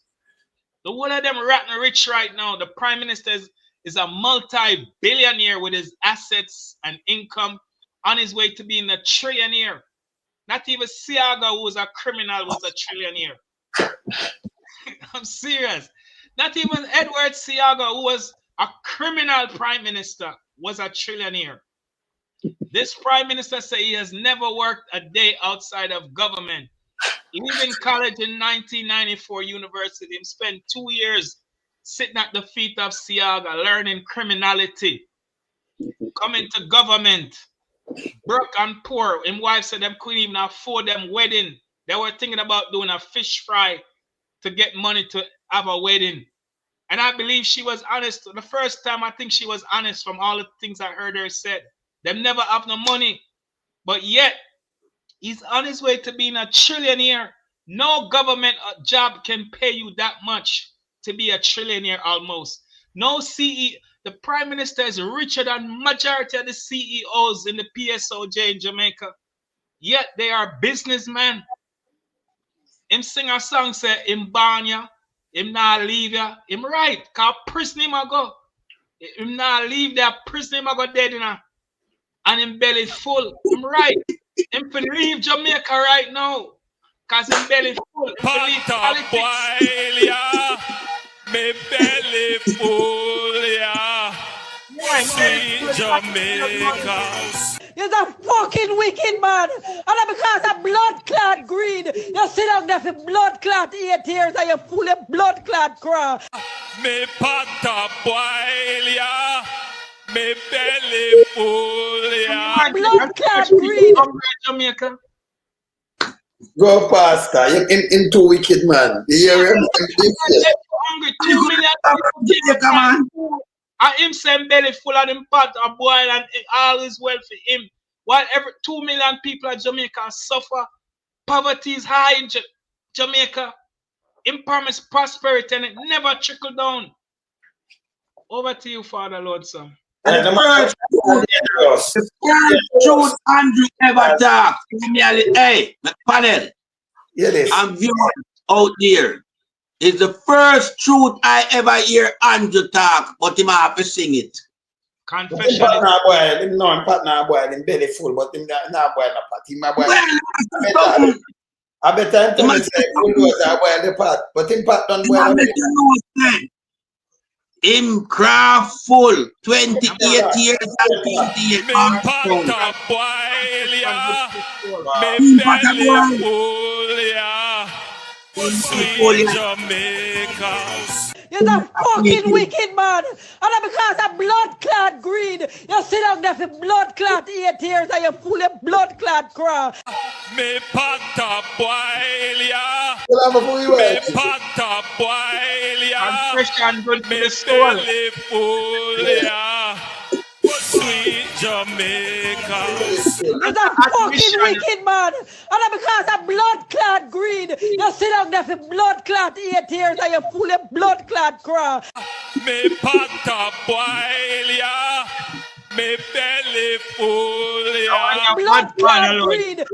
The one of them rotten rich right now. The Prime Minister is a multi-billionaire with his assets and income on his way to being a trillionaire. Not even Siaga, who was a criminal, was a trillionaire. I'm serious. Not even Edward Siaga, who was a criminal prime minister, was a trillionaire. This prime minister said he has never worked a day outside of government. Leaving college in 1994 university, he spent 2 years sitting at the feet of Siaga, learning criminality. Coming to government, broke and poor. His wife said them couldn't even afford them wedding. They were thinking about doing a fish fry to get money to have a wedding. And I believe she was honest. The first time I think she was honest from all the things I heard her said. Them never have no money. But yet, he's on his way to being a trillionaire. No government job can pay you that much to be a trillionaire almost. No CEO. The Prime Minister is richer than majority of the CEOs in the PSOJ in Jamaica. Yet they are businessmen. Him sing a song say, him born ya, him not leave ya. Him right, cause prison him a go. Him not leave that prison him a go dead now. And him belly full. Him right. Him for leave Jamaica right now. Cause him belly full. Him for leave politics. Me belly full, yeah. Sweet Jamaica. You're a fucking wicked man. And because of blood clot greed, you sit down there for blood clot 8 years and you full of blood clot crap. Me pot a boil, yeah. Me belly full, yeah. Blood clot greed. Jamaica. Go pastor, in too wicked man. You hear him? Hungry 2 million people. And him same belly full of them pot of boil and all is well for him. While every 2 million people in Jamaica suffer, poverty is high in Jamaica. Him promise prosperity and it never trickle down. Over to you, Father Lord, son. And the first truth Andrew ever talk. Hey, panel. Yes. And viewers out there. It's the first truth I ever hear Andrew talk, but him have to sing it. Confession. Him partner boy, him belly full, but him not boy the pot. Him a boy. I bet him tell me say bulldozer boy the pot, but him pot done boy. Him craft full, 28 years and 28 months old. Me belly full, yeah. Sweet Jamaica. You're a fucking wicked man. And because of blood clot greed, you sit down there for blood clot 8 years and you full of blood clot crap. Me pot a boil, yeah. Me pot a boil, yeah. Me belly full, yeah. Sweet Jamaica. You're a fucking wicked man. And because of blood clot greed, you sit down there for blood clot 8 years and you full of blood clot crap. Me pot a boil, yeah. Me belly full, yeah. Blood clot greed.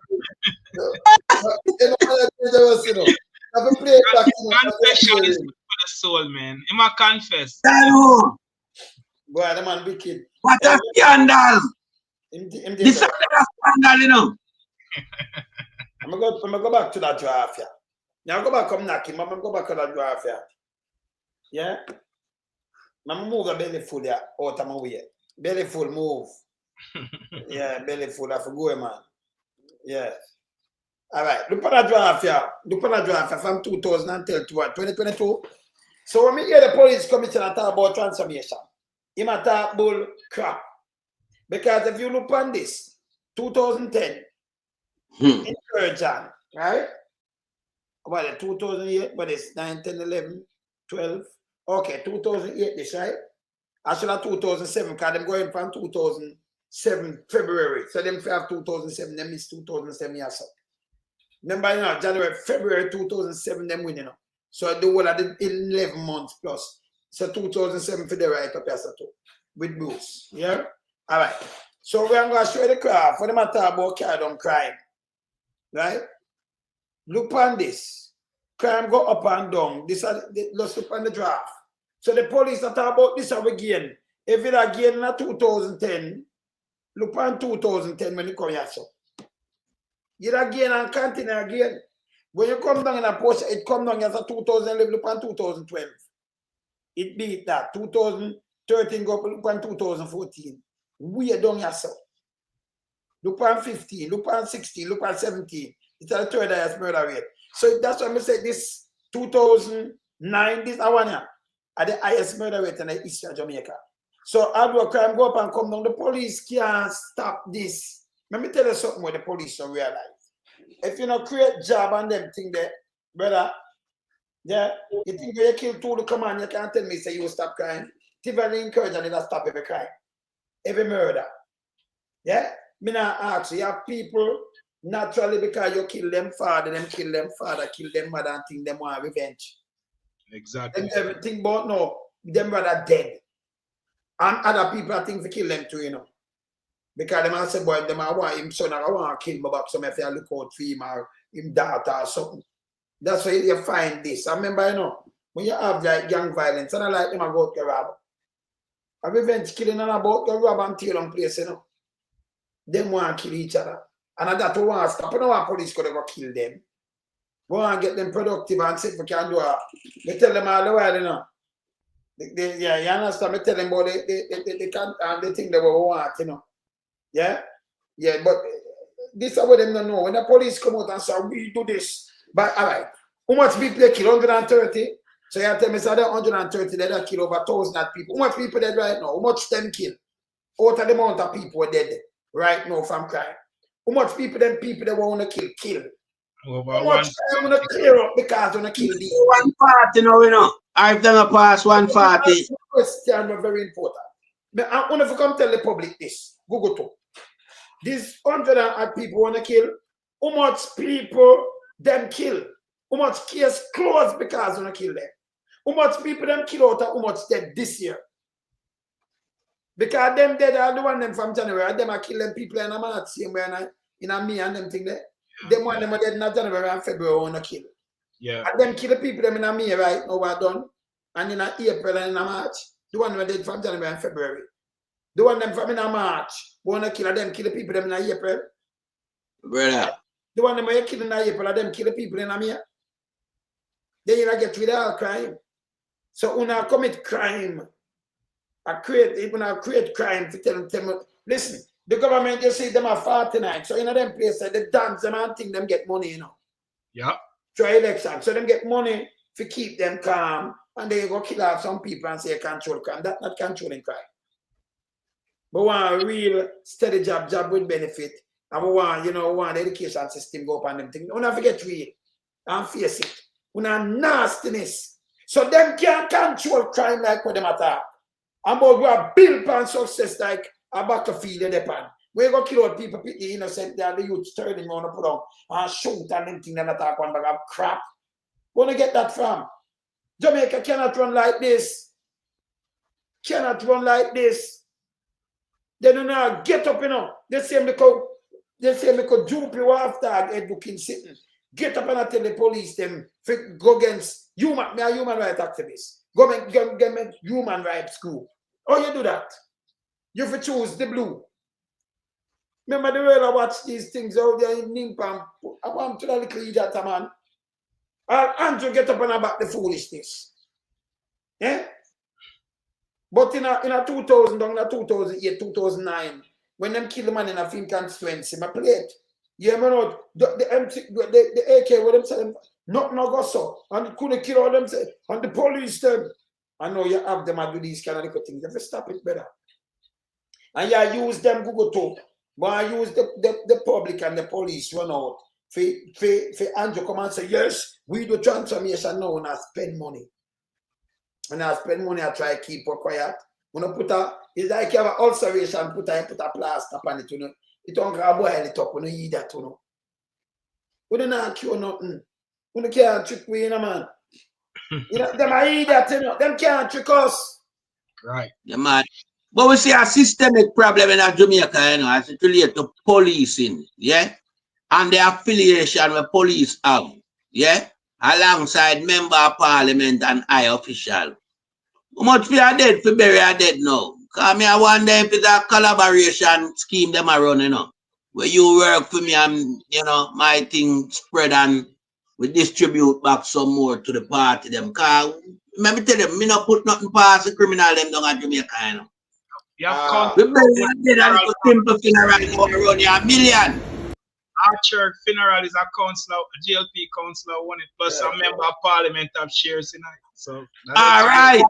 Confession is good for the soul, man. Him a confess. Boy, the man wicked. What a scandal! This is a scandal, you know. I'm gonna go back to that draft, yeah. Now go back, come knock him. I'm gonna go back to that draft, yeah. Yeah. I'm move a belly full out of my way. Belly full move. Yeah, belly full. I forgot, man. Yeah. All right. Look at the draft here. Look at the draft from 2010 to what? 2022. So when we hear the police commissioner talk about transformation, he might talk bull crap. Because if you look on this, 2010, incursion, right? Well, 2008, but it's 9, 10, 11, 12. Okay, 2008, this, right? Actually, 2007, because them going from 2007, February. So them have 2007, them miss 2007 years. So. Remember, you know, January, February 2007, them winning. You know. So the whole of the 11 months plus. So 2007 for the right up here, so too, with Bruce. Yeah? All right. So we're going to show you the craft for the matter about carry crime. Right? Look on this. Crime go up and down. This let's look on the draft. So the police that talk about this again. If it again in 2010, look on 2010 when you come here. So you again and continue again. When you come down in a post, it come down as a 2011, look on 2012. It beat that. 2013 go up, look on 2014. We are down here. So look on 15, look on 16, look on 17. It's a third highest murder rate. So that's why I say this 2009, this one here, are the highest murder rate in the history of Jamaica. So how crime go up and come down? The police can't stop this. Let me tell you something what the police don't realize. If you don't create job and them thing there, brother, yeah, you think you kill two to come on, you can't tell me say you will stop crime. Typically encourage and it'll stop every crime. Every murder. Yeah? Me not ask you, you have people naturally because you kill them father, kill them mother, and think them want revenge. Exactly. Them everything but no, them brother dead. And other people I think to kill them too, you know. Because them say, boy, them I want him son, I want to kill my back, so if I look out for him or him daughter or something. That's why you find this. I remember, you know, when you have like gang violence, and I like them I go to rob. A revenge killing and about to rob and tear on place, you know. Them want to kill each other. And that's what we want to stop. I don't want police to go kill them. We want to get them productive and see if we can do it. They tell them all the while, you know. Yeah, you understand? I tell them about they can't and they think they will want, you know. Yeah? Yeah, but this is what them don't know. When the police come out and say, we do this. But all right, how much people they kill? 130? So you tell me, so that 130, they kill over 1,000 people. How much people dead right now? How much them kill? Out of the amount of people dead right now from crime. How much people they want to kill? Over how much time want to clear up because they want to kill these? 140 now, you know. I've done a pass 140. That's question very important. But I want to come tell the public this. Google to. These 100 people want to kill. How much people them kill? How much case closed because they want to kill them? How much people them kill out of how much dead this year? Because them dead are the one them from January. Them are killing people in a month, same way in a me and them thing there. Them one them are dead in January and February want to kill. Yeah. And them kill the people them in a May right now are done. And in a April and in a March. The one them are dead from January and February. The one them from in a March want to kill them kill the people them in a April. Brother. The one them are killing in a April and them kill the people in a May. Then you get rid of all crime. So when I commit crime, I create crime to tell them, listen, the government just say them are 49. So in them places, they dance them and think them get money, you know. Yeah. Try election. So them get money to keep them calm and they go kill off some people and say control crime. That's not controlling crime. But we want a real steady job with benefit. And we want, you know, we want the education system go up on them things. We don't forget real and face it. We want nastiness. So them can't control crime like what them attack. And but we are built on success like a battlefield in the pan. We go kill out people, the innocent, they are the youth turning on to put on and shoot and them thing and attack one bag of crap. Where do you get that from? Jamaica cannot run like this. Cannot run like this. They do not get up, you know. They say me could Jlp you after head looking sitting. Get up and I tell the police them go against human rights activists. Go make human rights school. How you do that? You have to choose the blue. Remember the way I watch these things out there in Nimpam. I want to the little idiot, man. I'll Andrew get up and about the foolishness. Yeah? But in a 2000, down in a 2008, 2009, when them kill the man in a film constituency, I play it. Yeah, man, the AK, what them say, nothing no go so. And they couldn't kill all them, say, and the police them. I know you have them and do these kind of little things. You have to stop it better. And you use them Google too. But I use the public and the police run out. For Andrew come and say, yes, we do transformation now and I spend money. When I spend money, I try to keep her quiet. When I put her, it's like you have an ulceration, put a plaster on it, you know. It don't go boil it up when you eat that, you know. We don't know cure nothing. We can't trick we, you know, man. You know, them are idiot, you know. Them can't trick us. Right. Yeah, man. But we see a systemic problem in Jamaica, you know, as it relates to policing, yeah? And the affiliation with police have, yeah? Alongside member of parliament and high official. How much we are dead for bury are dead now? Because me I wonder if it's a collaboration scheme them are running, you know. Where you work for me and, you know, my thing spread and we distribute back some more to the party them. Because, let me tell them, me not put nothing past the criminal them down at Jamaica, you know. We bury are dead and it's a simple funeral going to run you $1 million. Our church funeral is a councillor, a Jlp councillor won it, plus a member of parliament have shares in it. So all right.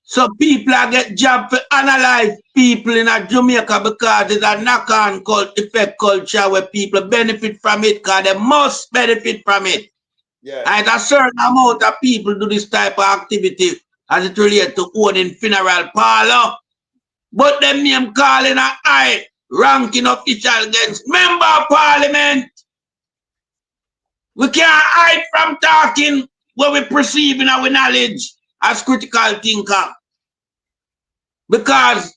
So people are get job to analyze people in a Jamaica because it's a knock-on effect culture where people benefit from it because they must benefit from it. Yeah. And a certain amount of people do this type of activity as it relates to owning funeral parlor. But them name calling a high ranking official against member of parliament. We can't hide from talking what we perceive in our knowledge as critical thinker. Because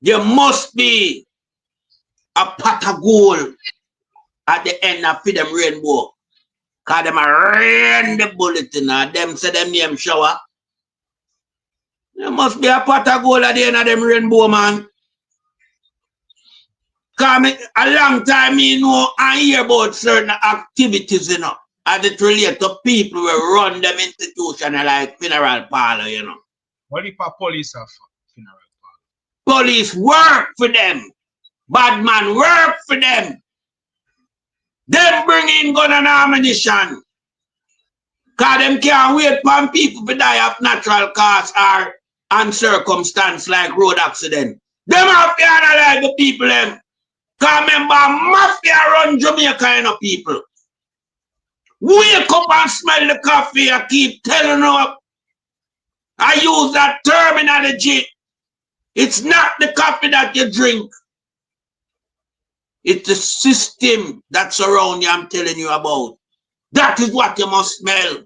there must be a pot of gold at the end of them rainbow. Because them are rain the bullet in them say them name shower. There must be a pot of gold at the end of them rainbow, man. Because a long time me know and hear about certain activities, you know, as it relates to people who run them institution like funeral parlor, you know. What if a police have funeral parlor? Police work for them. Bad man work for them. Them bring in gun and ammunition. Because them can't wait for people to die of natural cause or and circumstance like road accident. Them have to analyze the people them. Because remember, mafia run Jamaica, you know, people. Wake up and smell the coffee. I keep telling you. I use that terminology. It's not the coffee that you drink. It's the system that's around you I'm telling you about. That is what you must smell.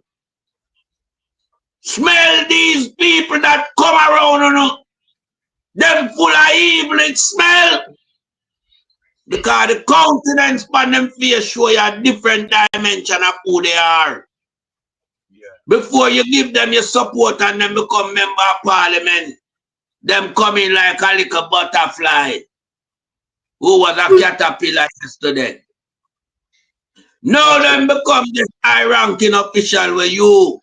Smell these people that come around, you know. Them full of evil, it smell. Because the countenance on them face show you a different dimension of who they are. Yeah. Before you give them your support and them become member of parliament, them come in like a little butterfly who was a caterpillar yesterday. Now them become this high-ranking official where you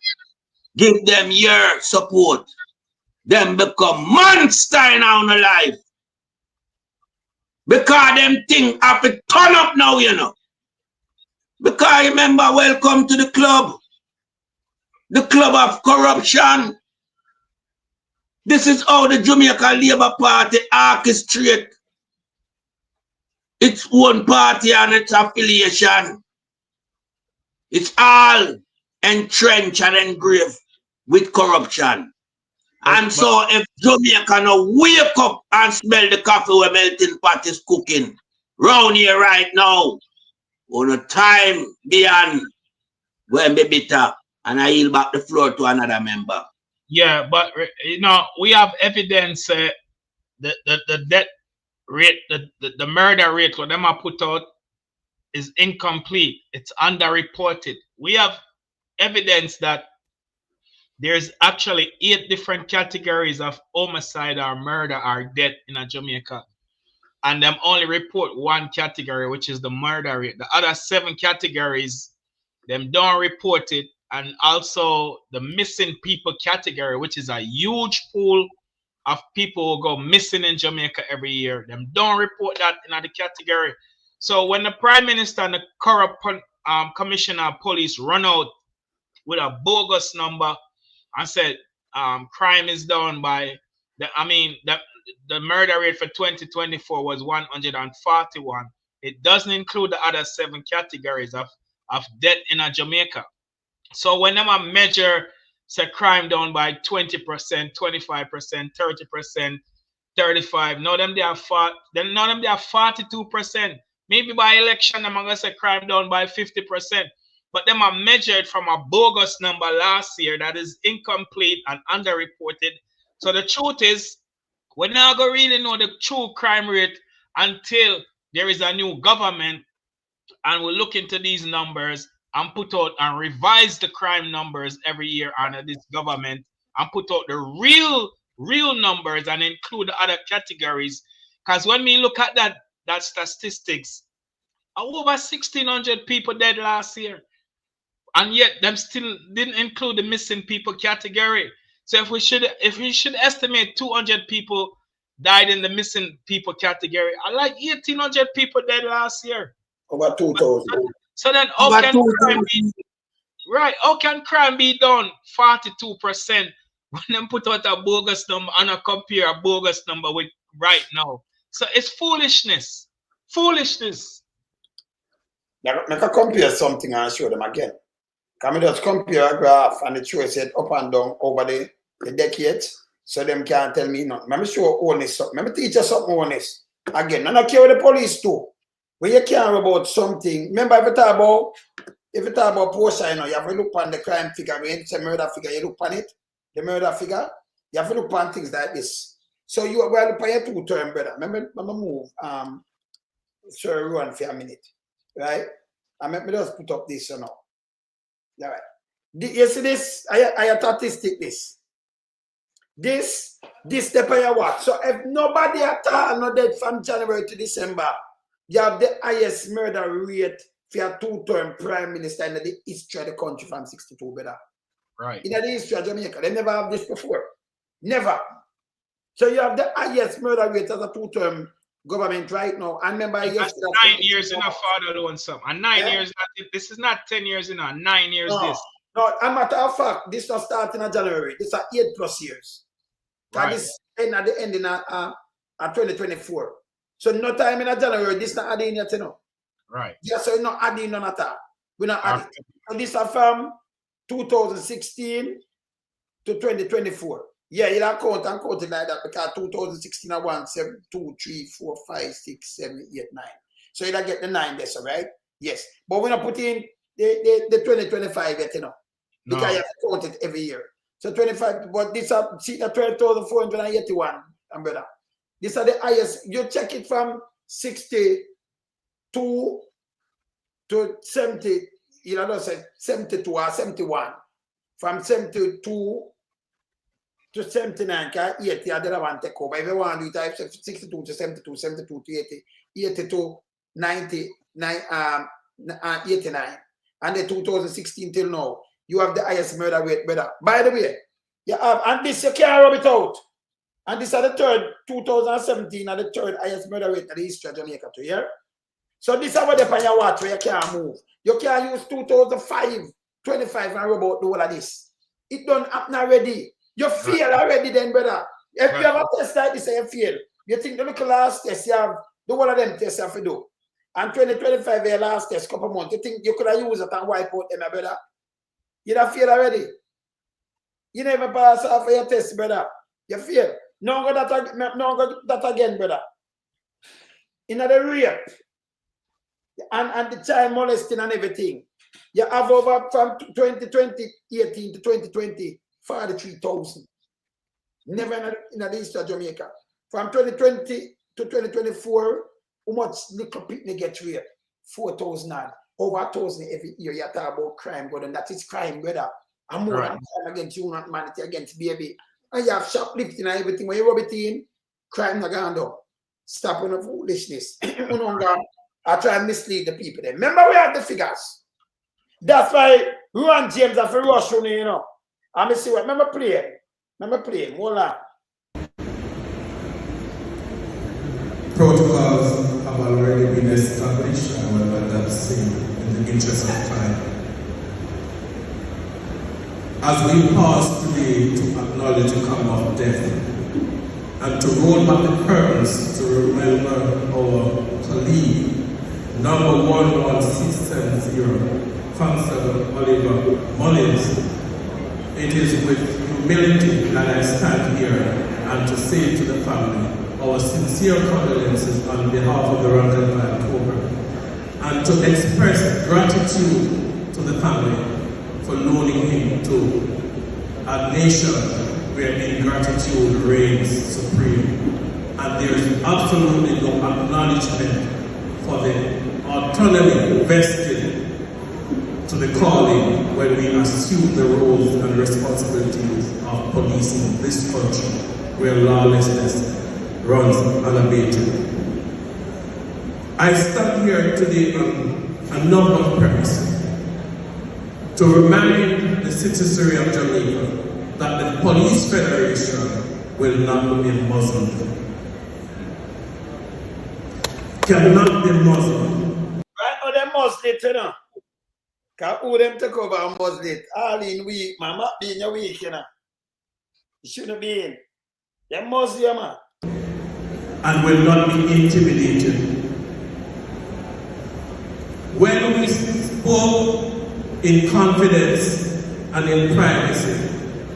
give them your support. Them become monster in our life. Because them things have to turn up now, you know. Because remember, welcome to the club. The club of corruption. This is how the Jamaica Labour Party orchestrate its own party and its affiliation. It's all entrenched and engraved with corruption. And so if Jamaica now wake up and smell the coffee where melting pot is cooking round here right now, on a time beyond when be bitter, and I yield back the floor to another member. Yeah, but you know, we have evidence the death rate, the murder rate what them are put out is incomplete. It's underreported. We have evidence that there's actually 8 different categories of homicide or murder or death in Jamaica. And them only report 1 category, which is the murder rate. The other 7 categories, them don't report it. and also the missing people category, which is a huge pool of people who go missing in Jamaica every year. Them don't report that in the category. So when the Prime Minister and the corrupt Commissioner of Police run out with a bogus number and said crime is down by the murder rate for 2024 was 141. It doesn't include the other 7 categories of death in Jamaica. So when them measure say crime down by 20%, 25%, 30%, 35%, now them they are 42%. Maybe by election, I'm gonna say crime down by 50%. But them are measured from a bogus number last year that is incomplete and underreported. So the truth is, we're not gonna really know the true crime rate until there is a new government and we look into these numbers and put out and revise the crime numbers every year under this government and put out the real numbers and include the other categories. Because when we look at that statistics, over 1,600 people dead last year, and yet them still didn't include the missing people category. So if we should estimate 200 people died in the missing people category, I like 1,800 people dead last year. Over 2,000. So then how can crime be done 42% when them put out a bogus number and compare a bogus number with right now? So it's foolishness. Foolishness. Now, I can compare something and show them again. Can we just compare a graph and it shows it up and down over the decades so them can't tell me nothing. Let me show Holness something. Let me teach you something, Holness. Again, and I care with the police too. When you care about something, remember if you talk about Pioj, you know, you have to look on the crime figure. When it's a murder figure, you look on it, the murder figure, you have to look on things like this. So you are well for your 2-term, brother. Remember, I'm gonna move Sir Ruan for a minute. Right? And let me just put up this, you know. All right. You see this? I statistic this. This step on your watch. So if nobody at all not dead from January to December, you have the highest murder rate for a 2-term prime minister in the history of the country from 62, brother. Right. In the history of Jamaica. They never have this before. Never. So you have the highest murder rate as a 2-term government right now. And remember, that's 9 years in a father alone, some. And 9 years, this is not 10 years in a 9 years. No, this. No, as a matter of fact, this not starting in January. This are 8+ years. Right. This end at the end in 2024. So no time in January, this not adding yet, you know. Right. Yeah, so not adding none at all. We're not adding. So this are from 2016 to 2024. Yeah, you'll count and count it like that because 2016 are 1, 7, 2, 3, 4, 5, 6, 7, 8, 9. So you'll get the 9 there, so right? Yes. But we're not putting the 2025 yet, you know. Because you have to count it every year. So 25, but this are see the 12,481, brother. These are the highest. You check it from 62 to 70, you know, 72 or 71. From 72 to 79, 80 are the one take over. If you want to do type 62 to 72, 72 to 80, 80 to 90, 89. And the 2016 till now, you have the highest murder rate, brother. By the way, you have, and this you can't rub it out. And this is the third, 2017, and the third highest murder rate in the history of Jamaica to hear. So this is what they on your watch where you can't move. You can't use 2005, 25 and rub out the whole of this. It don't happen already. You fail already then, brother. If you have a test like this and you fail, you think the little last test, you have the whole of them tests you have to do. And 2025, your last test, couple months, you think you could have used it and wipe out them, brother? You have failed already. You never pass off your test, brother. You fail. No go that again, brother. In the rape and the child molesting and everything. You have over from 2018 to 2020, 43,000. Never in the history of Jamaica. From 2020 to 2024, how much little people get raped? 4,000 odd. Over 1,000 every year. You talk about crime, brother. That is crime, brother. And more than crime against humanity, against baby. And you have shoplifting and everything. When you rub it in, crime not going down. Stop on the foolishness. I try and mislead the people there. Remember, we have the figures. That's why Ron James have to rush on you know. I me see what. Remember play. Hold on. Protocols have already been established, however, that's seen in the interest of time. As we pause today to acknowledge the coming of death and to roll back the curtains to remember our colleague, number 11670, Constable Oliver Mullins, it is with humility that I stand here and to say to the family our sincere condolences on behalf of the rank and file program, and to express gratitude to the family for loaning him to a nation where ingratitude reigns supreme, and there is absolutely no acknowledgement for the autonomy vested to the calling when we assume the roles and responsibilities of policing this country where lawlessness runs unabated. I stand here today on a number of premises to remind the citizenry of Jamaica that the Police Federation will not be muzzled. Cannot be muzzled. Right now they muzzle it, you know. Because who them take over and muzzle it? All in week, man. Not being a week, you know. You shouldn't be in. They muzzle you, man. And will not be intimidated. When we spoke in confidence and in privacy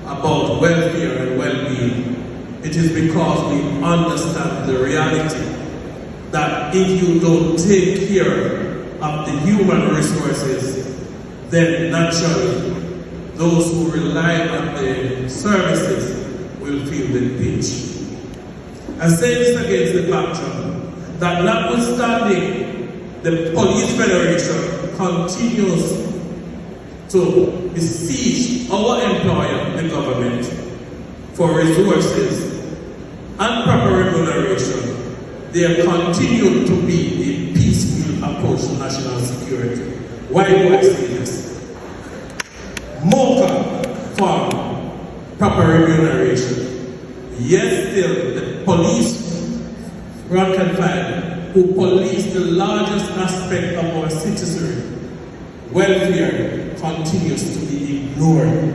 about welfare and well-being, it is because we understand the reality that if you don't take care of the human resources, then naturally those who rely on the services will feel the pinch. I say this against the backdrop that notwithstanding the Police Federation continues to besiege our employer, the government, for resources and proper remuneration, there continue to be a piecemeal approach to national security. Why do I say this? Mocha for proper remuneration. Yes, still the police rank and file who police the largest aspect of our citizenry, welfare continues to be ignored.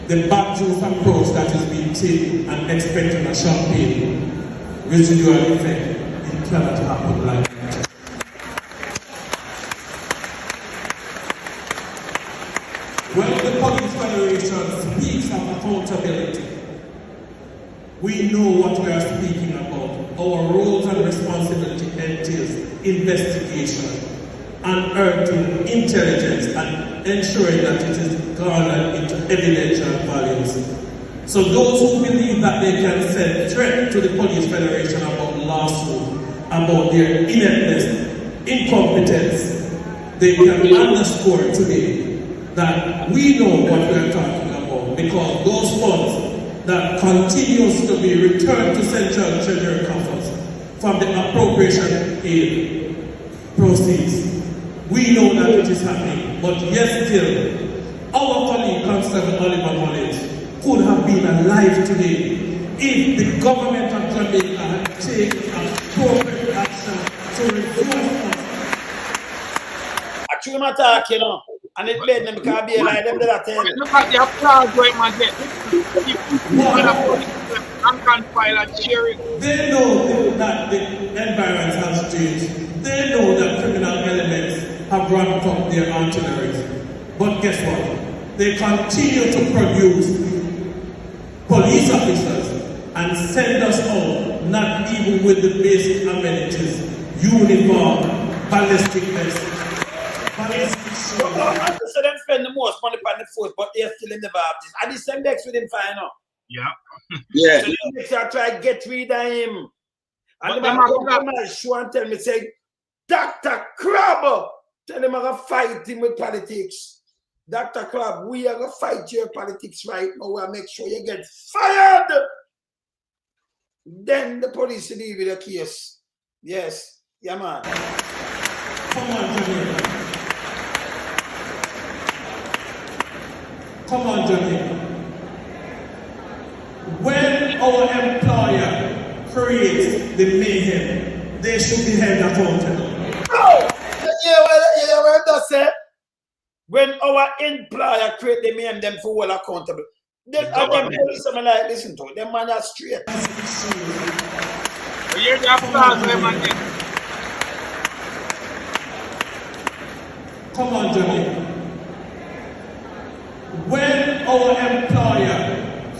The backdoor approach that is being taken and expecting a champagne residual effect, it cannot happen like that. When the Police Federation speaks of accountability, we know what we are speaking about. Our roles and responsibility entails investigation, unearthing intelligence, and ensuring that it is garnered into evidential values. So those who believe that they can send threat to the Police Federation about lawsuit, about their ineptness, incompetence, they can underscore today that we know what we are talking about, because those funds that continues to be returned to Central Treasury coffers from the appropriation aid proceeds. We know that it is happening, but yet still, our colleague Constable Oliver Mullins could have been alive today if the government of Jamaica had taken appropriate action to reduce us. I treat my talk, you know, and it made them because be like them that I look at the applause going on there. They know that the environment has changed. They know that criminal elements have ramped up their artillery. But guess what? They continue to produce police officers and send us out, not even with the basic amenities, uniform, ballistic vest, ballistic shield. So them spend the most money on the force, but they're still in the Baptist. And the same next with him fine out. Yeah. Yeah. So they try to get rid of him. And the man come to my show and tell me, say, Dr. Crab, tell him I'm going to fight him with politics. Dr. Crab, we are going to fight your politics right now. We'll make sure you get fired. Then the police will deal with the case. Yes. Yeah, man. Come on, Jamaica. Come on, Jamaica. When our employer creates the mayhem, they should be held accountable. Oh! Yeah, what does say? When our employer create the mayhem, them for all accountable. Then them police, I'm like, listen to them man are straight. Here's the applause, man. Come on, Jamaica. When our employer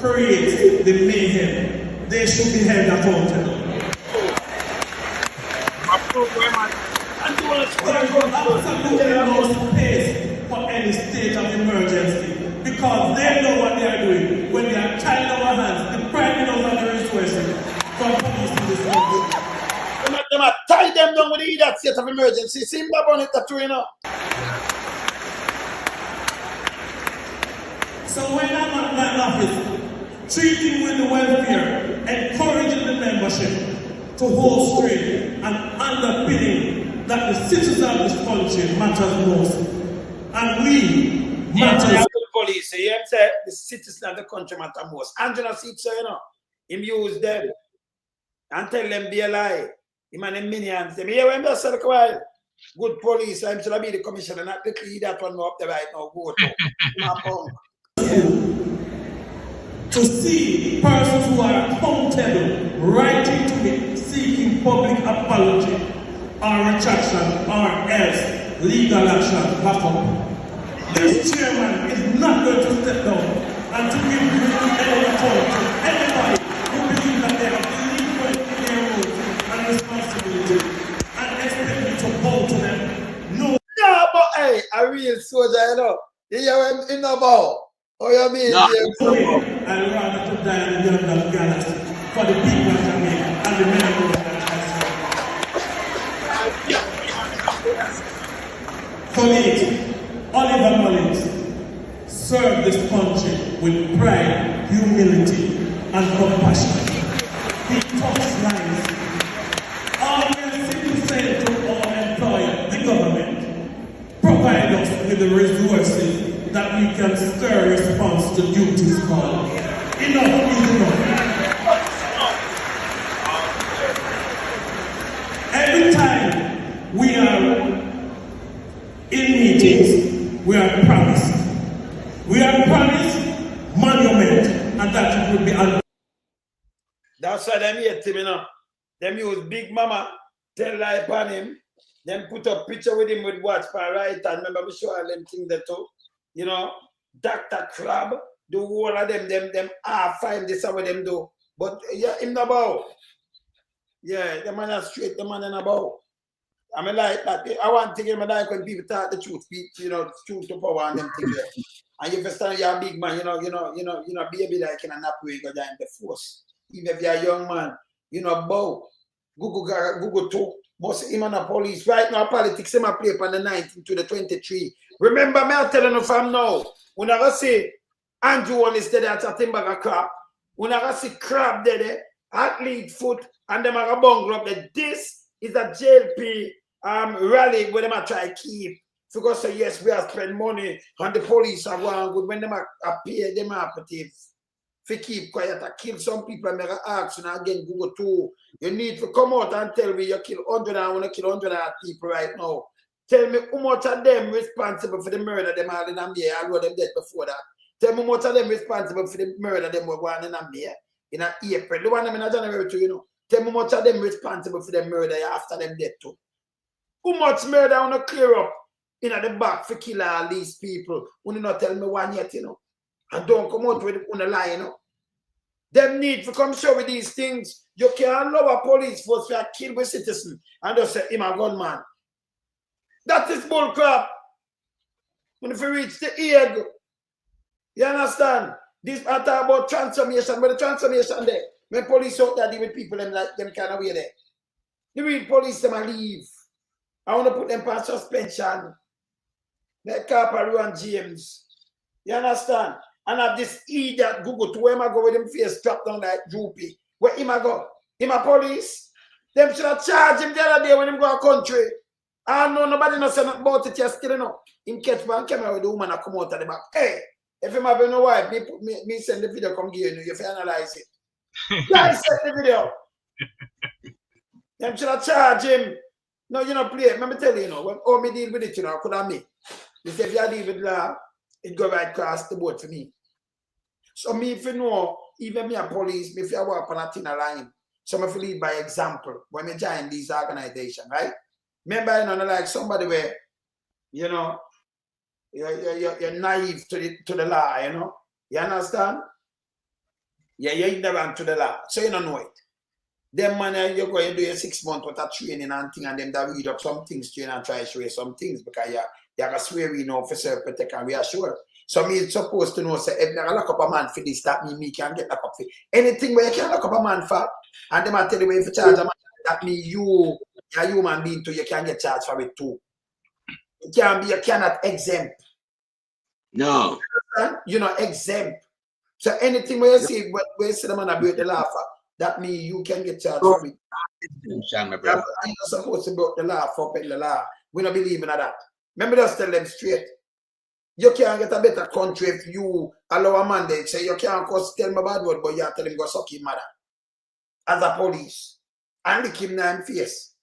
creates the mayhem, they should be held accountable. Absolutely no space for any state of emergency because they know what they are doing when they are tying our hands, depriving us of the resources from police in this country. They might tie them down with that state of emergency. See him on it, that's you know. So when I'm at my office, treating with the welfare, encouraging the membership to hold straight and underpinning that the citizens of this country matters most. And we matter. Police, you say the citizens of the country matter most. Angela seats, so you know, him use them and tell them be a lie. Him and the minions, them here when they say the while. Good police, I'm should be the commissioner, not the lead that one up there right now. Go to see persons who are accountable writing to me seeking public apology or retraction or else legal action back up. This chairman is not going to step down and to give any account to anybody who believes that they are delinquent in their roles and responsibility and expect me to bow to them. No. Yeah, but hey, a real soldier, you know. You hear him in the bow. Oh, you mean? No. I'd rather to die in the middle of galaxy for the people of Jamaica and the men of the Colleagues, Oliver Mullins served this country with pride, humility, and compassion. He touched lives. All we are simply saying to our employer, the government, provide us with the resources that we can stir response to duties called. Enough is enough. Every time we are in meetings, we are promised. We are promised monument, and that it will be. That's why them hate him, you know. Them use Big Mama, tell lie upon him, then put a picture with him with watch for right, and remember me show them things that too. You know, Dr. Crab, do all of them find this what them do. But yeah, him the bow. Yeah, the man is straight, the man in the bow. I mean like that. I want to get my like when people talk the truth, you know, truth to power and them things. And if you stand you're a big man, you know, baby like in a nap where you go down the force. Even if you're a young man, you know, bow. Google too. Most him and the police. Right now, politics him a play from the 19 to the 23. Remember me, I'm telling you from now. When I say Andrew one is dead at a timber of crap. When I see crab dead, athlete foot, and them are a bungle up there. This is a JLP rally where them are try to keep. Because so yes, we have spent money and the police are going good. When them appear, them operatives. If you keep quiet, I kill some people and make an action again, Google too. You need to come out and tell me you kill 100 and I want to kill 100 people right now. Tell me how much of them responsible for the murder them all in Amia. I wrote them dead before that. Tell me how much of them responsible for the murder them were going in Amia in April. The one them in January too, you know. Tell me how much of them responsible for the murder after them dead too. How much murder I want to clear up in the back for kill all these people? You not tell me one yet, you know. And don't come out with it on the lie, you know. Them need to come show with these things. You can't love a police force for a kill with citizen and just say him a gunman. That is bull crap. When if you reach the egg, you understand? This I talk about transformation, but the transformation there. When police out there deal with people them like them kind of way there. You read police them and leave. I want to put them on suspension. Like Carper and James. You understand? And have this idiot Google to where him I go with him face strapped down like droopy. Where him I go? Him a police? Them should have charged him the other day when him go to country. I know nobody knows nothing about it yesterday, you know. Him catch one camera with the woman that come out of the back. Hey, If him have no wife, me send the video come give you, if you analyze it. Guys, send the video. Them should have charge him. No, you know, play. Let me tell you, when all me deal with it, could have me. You say if you deal with law, it go right across the board for me. So me, if you know, even me a police, me if you walk on a thin line, so me lead by example when me join these organizations, right? Remember, you know, like somebody where, you know, you're naive to the law, you know? You understand? Yeah, you're ignorant to the law, so you don't know it. Them man, you're going to do your 6 months with a training and thing, and them that read up some things to you and try to show you some things because you have a swearing officer protect and reassure. So me supposed to know, say, if you lock up a man for this, that me can get locked up for anything where you can lock up a man for, and them I tell you if you charge a man, that means you're a human being too, you can get charged for it too. You cannot exempt. No. You're not exempt. So anything where you see where you see the man break the law for, that means you can get charged for it. You're not supposed to break the law for the law. We don't believe in that. Remember, just tell them straight. You can't get a better country if you allow a man there. Say you can't go tell him a bad word, but you tell him go suck him mother. As a police. And lick him in the face.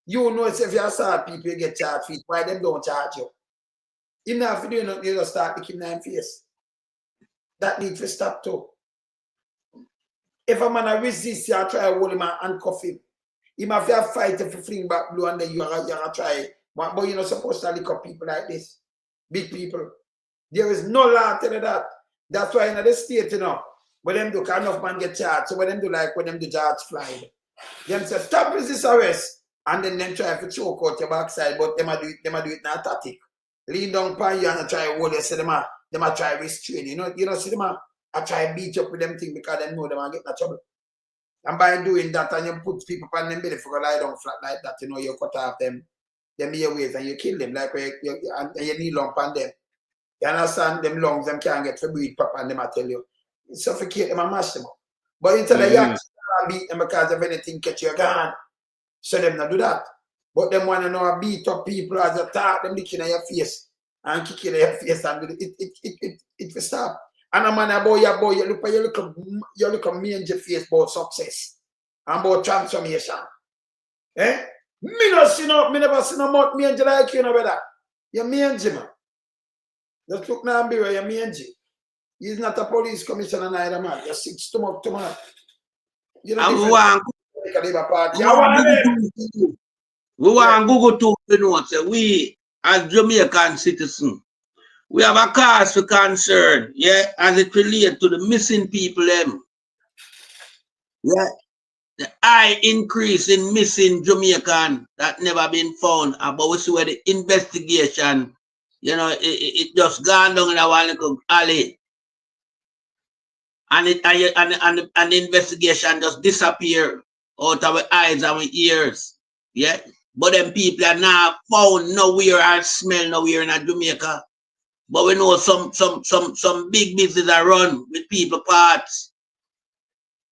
You know if you assault people, you get charged for it. Why them don't charge you? Even if you do nothing, you just start licking him in the face. That needs to stop too. If a man resist, you try to hold him and handcuff him. Even if you fight, if you fling back blue and then you try. But you're not supposed to lick up people like this. Big people. There is no law to that. That's why in the state, you know, when them do enough man get charged, so when them do like when them do judge fly. Them say, stop resist arrest. And then them try to choke out your backside, but them do it in a tactic. Lean down upon you and try to hold you, say them try to restrain. You know, see them I try to beat you up with them thing because they know them and get in trouble. And by doing that, and you put people on them belly for lie down flat like that, you know, you cut off them airways and you kill them like and you kneel on them. You understand? Them lungs, them can't get to breathe proper, and them I tell you. You suffocate them and mash them up. But you tell them you have to beat them because if anything catch you, gone. So them not do that. But them want to know beat up people as you talk, them licking at your face and kicking at your face and it will stop. And a man about your boy, you look at me and your face about success and about transformation. Eh? Me never see no more me and you like you, no brother. You're me and man. Just look now and be where you're me and you. He's not a police commissioner neither, man. You're 6 tomorrow. You know, we want Google to you know, say we as Jamaican citizens, we have a cause for concern, yeah, as it relates to the missing people them. Yeah. The high increase in missing Jamaican that never been found, but we see where the investigation, you know, it just gone down in a one little alley. And the investigation just disappear out of our eyes and our ears. Yeah. But them people are not found nowhere and smell nowhere in Jamaica. But we know some big business are run with people parts.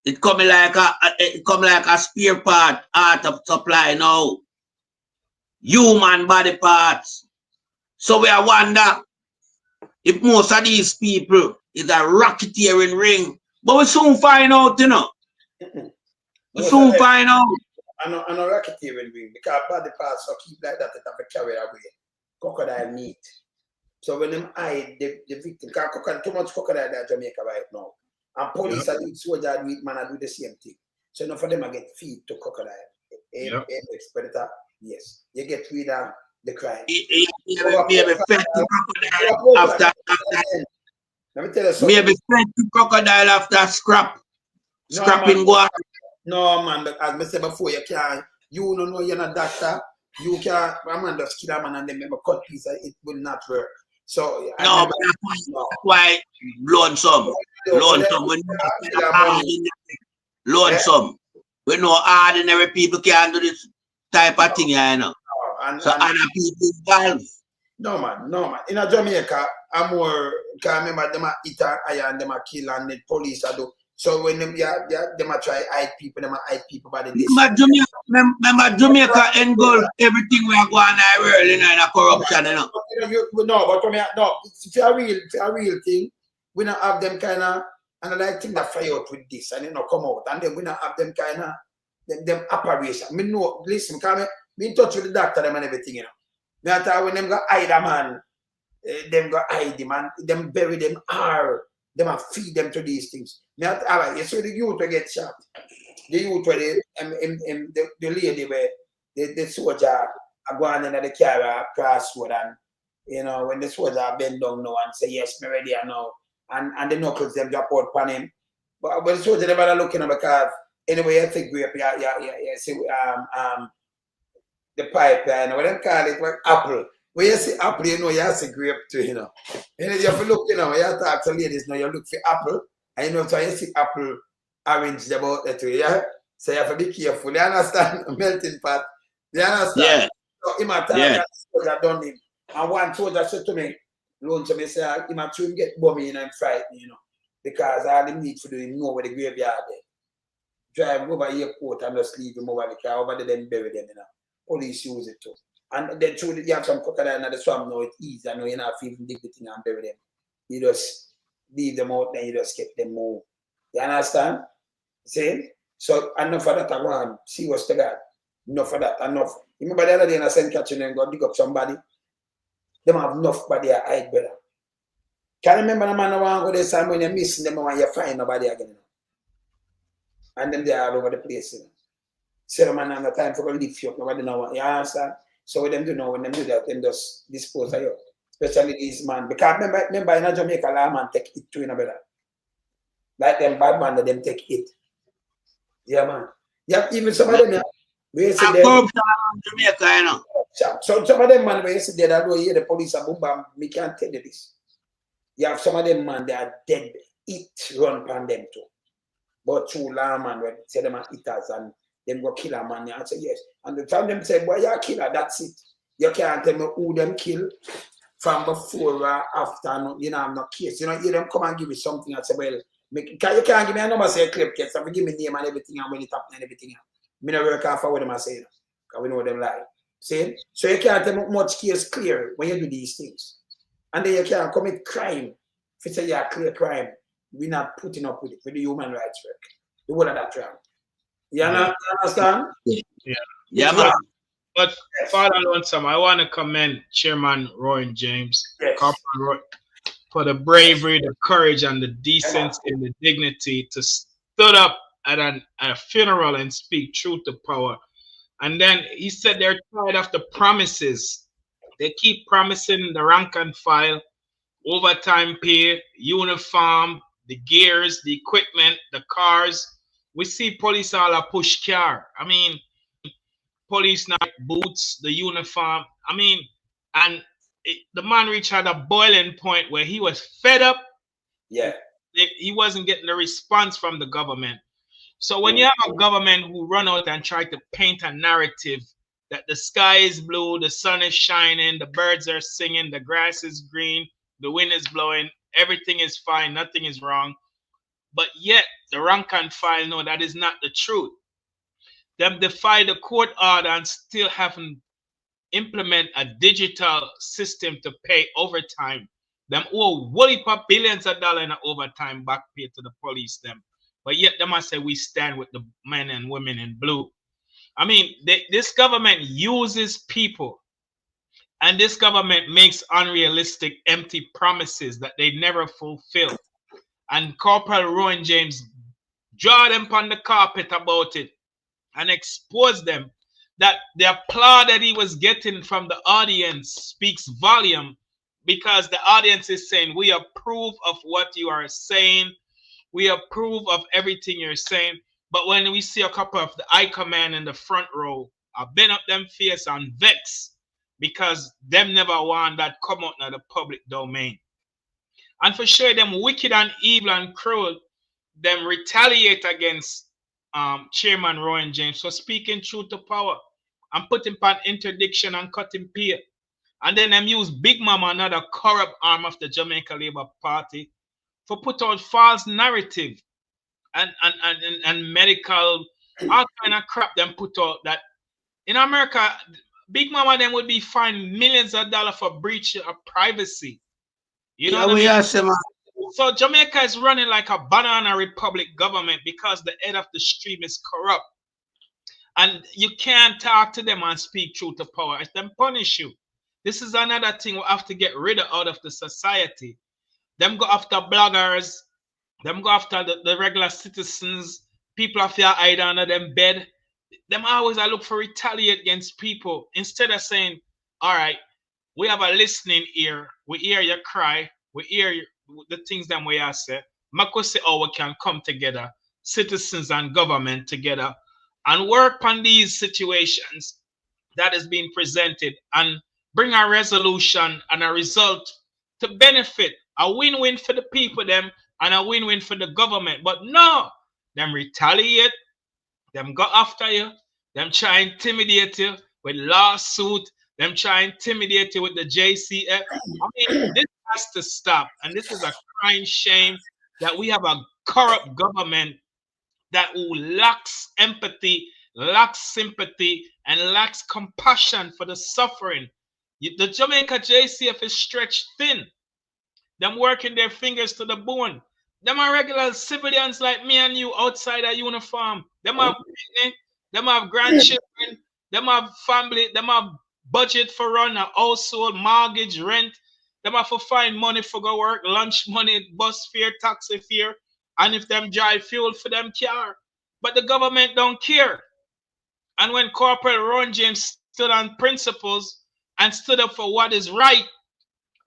It coming like a spare part art of supply now. Human body parts. So we are wonder if most of these people is a racketeering ring. But we soon find out, you know. We soon find out. And a racketeering ring, because body parts are keep like that, it have to carry away. Crocodile meat. So when them hide the victim, because too much crocodile in Jamaica right now. And police are doing soldier do it, man, I do the same thing. So enough of them I get feed to crocodile. Predator, yes. You get rid of the crime. Let me tell you something. Maybe fed to crocodile after scrapping go. No man, but as I said before, you can't. You don't know you're not a doctor. You can't. A man just kill a man and then make a cut piece. It will not work. So no, but that's why lonesome. Lonesome. We know ordinary people can't do this type of thing, you know. So other people involved. No man. In a Jamaica, I'm more. Can't remember them a eat and them a kill and the police are do. So when them a try hide people, them a hide people by the Remember Jamaica engulf everything we are going on in the world, you know, in a corruption, you know. No, if it's a real thing, we don't have them kind of, and I like thing that fire out with this and come out, and then we don't have them kind of them operation. Me know, listen, come me in touch with the doctor them and everything, you know. Me I thought when them go hide a man, them go hide him and them bury them or them a feed them to these things. Me I thought, you see the youth will get shot. The youth where the lady where the soldier are going in the car crossroad, and you know when the soldier bend down now and say yes, me ready now, and the knuckles them drop out upon him. But the soldier never looking at because anyway I think we see the pipeline, what them call it, what apple. When you see apple, you know you have to grape too, you know. And you have to look, you know, you have to talk to ladies now, you look for apple, and you know, so you see apple orange about that way, yeah? So you have to be careful. You understand? Melting pot. You understand? Yeah. So him at that soldier done him. And one soldier said to me, loan to me, say, him at him get bummy and frightened, you know. Because all the need for doing know where the graveyard is. Drive over airport and just leave him over the car, over there, then bury them, you know. Police use it too. And then through you have some crocodile in the swamp now, it's easy. I know you're not even dig the thing and bury them. You just leave them out, then you just get them move. You understand? See? So enough for that I want. See what's the God. Enough for that. Enough. Remember the other day in a send catching and go dig up somebody. Them have enough body a hide, brother. Can you remember the man who want to go there when you're missing them and you find nobody again? And then they are all over the place. You know? So the man have no time for to lift you up, nobody know. You understand? So what them do now, when them do that, them just dispose of you. Especially these man. Because remember in Jamaica, a man take it too, you know, brother. Like them bad man, that them take it. Yeah, man. Yeah, even some of them, where you see them. Jamaica, you know. So some of them, man, where you see that, I hear the police are boom, bam, me can't tell you this. You have some of them, man, they are dead. It run upon them too. But true long, man, when say them are eaters and them go kill a man, you answer yes. And the time them say, boy, you're a killer, that's it. You can't tell me who them kill from before or after, you know, I'm not case. You know, you them come and give me something and say, well, you can't give me a number, say clip case, so give me name and everything and when it happen and everything. Me no work off of what them are saying. Because we know them lie. See? So you can't tell me much case clear when you do these things. And then you can't commit crime. If you say you're a clear crime, we're not putting up with it, with the human rights work. The whole of that round. You understand? Yeah. Yeah, man. But Father Lonesome, I want to commend Chairman Roy James, Corporal Roy, for the bravery, the courage, and the decency and the dignity to stood up at a funeral and speak truth to power. And then he said they're tired of the promises. They keep promising the rank and file, overtime pay, uniform, the gears, the equipment, the cars. We see police all a push car. I mean, police now boots, the uniform. I mean, and the man reached at a boiling point where he was fed up. Yeah. He wasn't getting the response from the government. So when you have a government who run out and try to paint a narrative that the sky is blue, the sun is shining, the birds are singing, the grass is green, the wind is blowing, everything is fine, nothing is wrong. But yet the rank and file know that is not the truth. Them defy the court order and still haven't implement a digital system to pay overtime. Them owe wholly for billions of dollars in overtime back pay to the police them. But yet them must say we stand with the men and women in blue. I mean, this government uses people, and this government makes unrealistic, empty promises that they never fulfill. And Corporal Rowan James draw them on the carpet about it and expose them that the applause that he was getting from the audience speaks volume, because the audience is saying, we approve of what you are saying. We approve of everything you're saying. But when we see a couple of the high command in the front row, I've been up them face and vex because them never want that come out in the public domain. And for sure, them wicked and evil and cruel, them retaliate against Chairman Rowan James for speaking truth to power and put him on interdiction and cut him pay. And then them use Big Mama, another corrupt arm of the Jamaica Labour Party, for put out false narrative and medical, all kind of crap them put out that in America, Big Mama them would be fined millions of dollars for breach of privacy. You know what I mean? So Jamaica is running like a banana republic government because the head of the stream is corrupt. And you can't talk to them and speak truth to power. It's them punish you. This is another thing we have to get rid of out of the society. Them go after bloggers. Them go after the regular citizens. People have to hide under them bed. Them always I look for retaliate against people instead of saying, all right, we have a listening ear. We hear your cry. We hear the things that we are say. Mako say, oh, we can come together, citizens and government together, and work on these situations that is being presented and bring a resolution and a result to benefit a win-win for the people them and a win-win for the government. But no, them retaliate, them go after you, them try intimidate you with lawsuit, them try intimidate you with the JCF. I mean, this has to stop. And this is a crying shame that we have a corrupt government that who lacks empathy, lacks sympathy, and lacks compassion for the suffering. The Jamaica JCF is stretched thin. Them working their fingers to the bone. Them are regular civilians like me and you outside a uniform. Them have picnic, them have grandchildren, them have family, them have budget for run a household, mortgage, rent. Them have to find money for go work, lunch money, bus fare, taxi fare, and if them drive fuel for them car. But the government don't care. And when Corporal Ron James stood on principles and stood up for what is right,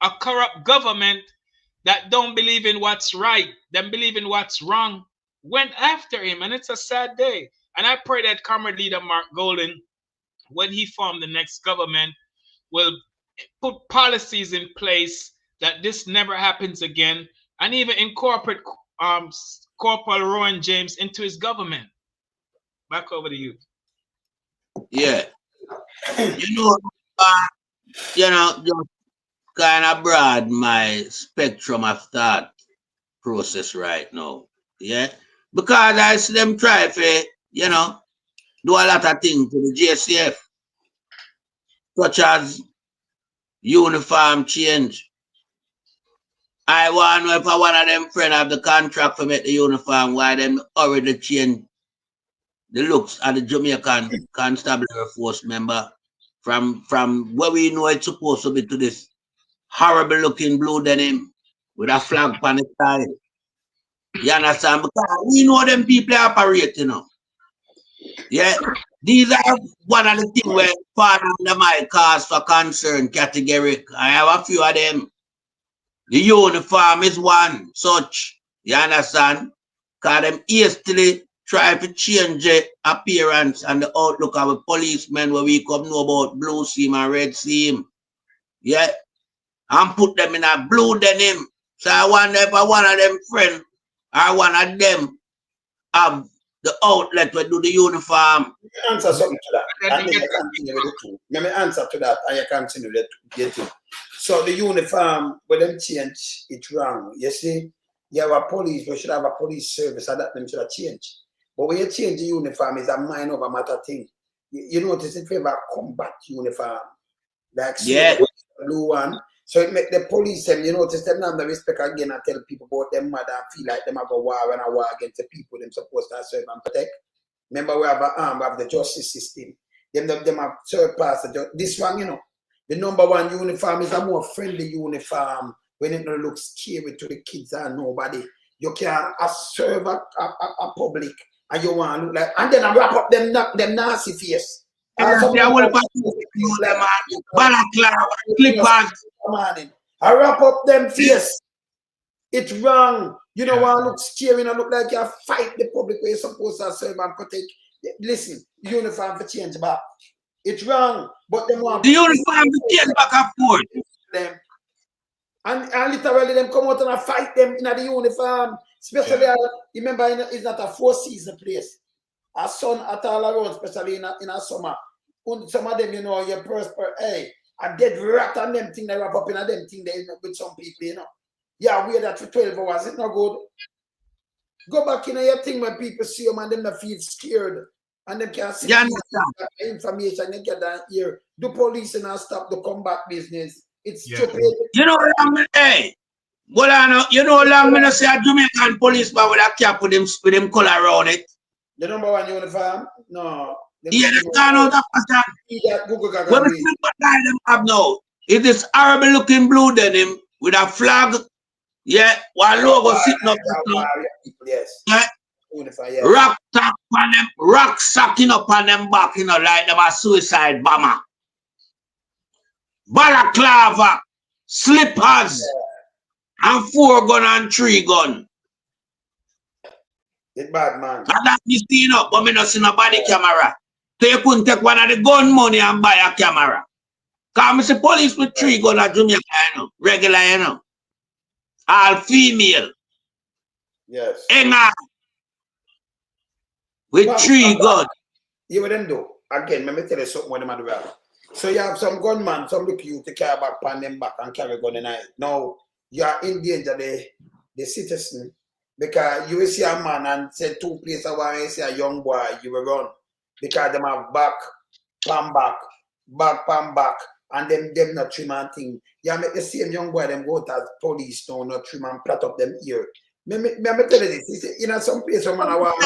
a corrupt government that don't believe in what's right, them believe in what's wrong, went after him. And it's a sad day. And I pray that Comrade Leader Mark Golden, when he formed the next government, will put policies in place that this never happens again, and even incorporate Corporal Rowan James into his government. Back over to you. Yeah. Just kind of broad my spectrum of thought process right now. Yeah. Because I see them try to, do a lot of things to the JCF, such as uniform change. I want to know if one of them friends have the contract to make the uniform, why them already change the looks of the Jamaican constabulary force member from where we know it's supposed to be to this horrible looking blue denim with a flag on the side. You understand? Because we know them people operate, Yeah. These are one of the things where part of my cause for concern category. I have a few of them. The uniform is one such. You understand? Because them hastily try to change the appearance and the outlook of a policeman where we come know about blue seam and red seam. Yeah. And put them in a blue denim. So I wonder if one of them friends or one of them have the outlet to do the uniform. You can answer something to that. And then you continue with the two. Let me answer to that and you continue with the two. So the uniform, when them change, it's wrong. You see, you have a police, we should have a police service, and that them should have changed. But when you change the uniform, it's a mind over matter thing. You notice if you have a combat uniform, like the blue one, so it make the police them, you notice them not the respect again and tell people about them mother and feel like them have a war and a war against the people them supposed to serve and protect. Remember we have an arm, we have the justice system. Them have served past this one, the number one uniform is a more friendly uniform when it don't look scary to the kids and nobody. You can serve a public and you want to look like, and then I wrap up them nasty face. I wrap up them face. It's wrong. You don't want to look scary and look like you fight the public where you're supposed to serve and protect. Listen, uniform for change back. It's wrong. But them want the uniform to change back and forth. Them. And literally them come out and fight them in the uniform. Especially, remember, it's not a 4-season place. A sun at all around, especially in a summer. Some of them, you prosper, hey, a dead rat and them thing they wrap up in a them thing they with some people, Yeah, wear that for 12 hours. It's not good. Go back in your thing when people see them and them not feel scared. And them can't see information they get down here. The police and stop the combat business. It's stupid. You know, hey, well, I know, you know, long me say a Jamaican policeman with a cap with him color around it. The number one uniform? No. Yeah, they can't out of that. When we see what guy them have now, it is horrible looking blue denim with a flag. Yeah, one logo sitting up. Yes. Yeah. Rock sack on them, rock sacking up on them back, you know, like them a suicide bomber. Balaclava, slippers, and 4 gun and 3 gun. It's bad, man. And that you see, no, but me not see no body camera. So you couldn't take one of the gun money and buy a camera. Because I see police with 3 gun at Jamaica, you know, regular, you know. All female. Yes. Enga. With 3 guns. You what them do? Again, let me tell you something when them do. So you have some gunman, some look you to carry back pan them back and carry gun in night. Now you are in danger the citizen because you will see a man and say 2 places where you see a young boy, you will run. Because them have back, pan back, and them not trim and thing. You make the same young boy them go to police now, not trim and plait up them ear. Me tell you this, you know, some place where man I want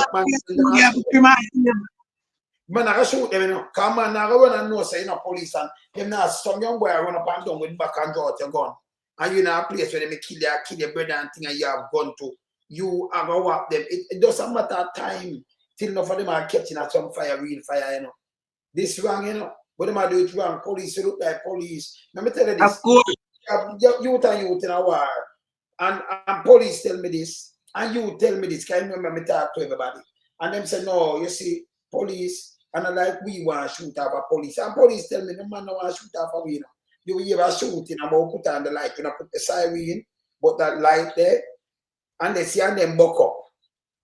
man I shoot them, you know. Come man I run and know say you know police and them now some young boy run up and down with back and draw out your gun. And you know a place where they kill your brother and thing and you have gun to. You are gonna whap them. It doesn't matter of time till enough of them are catching at some fire, real fire, you know. This wrong, you know. But them are do it wrong. Police look like police. Let me tell you this. Of course. Youth in a war. And police tell me this, and you tell me this, can you remember me talk to everybody? And them say, no, you see, police, and I like we want to shoot off a police. And police tell me, no man no want to shoot off a we, you know. You will hear a shooting, and we'll put on the light, you know, put the siren, but that light there, and they see and them buck up.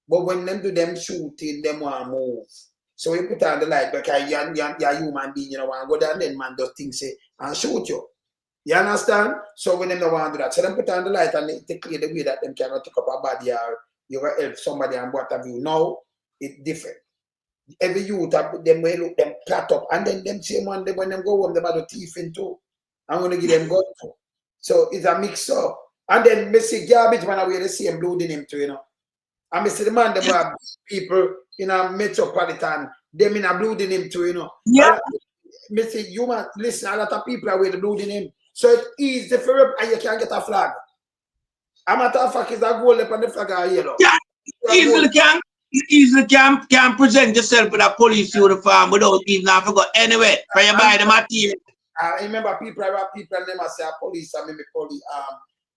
But when them do them shooting, them want to move. So you put on the light, because you're a human being, you know, and go down, then man does things, say, and shoot you. You understand? So when them don't want to do that, so them put on the light and they clear the way that them cannot take up a body or you will help somebody and what have you. Now it's different. Every youth them will look them cut up and then them same one when them go home, them have the thief in too. I'm gonna give them gun too. So it's a mix up. And then me see garbage man away the same blood in him too, you know. And me see the man them have people in a metropolitan, them in a blood in him too, you know. Yeah. Me see you man listen, a lot of people are with the blood in him. So it's easy for you and you can get a flag. A matter of fact, is a gold up on the flag or yellow. Yeah, easily can present yourself with a police uniform without even have to go anywhere for you buy the material. I remember people and them say police and maybe police,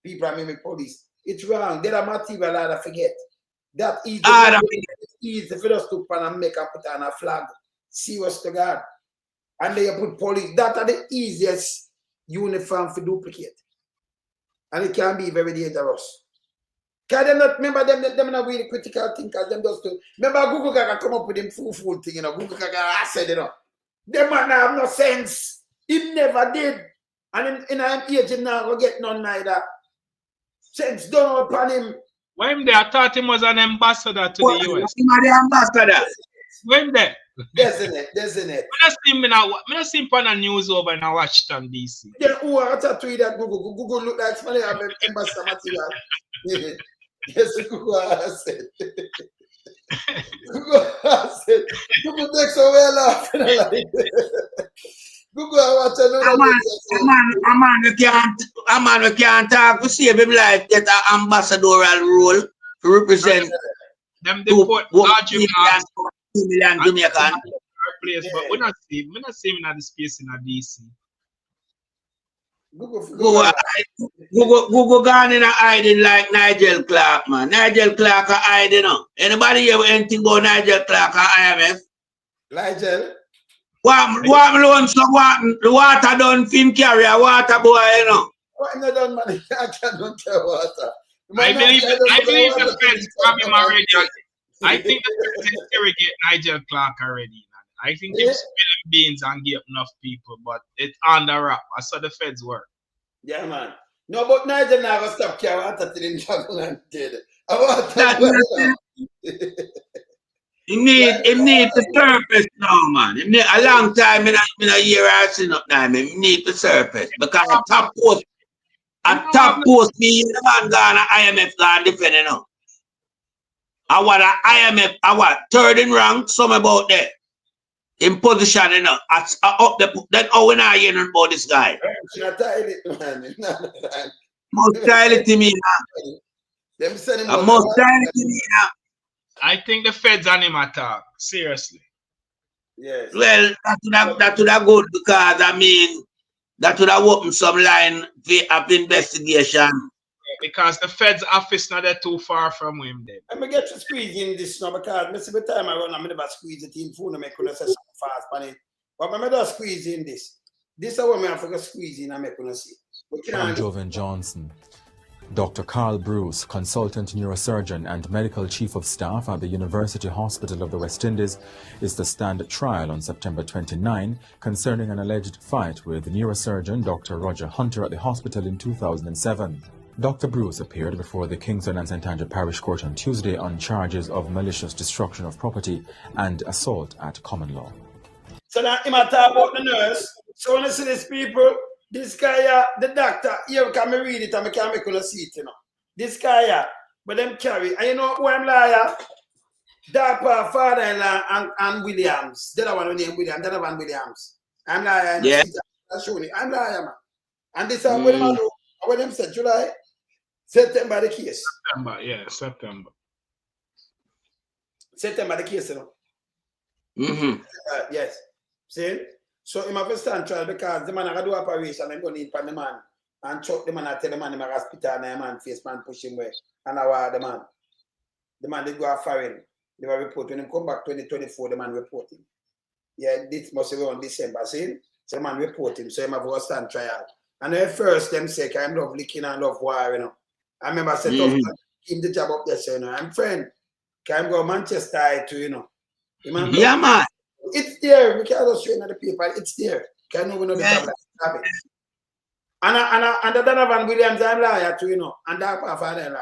people and maybe police. It's wrong. They're the material that I forget. That easy. It's easy for us to pan and make and put on a flag. Serious to God. And then you put police. That are the easiest uniform for duplicate. And it can be very dangerous. Can they not remember them not really critical thinkers, them just to remember Google Gaga come up with them fool thing, you know. Google Gaga I said, you know. Them man have no sense. He never did. And in an age him now will get none neither. Sense done upon him. When they I thought him was an ambassador to the US. The ambassador. When there? Isn't it? I don't see him on the news over in Washington, D.C. Yeah, who are to tweet that Google? Google look like somebody have ambassador material. Yes, Google has said. Google has said. Google takes so well off. Google watch a man we can't talk to save him life, get an ambassadorial role to represent them deport large 2 million Jamaican. Place, but we're not seeing him in the space in DC. Google gone in a hiding like Nigel Clark, man. Nigel Clark are hiding, you know. Anybody hear anything about Nigel Clark or IMF? Nigel? What alone, so what? The water done fin carry a water boy, you know. What not done, man? I cannot tell water. I believe the feds grab him already. I think the feds interrogate Nigel Clark already. I think they're spilling beans and give enough people, but it's on the wrap. I saw the feds work. Yeah, man. No, but Nigel never stop carrying water till him travel and dead. He need to surface now, man. He need a long time in a year I seen up now. He need to surface because a top post me the man gone IMF gone defending now. I want an IMF, I want third in rank, some about that. In position, you know, up the then how we not hearing about this guy. Most tired to me now. Most tired to me now. I think the feds on him attack. Seriously. Yes. Well, that would have good because I mean that would have opened some line of investigation. Because the feds office not that too far from him then. I'm gonna get to squeeze in this now because every time I run, I'm never squeeze it in phone and make say something fast on it. But I'm gonna squeeze in this. This is what I'm gonna squeeze in and make gonna see. I'm Joven Johnson. Dr. Carl Bruce, consultant neurosurgeon and medical chief of staff at the University Hospital of the West Indies, is to stand trial on September 29 concerning an alleged fight with neurosurgeon Dr. Roger Hunter at the hospital in 2007. Dr. Bruce appeared before the Kingston and St. Andrew Parish Court on Tuesday on charges of malicious destruction of property and assault at common law. So now I'm talk about the nurse. So when I see these people, this guy, the doctor, here can me read it and I can't make you see it, you know. This guy, but them carry, and you know who I'm liar? Dapper, father-in-law, and Williams. The other one named Williams, the other one Williams. I'm liar. Yeah. I'm liar, man. And this is what them said, July, September the case. September, yeah, September. September the case, you know. Yes. See? So he must stand trial because the man I do operation and go in for the man and chuck the man and tell the man in my hospital and the man face man push him away. And I was the man. The man did go off foreign. They were reporting when him come back 2024, the man reporting. Yeah, this must be around December, see? So the man report him, so he must go stand trial. And at first them say I'm love licking and love war, you know. I remember I said keep the job up there, so you know. I'm friend. Can go Manchester too, you know. Yeah, man. It's there. We can't just show the paper. It's there. Can we know the job like it? And the Donovan Williams, I'm liar too, you know. And that father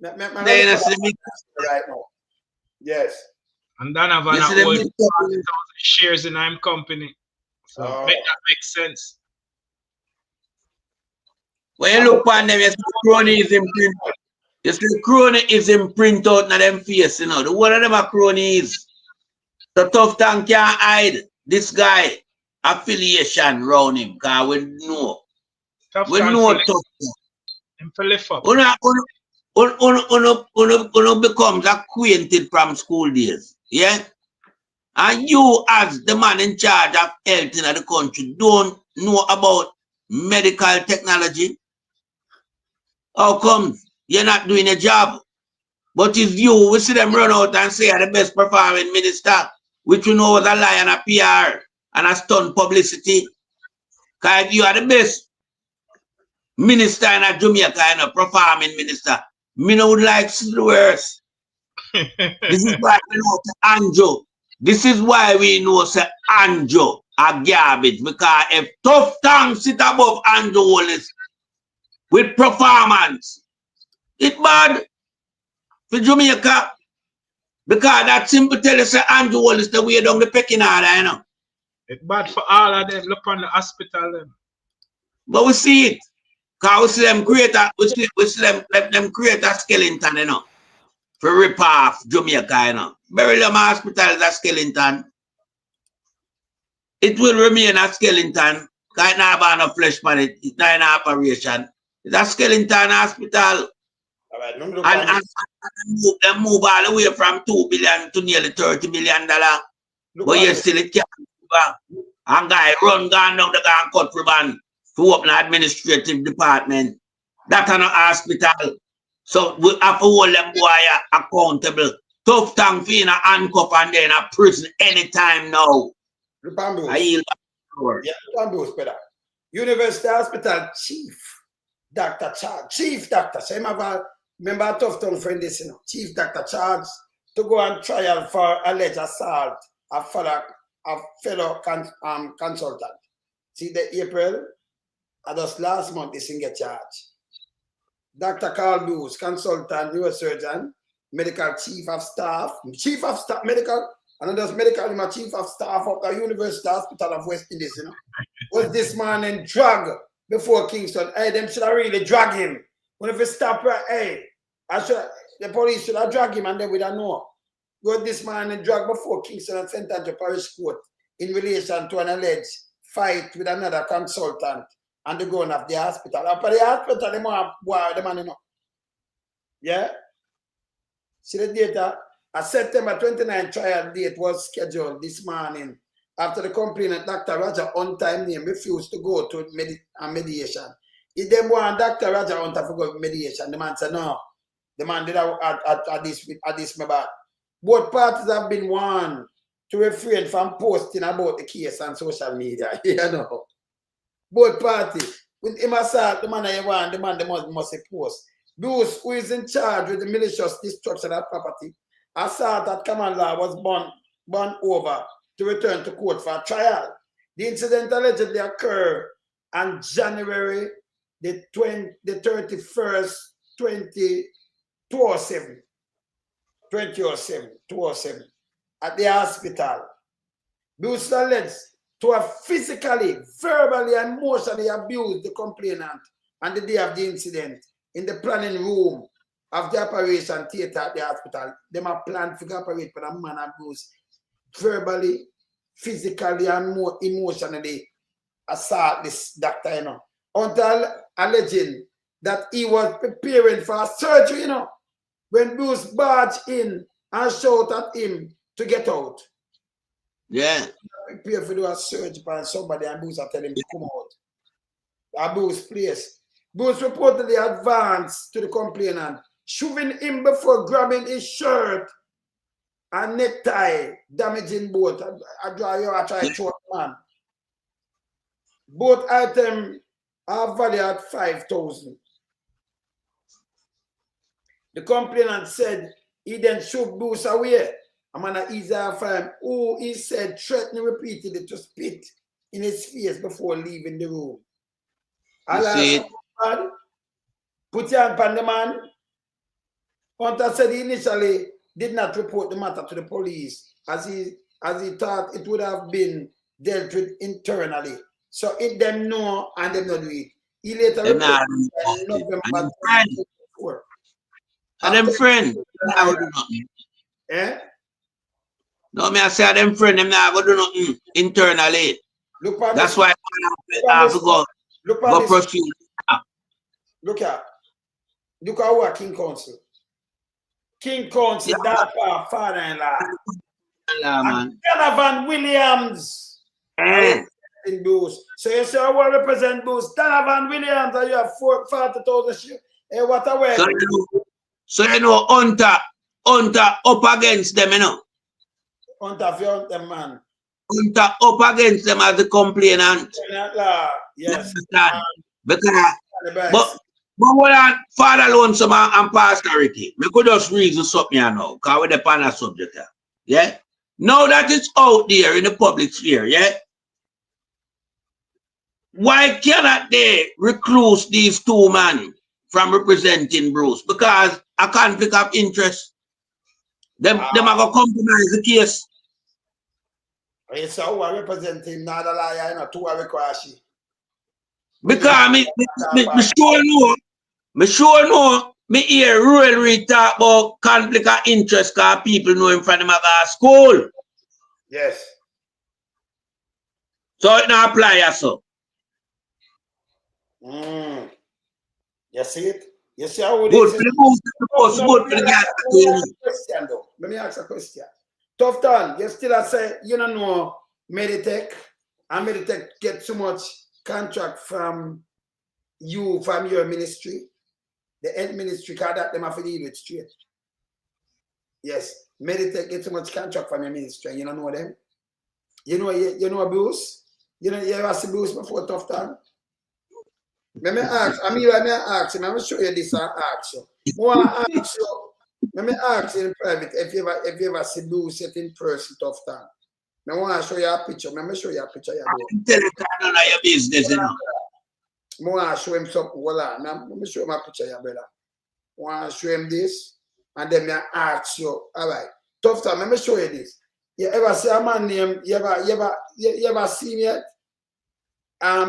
right now. Yes. And Donovan hold 40,000 shares in our company. So make that make sense. When you look on them, you see cronyism print out. You see cronyism print out in them face, you know. The one of them are cronies. The tough tank can't hide this guy affiliation around him because we know. We know tough tank. Uno becomes acquainted from school days. Yeah? And you as the man in charge of health in the country don't know about medical technology. How come you're not doing a job? But it's you, we see them run out and say are the best performing minister, which we know was a lie and a PR and a stunt publicity. Because if you are the best minister in a Jamaica and a performing minister, me no would like to see the worst. This is why we know Anjo. This is why we know say Anjo are garbage. Because if tough tongue sit above Anjo Holness with performance, it's bad for Jamaica. Because that simple tell you say Anjo Holness the way down the pecking order, you know. It's bad for all of them. Look on the hospital them. But we see it. Because we see them create a let them create a skeleton, you know. For rip off Jamaica, you know. Burial Hospital is a skeleton. It will remain a skeleton. Because it not have no flesh on it. It's not an operation. It's a skeleton hospital. Right, and they move all the way from $2 billion to nearly $30 million. But you still it can't move back. And guy run down the gun cut ribbon to open an administrative department. That's an hospital. So we have to hold them boy accountable. Tough tongue for in a handcuff and then a prison anytime now. University Hospital Chief Dr. Charles, Chief Doctor. So remember a tough tongue friend this, you know. Chief Dr. Charles to go on trial for alleged assault of fellow consultant. See the April, just last month, this thing get charged. Dr. Carl Bruce, consultant, neurosurgeon, medical chief of staff, medical, and just medical, my chief of staff of the University Hospital of West Indies, you know. Was this man in drug before Kingston? Hey, them should have really drag him. When if it stop right, hey, the police should have drag him and then we don't know. Was this man in drug before Kingston and sent to Parish Court in relation to an alleged fight with another consultant and the going of the hospital. After the hospital, they want the man, you know. Yeah? See the data? A September 29 trial date was scheduled this morning after the complainant, Dr. Roger Untimed name, refused to go to mediation. If they want Dr. Roger Untimed to go to mediation, the man said no. The man did at this bad. Both parties have been warned to refrain from posting about the case on social media. You know. Both parties. With him assault, the man I want, the man must post. Those who is in charge with the malicious destruction of property, assault at common law was born over to return to court for trial. The incident allegedly occurred on January the 31st, 2007 at the hospital. Bruce alleged to have physically, verbally, and emotionally abused the complainant on the day of the incident in the planning room of the operation theater at the hospital. They have planned to operate for a man abused verbally, physically, and more emotionally assault this doctor, you know, until alleging that he was preparing for a surgery, you know, when Bruce barged in and shouted at him to get out. Yeah. Prepare for do a surgery on somebody and Bruce tell him to come out. A Bruce place. Bruce reportedly advanced to the complainant, shoving him before grabbing his shirt and necktie, damaging both. I try to show man. Both items are valued at 5,000. The complainant said he then shoved Bruce away. A man easier for him, who he said threatened repeatedly to spit in his face before leaving the room. Put your hand on the man. Hunter said he initially did not report the matter to the police as he thought it would have been dealt with internally. So if them know and them not do it. He later reported November 24. And them friend, I would do nothing. Eh? No, me I say them friend, them not go do nothing internally. That's why I have to go pursue. Look at who are King Council. King Council, that's our father-in-law. And Donovan Williams. In Bruce. So you say I want to represent Bruce. Donovan Williams, and you have 40,000 shares. Hey, what a way. So you know, Hunter up against them, you know. Hunter, you want them, man. Hunter up against them as the complainant. Yes. But what on Father Lonesome and Pastor Ricky, we could just reason something here now, because we're the panel subject here. Yeah? Now that it's out there in the public sphere, yeah? Why cannot they recluse these two men from representing Bruce? Because a conflict of interest. Them are going to compromise the case. Yes, so I represent him, not a liar, you know, two are requirement. Because me sure know, me hear really talk about conflict of interest because people know him from the school. Yes. So it not apply also. You see it? You see how it is? Let me ask a question. Tough time, you still say, you don't know Meditech, and Meditech get so much contract from you, from your ministry, the health ministry, because that them have to deal with straight. Yes, Meditech get so much contract from your ministry, you don't know them? You know Bruce? You ever see Bruce before Tough time? Let me ask, let me show you this and ask you. Let me ask you in private if you ever see Bruce set in person Tough time. I want to show you a picture. Let me show you a picture. Tell you none of your business, you know. I want to show him something. Let me show him a picture, brother. I want to show him this. and then I ask you, all right, tough time, let me show you this. You ever see a man named, you ever see me yet?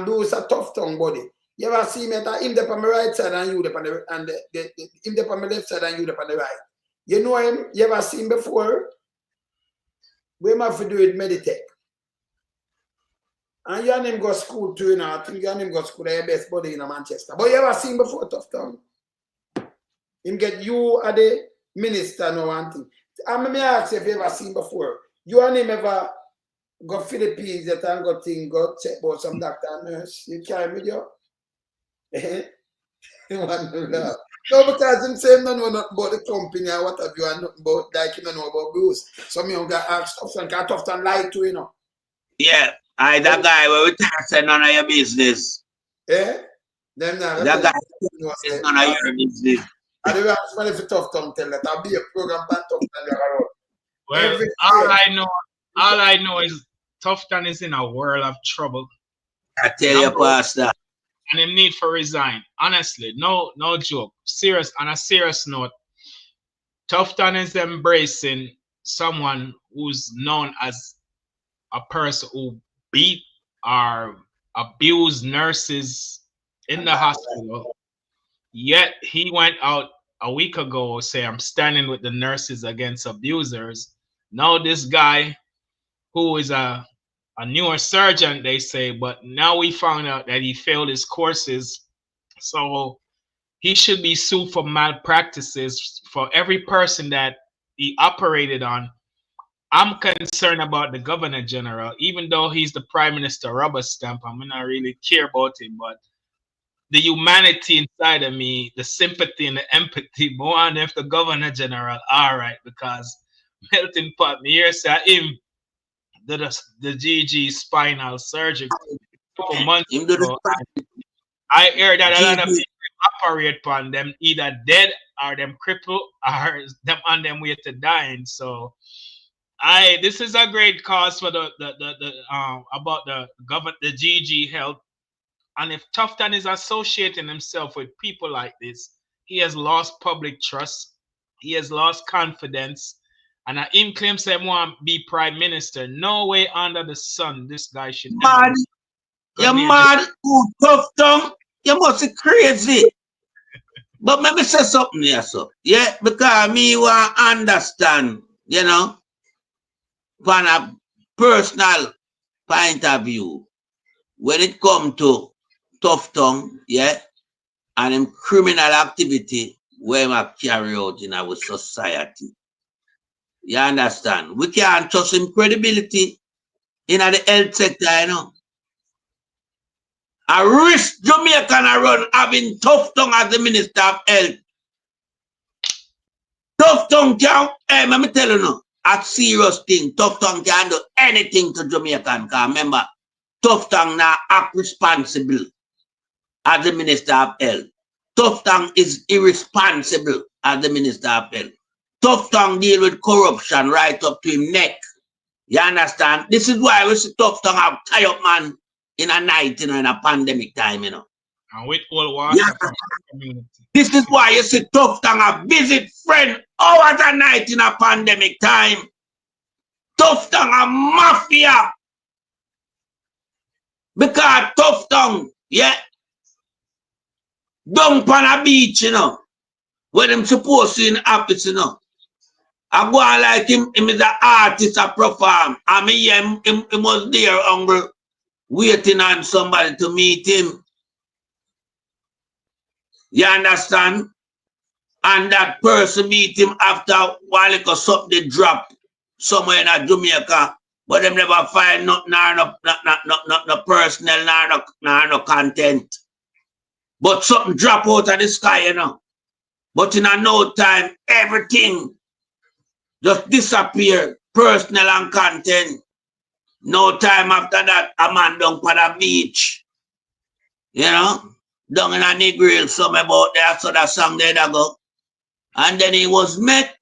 Bruce a tough tongue body. You ever see me that him up on the right side and you up on the him up on the left side and you up on the right. You know him? You ever seen him before? We have to do it Meditech. And you and him go to school too, you know. I think you and him go to school, they're best buddy in Manchester. But you ever seen him before, tough tongue? Him get you at the minister no one thing. And me ask you if you ever seen before. You and him ever go Philippines that and go thing, go check about some doctor and nurse. You carry with you? No, because him say no know nothing about the company or what have you and nothing about like you don't know about Bruce. So me got ask Tufton, because Tufton lie to you know. Yeah, that guy where we say none of your business. Eh? Them now that guy is none of your business. I don't have somebody for Tufton tell that I'll be a program by Tufton. Well, all I know is Tufton is in a world of trouble. I tell you, Pastor. And him need for resign. Honestly, no joke. Serious, on a serious note, Tufton is embracing someone who's known as a person who beat or abused nurses in the hospital. Yet he went out a week ago saying, I'm standing with the nurses against abusers. Now this guy, who is a newer surgeon, they say, but now we found out that he failed his courses. So he should be sued for malpractices for every person that he operated on. I'm concerned about the Governor General, even though he's the Prime Minister rubber stamp. I mean, I really care about him, but the humanity inside of me, the sympathy and the empathy, more on if the Governor General, all right, because Melting Pot, me here say him, the GG spinal surgery a couple months ago. I heard that a lot of people operate upon them either dead or them crippled or them on them way to dying. So this is a great cause for the about the government, the GG health. And if Tufton is associating himself with people like this, he has lost public trust. He has lost confidence. And him claims that he want to be prime minister. No way under the sun this guy should. Mad. You're mad. Tufton. You must be crazy. But maybe say something here, so. Yeah, because me want to understand, you know, from a personal point of view, when it comes to Tufton, yeah, and them criminal activity where we carry out in our society. You understand? We can't trust him credibility in the health sector, you know. A risk Jamaican run having Tufton as the Minister of Health. Tufton can't, let me tell you now, a serious thing. Tufton can't do anything to Jamaican, because remember, Tufton now act responsible as the Minister of Health. Tufton is irresponsible as the Minister of Health. Tufton deal with corruption right up to him neck. You understand? This is why we see Tufton have tie up man in a night, you know, in a pandemic time, you know. And with all water from the community. This is why you see Tufton have visit friend hours a night in a pandemic time. Tufton a mafia. Because Tufton, yeah, dump on a beach, you know, where them supposed to in the office, you know. I go on like him is an artist, a perform. I mean, yeah, he was there, hungry, waiting on somebody to meet him. You understand? And that person meet him after while he got something they drop somewhere in Jamaica, but them never find no personal, no content. But something drop out of the sky, you know. But in a no time, everything just disappear, personal and content. No time after that, a man down by the beach. You know? Down in a Negril, something about there, so that song there that go. And then he was met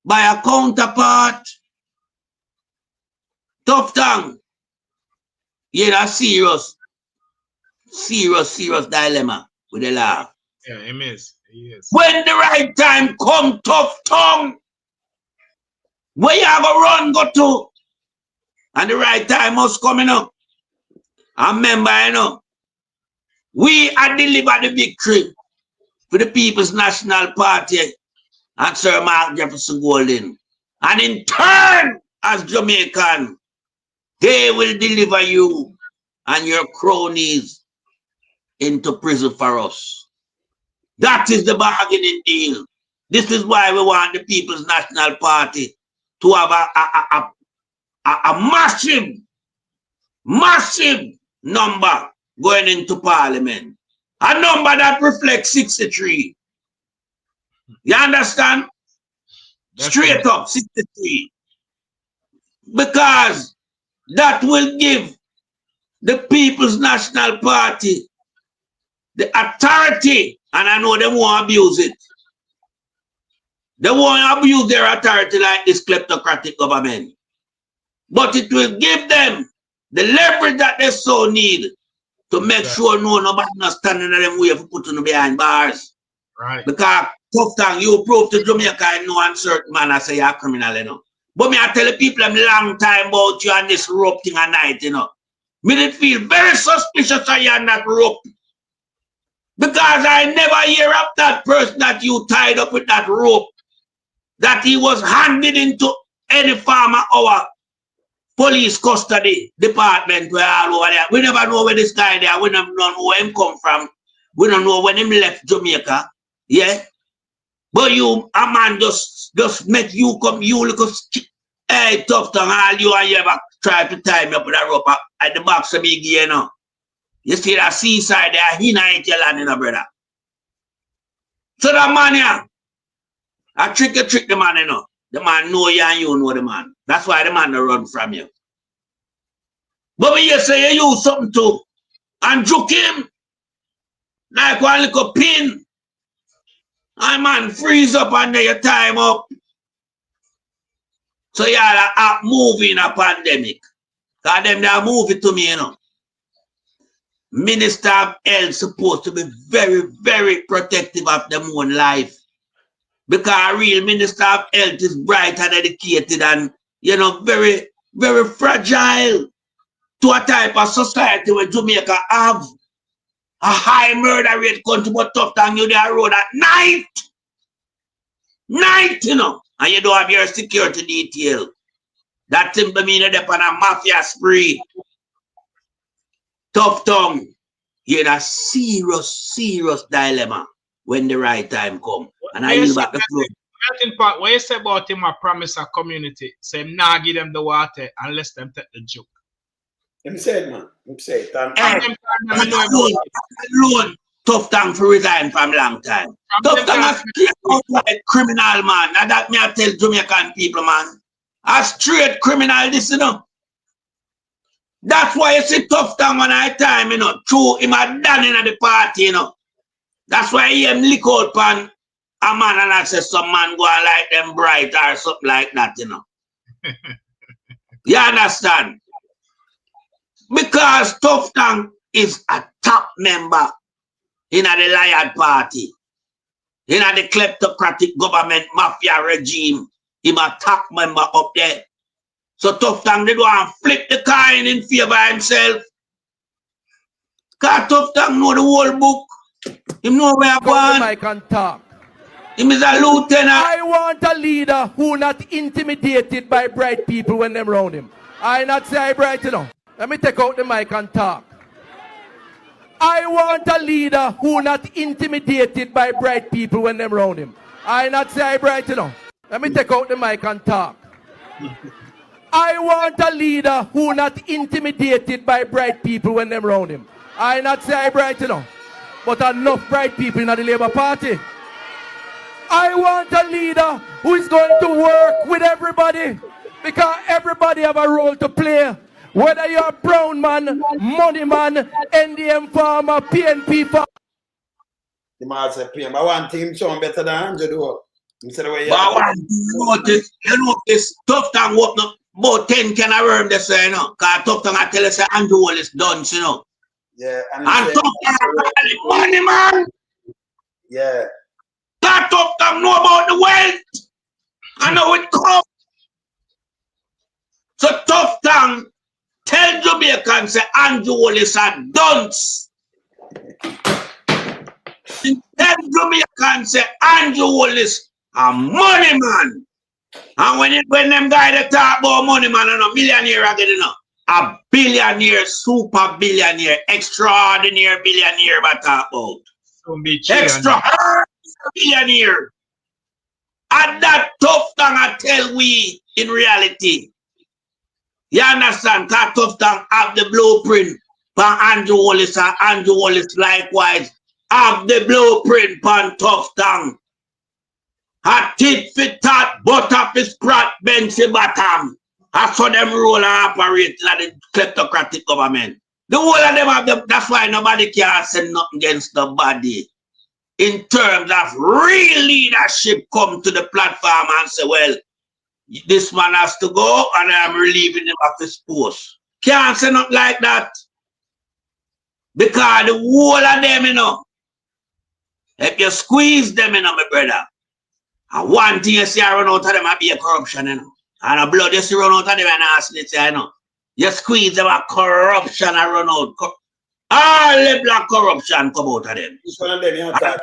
by a counterpart. Tufton. You know, serious dilemma with the law. Yeah, him is. Yes. When the right time come, tough tongue. Where you go run, go to? And the right time must come, you know. And remember, you know, we are delivered the victory for the People's National Party and Sir Mark Jefferson Golden. And in turn, as Jamaican, they will deliver you and your cronies into prison for us. That is the bargaining deal. This is why we want the People's National Party to have a massive number going into Parliament. A number that reflects 63. You understand? Straight up, 63. Because that will give the People's National Party the authority, and I know they won't abuse it. They won't abuse their authority like this kleptocratic government. But it will give them the leverage that they so need to make sure nobody not standing in them way for putting them behind bars. Right. Because tough time, you prove to Jamaica in no uncertain manner say you're a criminal, you know. But me I tell the people a long time about you and this rope thing at night, you know. Me did feel very suspicious of you and that rope. Because I never hear of that person that you tied up with that rope, that he was handed into any form of our police custody department where all over there. We never know where this guy there, we never know where him come from. We don't know when him left Jamaica. Yeah. But you, a man just make you come, you look, hey, tough tongue, all you and you ever try to tie me up with a rope at the box of me, you know. You see that seaside there, he not your land, you know, brother. So that man here, I trick the man, you know. The man know you and you know the man. That's why the man don't run from you. But when you say you use something to and juke him, like one little pin, and man freeze up and then you tie him up. So you are moving a pandemic. Because them they are moving to me, you know. Minister of Health supposed to be very, very protective of them own life. Because a real Minister of Health is bright and educated and, you know, very, very fragile to a type of society where Jamaica have a high murder rate country, but tough time you there road at night. Night, you know, and you don't have your security detail. That simply means you're on a mafia spree. Tough tongue. You're in a serious, serious dilemma when the right time come. And I yield back the floor. What you say about him, I promise a community. Say him nah give them the water unless them take the joke. Him said, man. Him said. Alone, tough tongue for resign from long time. Tough tongue is straight out like criminal, man. Now that me I tell Jamaican people, man. A straight criminal, this, you know. That's why you see tough tongue on our time, you know. True, him a done in the party, you know. That's why he lick out pan a man and I say some man go and like them bright or something like that, you know. You understand? Because tough tongue is a top member in the Lion Party, in the kleptocratic government mafia regime. He's a top member up there. So tough tongue they don't flip the coin in favor of himself. Because tough tongue know the whole book. He know where I'm going. I can talk. He is a lieutenant. I want a leader who not intimidated by bright people when them around him. I not say I bright, you know. Let me take out the mic and talk. I want a leader who not intimidated by bright people when them around him. I not say I bright, you know. Let me take out the mic and talk. I want a leader who not intimidated by bright people when them around him. I not say I bright, you know. But enough bright people in the Labour Party. I want a leader who is going to work with everybody. Because everybody have a role to play. Whether you're a brown man, money man, NDM farmer, PNP farmer. The man said, PM, I want him sound better than Andrew do. Instead of where you know this tough tongue walk up about 10 can I worm this, you know. Because tough tongue I tell you say Andrew all is done, you know. Yeah, and tough tongue money man. Yeah. Got up and know about the wealth. I know it comes. So Tough Tongue tell Jamaicans say Andrew Holness a dunce. Tell Jamaicans say Andrew Holness a money man. And when them guys talk about money man and a millionaire again, you know, a billionaire, super billionaire, extraordinary billionaire but talk about. Extra billionaire. And that Tough Tongue I tell we in reality. You understand? Because Tough Tongue have the blueprint for Andrew Holness and Andrew Holness likewise have the blueprint for Tough Tongue. A tit for tat, butter for sprat, benchy bottom. I saw them roll and operate like the kleptocratic government. The whole of them have that's why nobody can say nothing against the body. In terms of real leadership come to the platform and say, well, this man has to go and I'm relieving him of his post. Can't say nothing like that. Because the whole of them, you know, if you squeeze them, you know, my brother, and one thing you see I run out of them, I be a corruption, you know. And a blood you see run out of them and ask it, you know. You squeeze them, a corruption I run out. All the black corruption come out of them. Which one of them you attack?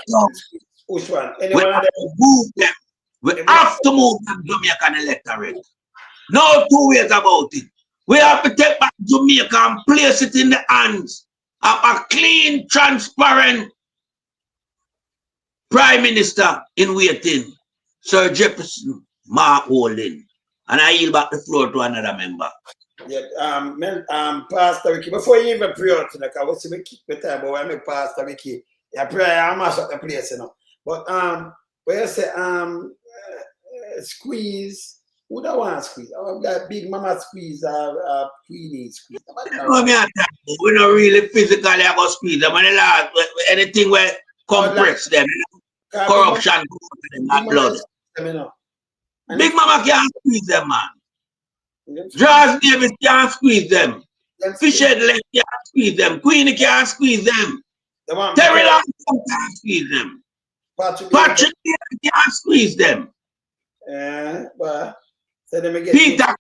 Which one? Any We one of have them? to move them. We have to move them Jamaican electorate. No two ways about it. We have to take back Jamaica and place it in the hands of a clean, transparent Prime Minister in waiting, Sir Jefferson Mark Holding. And I yield back the floor to another member. Yeah, Pastor Ricky, before you even pray out, like I was saying, keep the time, but when I make Pastor Ricky, yeah, pray, I mash up the place, you know. But where you say squeeze, who don't want to squeeze? That big mama squeeze or Queenie squeeze. No, me we not really physically about squeeze them. And the last, anything where compress them, you know? Corruption, not blood. Big mama can't squeeze them, man. Jaws Davis can't squeeze them. Fishhead Leg can't squeeze them. Queenie can't squeeze them. Terry Long can't squeeze them. Patrick can't squeeze them. But so them again. Peter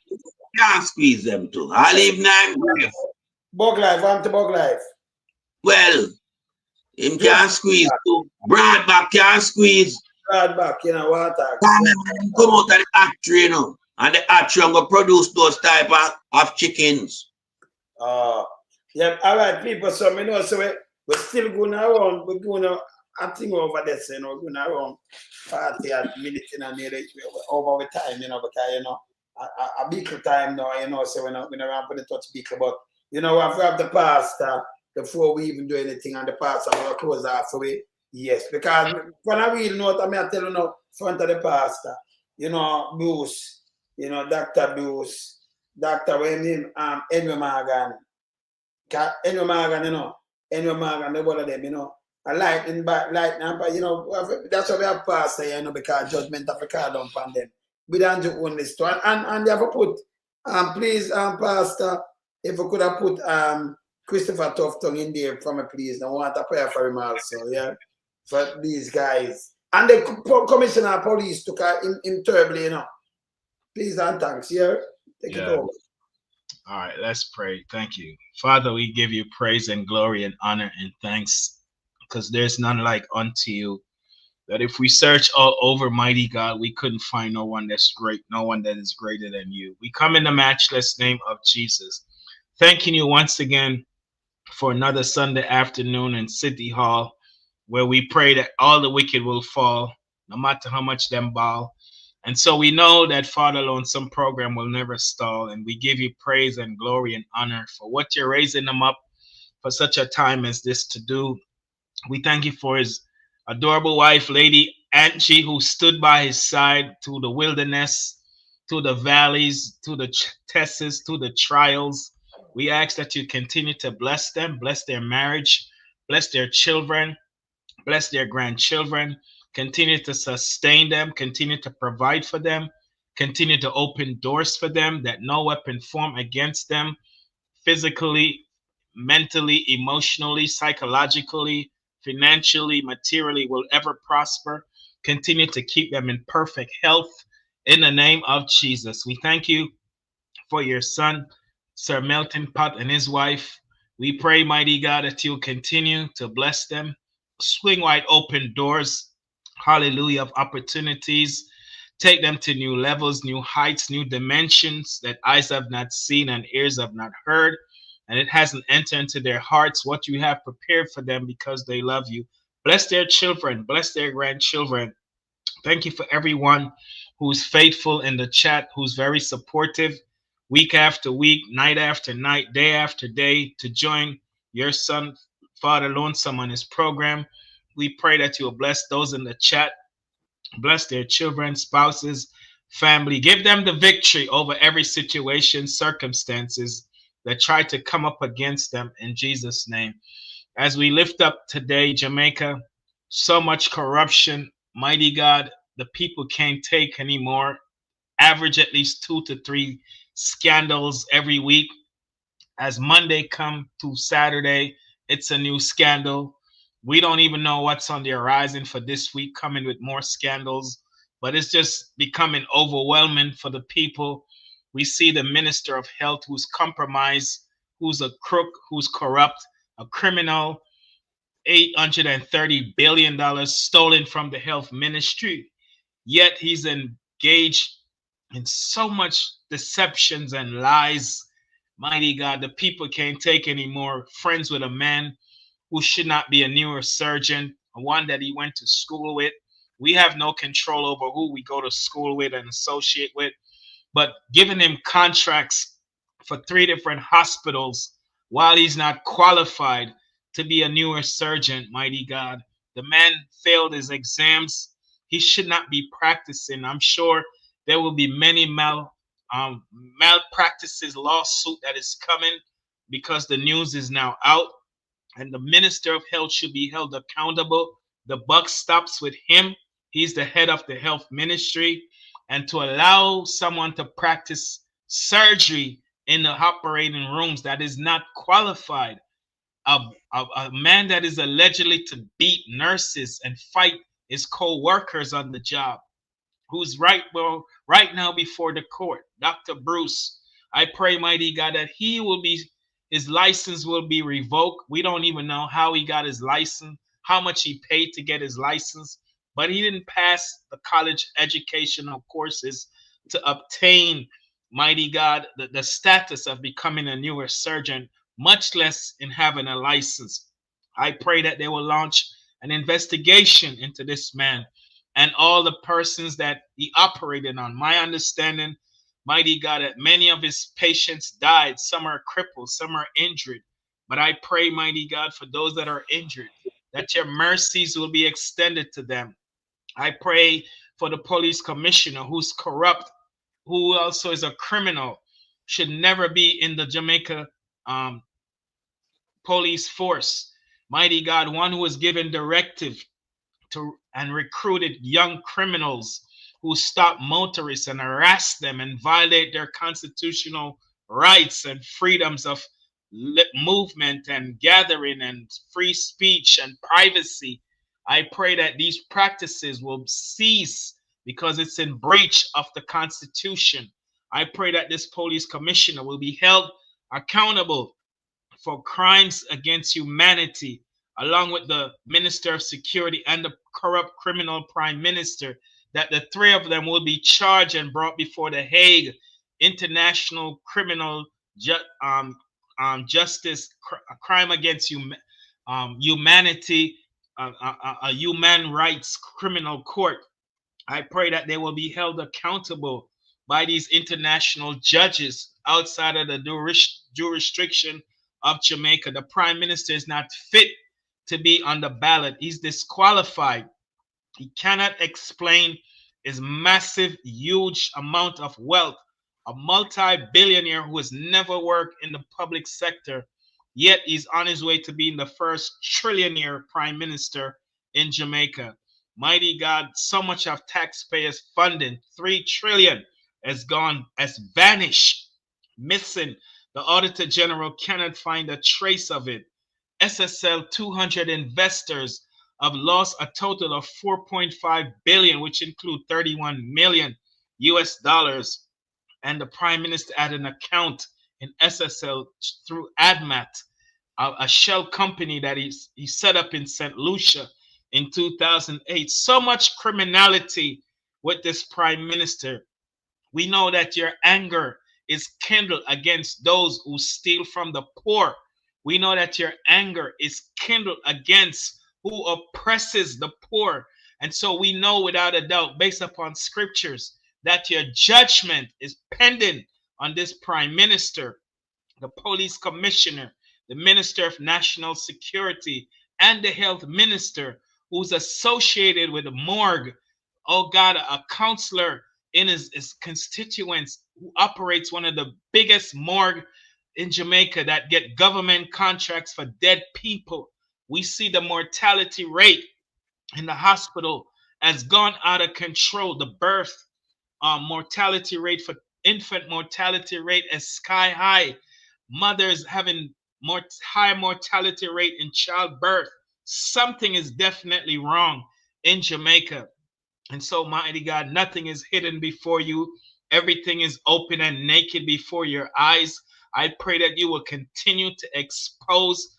can't squeeze them too. I leave 9 grave. Bug Life, I'm to Bug Life. Well, him can't squeeze too. Broadback can't squeeze. Broadback, you know what? Come out of the factory, you know. And the factory will produce those type of chickens. Yeah, all right, people. So, you know, so we're still going around. We're going to, I think over there, you know, going around 40 minutes and nearly over the time, you know, because, you know, a big time now, you know, so we're not going to touch big, but, you know, we have the pastor before we even do anything, and the pastor will close off away. Yes, because when I real note, I mean, I tell you now, front of the pastor, you know, Bruce, you know, Dr. Bruce, Dr. Henry Morgan, Henry Morgan, you know, Henry Morgan, the one of them, you know, a lightning back, you know, that's why we have pastor, you know, because judgment of the card on them. We don't do only store, and they have to put, please, pastor, if we could have put Christopher Tufton in there for me, please. I want a prayer for him also, yeah. For these guys. And the commissioner of police took him terribly, you know. Please and thanks, yeah. Take it over. All right, let's pray. Thank you. Father, we give you praise and glory and honor and thanks, because there's none like unto you. That if we search all over, mighty God, we couldn't find no one that's great, no one that is greater than you. We come in the matchless name of Jesus, thanking you once again for another Sunday afternoon in City Hall, where we pray that all the wicked will fall, no matter how much them bawl. And so we know that Father Lonesome program will never stall, and we give you praise and glory and honor for what you're raising them up for such a time as this to do. We thank you for his adorable wife, Lady Angie, who stood by his side through the wilderness, through the valleys, through the tests, through the trials. We ask that you continue to bless them, bless their marriage, bless their children, bless their grandchildren, continue to sustain them, continue to provide for them, continue to open doors for them, that no weapon formed against them physically, mentally, emotionally, psychologically, financially, materially will ever prosper. Continue to keep them in perfect health in the name of Jesus. We thank you for your son, Sir Melton Pot, and his wife. We pray, mighty God, that you'll continue to bless them, swing wide open doors, hallelujah, of opportunities. Take them to new levels, new heights, new dimensions that eyes have not seen and ears have not heard. And it hasn't entered into their hearts what you have prepared for them because they love you. Bless their children, bless their grandchildren. Thank you for everyone who's faithful in the chat, who's very supportive week after week, night after night, day after day to join your son, Father Lonesome, on his program. We pray that you will bless those in the chat, bless their children, spouses, family. Give them the victory over every situation, circumstances that try to come up against them in Jesus' name. As we lift up today, Jamaica, so much corruption, mighty God, the people can't take anymore. Average at least 2 to 3 scandals every week. As Monday come to Saturday, it's a new scandal. We don't even know what's on the horizon for this week, coming with more scandals, but it's just becoming overwhelming for the people. We see the Minister of Health who's compromised, who's a crook, who's corrupt, a criminal, $830 billion stolen from the health ministry. Yet he's engaged in so much deceptions and lies. Mighty God, the people can't take anymore. Friends with a man who should not be a neurosurgeon, one that he went to school with. We have no control over who we go to school with and associate with, but giving him contracts for 3 different hospitals while he's not qualified to be a neurosurgeon, mighty God. The man failed his exams. He should not be practicing. I'm sure there will be many malpractices lawsuit that is coming because the news is now out, and the Minister of Health should be held accountable. The buck stops with him. He's the head of the health ministry, and to allow someone to practice surgery in the operating rooms that is not qualified, a man that is allegedly to beat nurses and fight his co-workers on the job, who's right now before the court, Dr. Bruce. I pray, mighty God, that his license will be revoked. We don't even know how he got his license, how much he paid to get his license, but he didn't pass the college educational courses to obtain, mighty God, the status of becoming a neurosurgeon, much less in having a license. I pray that they will launch an investigation into this man and all the persons that he operated on. My understanding, mighty God, that many of his patients died. Some are crippled, some are injured. But I pray, mighty God, for those that are injured, that your mercies will be extended to them. I pray for the police commissioner who's corrupt, who also is a criminal, should never be in the Jamaica police force. Mighty God, one who was given directive to and recruited young criminals who stop motorists and harass them and violate their constitutional rights and freedoms of movement and gathering and free speech and privacy. I pray that these practices will cease because it's in breach of the Constitution. I pray that this police commissioner will be held accountable for crimes against humanity, along with the Minister of Security and the corrupt criminal Prime Minister, that the 3 of them will be charged and brought before the Hague International Criminal Justice, a crime against humanity, a human rights criminal court. I pray that they will be held accountable by these international judges outside of the jurisdiction of Jamaica. The Prime Minister is not fit to be on the ballot. He's disqualified. He cannot explain his massive, huge amount of wealth. A multi-billionaire who has never worked in the public sector, yet he's on his way to being the first trillionaire prime minister in Jamaica. Mighty God, so much of taxpayers' funding, $3 trillion, has vanished, missing. The Auditor General cannot find a trace of it. SSL 200 investors have lost a total of 4.5 billion, which include 31 million US dollars. And the Prime Minister had an account in SSL through ADMAT, a shell company that he set up in St. Lucia in 2008. So much criminality with this Prime Minister. We know that your anger is kindled against those who steal from the poor. We know that your anger is kindled against who oppresses the poor. And so we know without a doubt, based upon scriptures, that your judgment is pending on this Prime Minister, the police commissioner, the Minister of National Security, and the health minister who's associated with the morgue. Oh God, a counselor in his constituents who operates one of the biggest morgue in Jamaica that get government contracts for dead people. We see the mortality rate in the hospital has gone out of control. The birth mortality rate for infant mortality rate is sky high. Mothers having high mortality rate in childbirth. Something is definitely wrong in Jamaica. And so, mighty God, nothing is hidden before you. Everything is open and naked before your eyes. I pray that you will continue to expose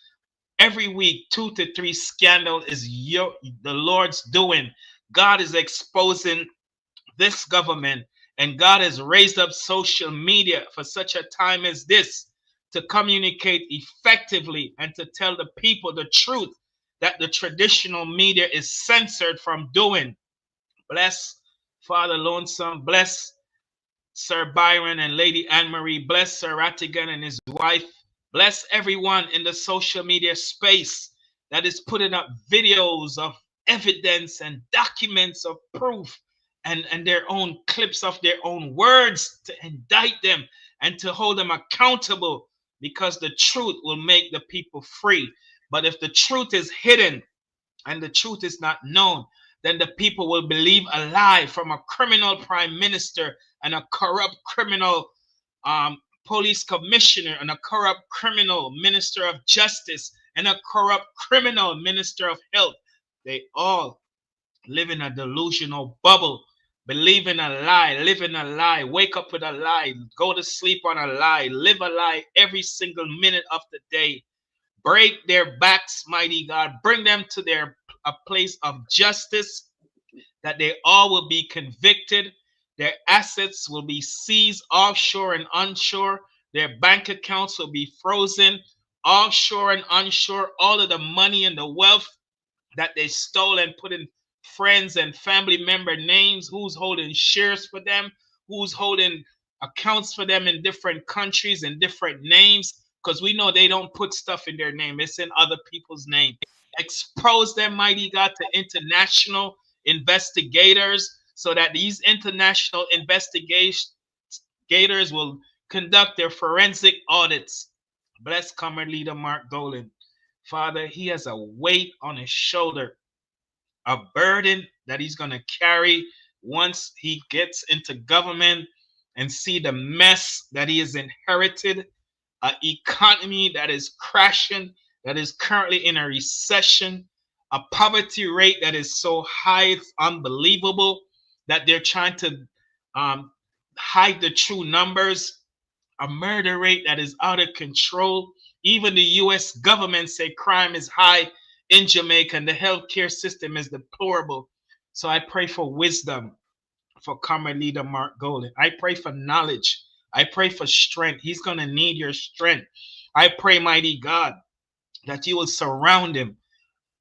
every week. 2 to 3 scandal is the Lord's doing. God is exposing this government, and God has raised up social media for such a time as this to communicate effectively and to tell the people the truth that the traditional media is censored from doing. Bless Father Lonesome, bless Sir Byron and Lady Anne-Marie, bless Sir Rattigan and his wife, bless everyone in the social media space that is putting up videos of evidence and documents of proof and their own clips of their own words to indict them and to hold them accountable, because the truth will make the people free. But if the truth is hidden and the truth is not known, then the people will believe a lie from a criminal prime minister and a corrupt criminal police commissioner and a corrupt criminal minister of justice and a corrupt criminal minister of health. They all live in a delusional bubble, believe in a lie, live in a lie, wake up with a lie, go to sleep on a lie, live a lie every single minute of the day. Break their backs, mighty God. Bring them to a place of justice, that they all will be convicted. Their assets will be seized offshore and onshore. Their bank accounts will be frozen offshore and onshore. All of the money and the wealth that they stole and put in friends and family member names, who's holding shares for them, who's holding accounts for them in different countries and different names, because we know they don't put stuff in their name, it's in other people's name. Expose them, mighty God, to international investigators, so that these international investigators will conduct their forensic audits. Bless Comrade Leader Mark Dolan. Father, he has a weight on his shoulder, a burden that he's going to carry once he gets into government and see the mess that he has inherited, an economy that is crashing, that is currently in a recession, a poverty rate that is so high, it's unbelievable, that they're trying to hide the true numbers, a murder rate that is out of control. Even the U.S. government say crime is high in Jamaica and the healthcare system is deplorable. So I pray for wisdom for Comrade Leader Mark Golden. I pray for knowledge. I pray for strength. He's going to need your strength. I pray, mighty God, that you will surround him,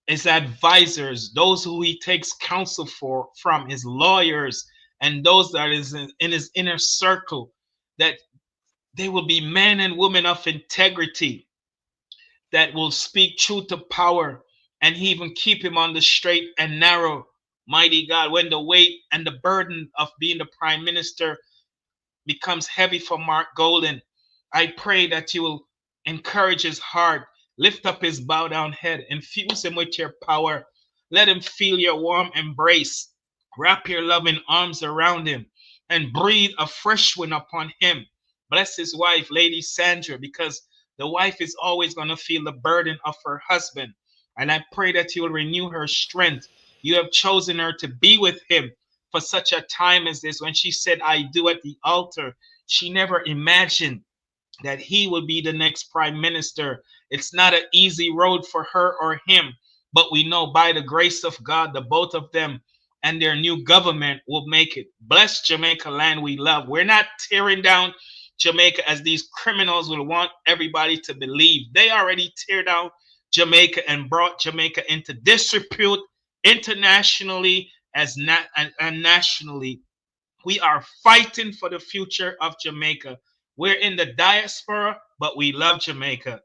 his advisors, those who he takes counsel from, his lawyers, and those that is in his inner circle, that they will be men and women of integrity that will speak truth to power, and he even keep him on the straight and narrow, mighty God, when the weight and the burden of being the prime minister becomes heavy for Mark Golden. I pray that you will encourage his heart, lift up his bowed down head, infuse him with your power. Let him feel your warm embrace. Wrap your loving arms around him and breathe a fresh wind upon him. Bless his wife, Lady Sandra, because the wife is always going to feel the burden of her husband. And I pray that you will renew her strength. You have chosen her to be with him for such a time as this. When she said, I do at the altar, she never imagined that he will be the next prime minister. It's not an easy road for her or him, but we know by the grace of God, the both of them and their new government will make it. Bless Jamaica land we love. We're not tearing down Jamaica as these criminals will want everybody to believe. They already tear down Jamaica and brought Jamaica into disrepute internationally and nationally. We are fighting for the future of Jamaica. We're in the diaspora, but we love Jamaica.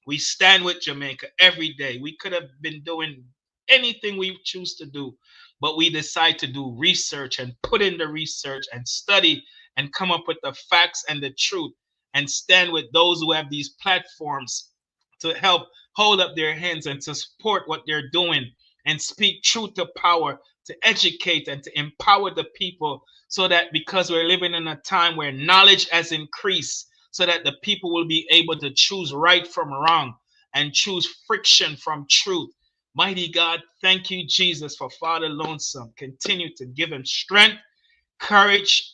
We stand with Jamaica every day. We could have been doing anything we choose to do, but we decide to do research and put in the research and study and come up with the facts and the truth and stand with those who have these platforms to help hold up their hands and to support what they're doing and speak truth to power, to educate and to empower the people, so that because we're living in a time where knowledge has increased, so that the people will be able to choose right from wrong and choose friction from truth. Mighty God, thank you, Jesus, for Father Lonesome. Continue to give him strength, courage.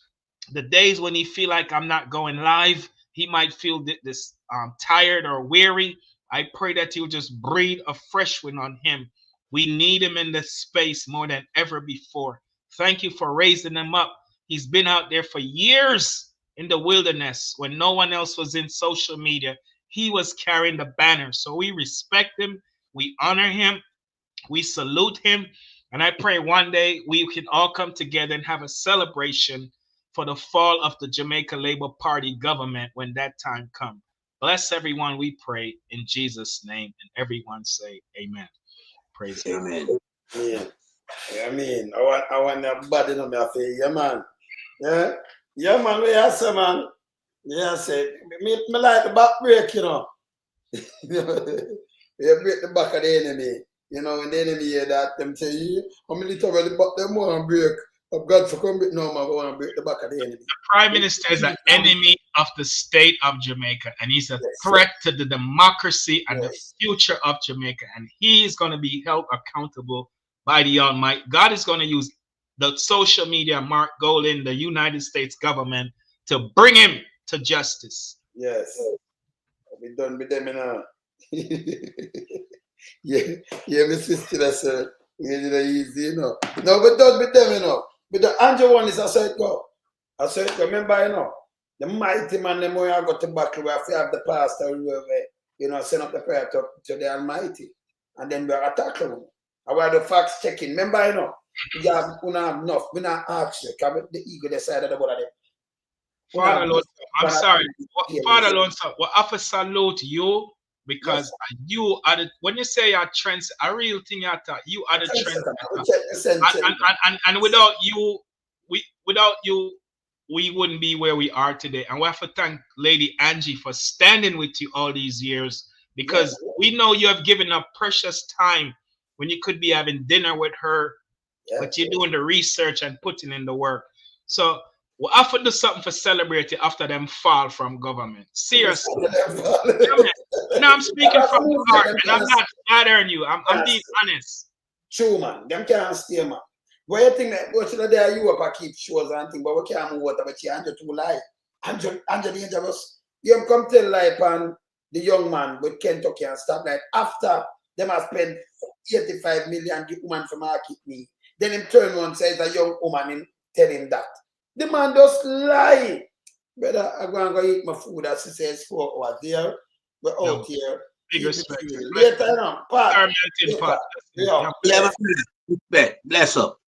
The days when he feel like I'm not going live, he might feel this tired or weary. I pray that you'll just breathe a fresh wind on him. We need him in this space more than ever before. Thank you for raising him up. He's been out there for years in the wilderness when no one else was in social media. He was carrying the banner. So we respect him. We honor him. We salute him. And I pray one day we can all come together and have a celebration for the fall of the Jamaica Labour Party government when that time comes. Bless everyone, we pray in Jesus' name. And everyone say amen. Praise Amen. God. Yeah. I mean, I want that body on my face. Yeah, man. Yeah. Yeah, man. We have some, man. Yeah, I said, me like the back break, you know. You break the back of the enemy. You know, when the enemy hear that, them say, how many literally back them want to break? Of God for come no man, I want to break the back of the enemy. The Prime Minister is an enemy of the state of Jamaica, and he's a threat to the democracy and the future of Jamaica, and he is going to be held accountable by the Almighty. God is going to use the social media Mark Golan, the United States government, to bring him to justice. Yes. We done with them now. Yeah, my sister, that's easy, you know. No, we done with them, you know. But the Angel one is a so it go. I saw it go. Remember, you know, the mighty man, the more I got to battle, we have to have the pastor, you know, send up the prayer to the Almighty. And then we are attacking them. I want the facts checking. Remember, you know, we have enough. We not ask you. The ego decided about it. Father Lord, I'm sorry. Father Lord, well, I have to salute you because you are the, when you say you're trends, I really think you are the trend. And without you, we wouldn't be where we are today. And we have to thank Lady Angie for standing with you all these years, because we know you have given up precious time when you could be having dinner with her, but you're doing the research and putting in the work. So we'll have to do something for celebrating after them fall from government. Seriously. No, I'm speaking from the heart, and I'm not flattering you. I'm being honest. True, man. Them can't stay, man. What you think that what should there you up keep shows and things, but we can't move water, but you Andrew too lie. Andrew dangerous. You come tell life and the young man with Kentucky and stuff like after them have spent 85 million the woman from market me. Then him turn around and says a young woman and tell him that. The man just lie. Brother, I'm going to go eat my food as he says 4 hours there. We're out here. Big respect. Later on. Pat. Yeah, respect. Bless up.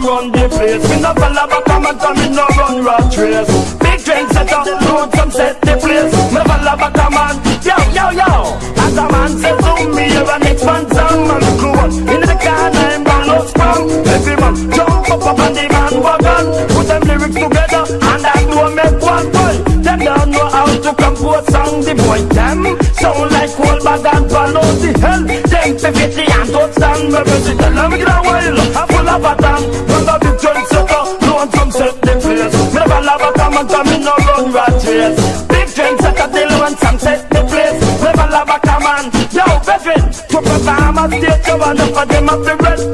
Run the place. We no follow back and me no run rat race. Big drink setter, load some set the place. Me follow back a man, yo. As a man says to me, you're an expansion man. Crew in the car, I'm compose song, the boy them sound like cold bag and follow the hell. Them 50 and touchdown, me visit the love get a while. I'm full of a damn, run a big trendsetter, no one come set the place. Me never love a come and come in no run rat race. Big trendsetter, they want some set the place. Never love a come and yo veteran, to perform a stage show and for them up the rest.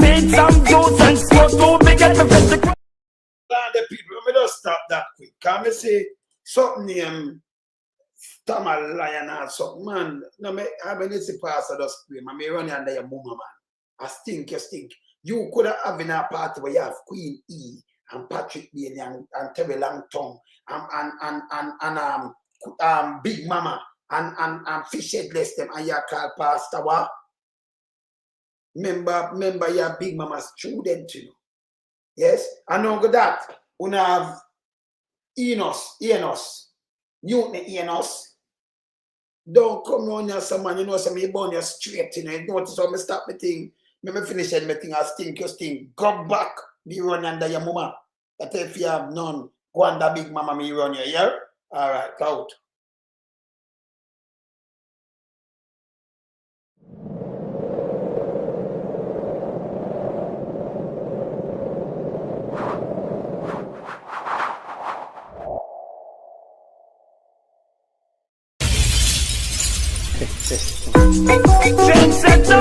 Beat some juice and smoke too big at the festival. The people, let me just stop that quick. Can I say something named Tamal Lion or something, man? No, I mean, it's a pastor just scream. I mean, running under your mama, man. I stink, you stink. You could have having a party where you have Queen E and Patrick Bailey and Terry Langton and Big Mama and Fish Headless them and you call Pastor what? Remember your Big Mama's student, you know. Yes, I know that. We have Enos, Newton Enos. Don't come on here, someone, you know, some me born you straight, you know. You notice how me stop me thing. Me finish my thing, I stink, you stink. Go back, be run under your mama. That if you have none, go under Big Mama, me run you, yeah? All right, out. Trendsetter,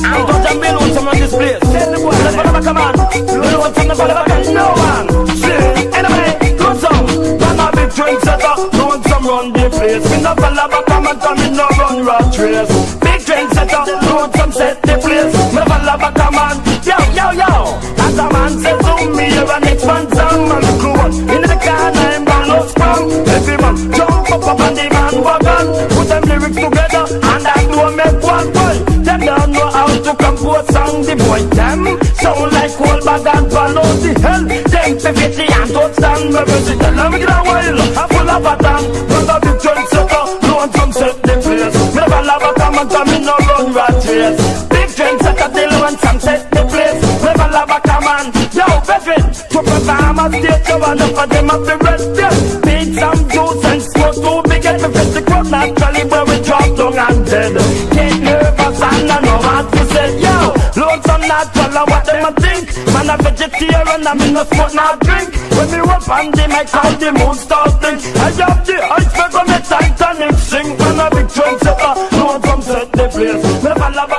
I'm going to build some on this place. Tell the boy, let's come on. You want some never can no one. See, anyway, go some. I'm a big trendsetter, no one some run the place. We never love come and come in no run rat race. Big trendsetter, no one some set the place. Never love come on. Yo. As a man says to me, you're an expansion man. Crew in the car, I'm gone no sprung. Every man jump up on the man wagon. Put them lyrics together and that do make one boy. Them don't know how to compose song. The boy them sound like cold bag and follow the hell. Them 50 and touchdown. Me visit the love get a while. I'm full of a damn. Run a big trendsetter, no one come set the place. Never love a come and come in no run rat race. Big trendsetter, they want some set the place. Never love a come on. Yo, veteran, to perform a stage show and for them up the rest. Beat some juice and smoke too big at the festival. Naturally where we drop down and dead. Get nervous and I know what to say. Yo, lonesome natural and what them a think. Man a vegetarian and me no smoke no drink. When me up on the mic how the moon starting. I have the iceberg on the Titanic sing. Man a big trendsetter, no one come set the place. Never love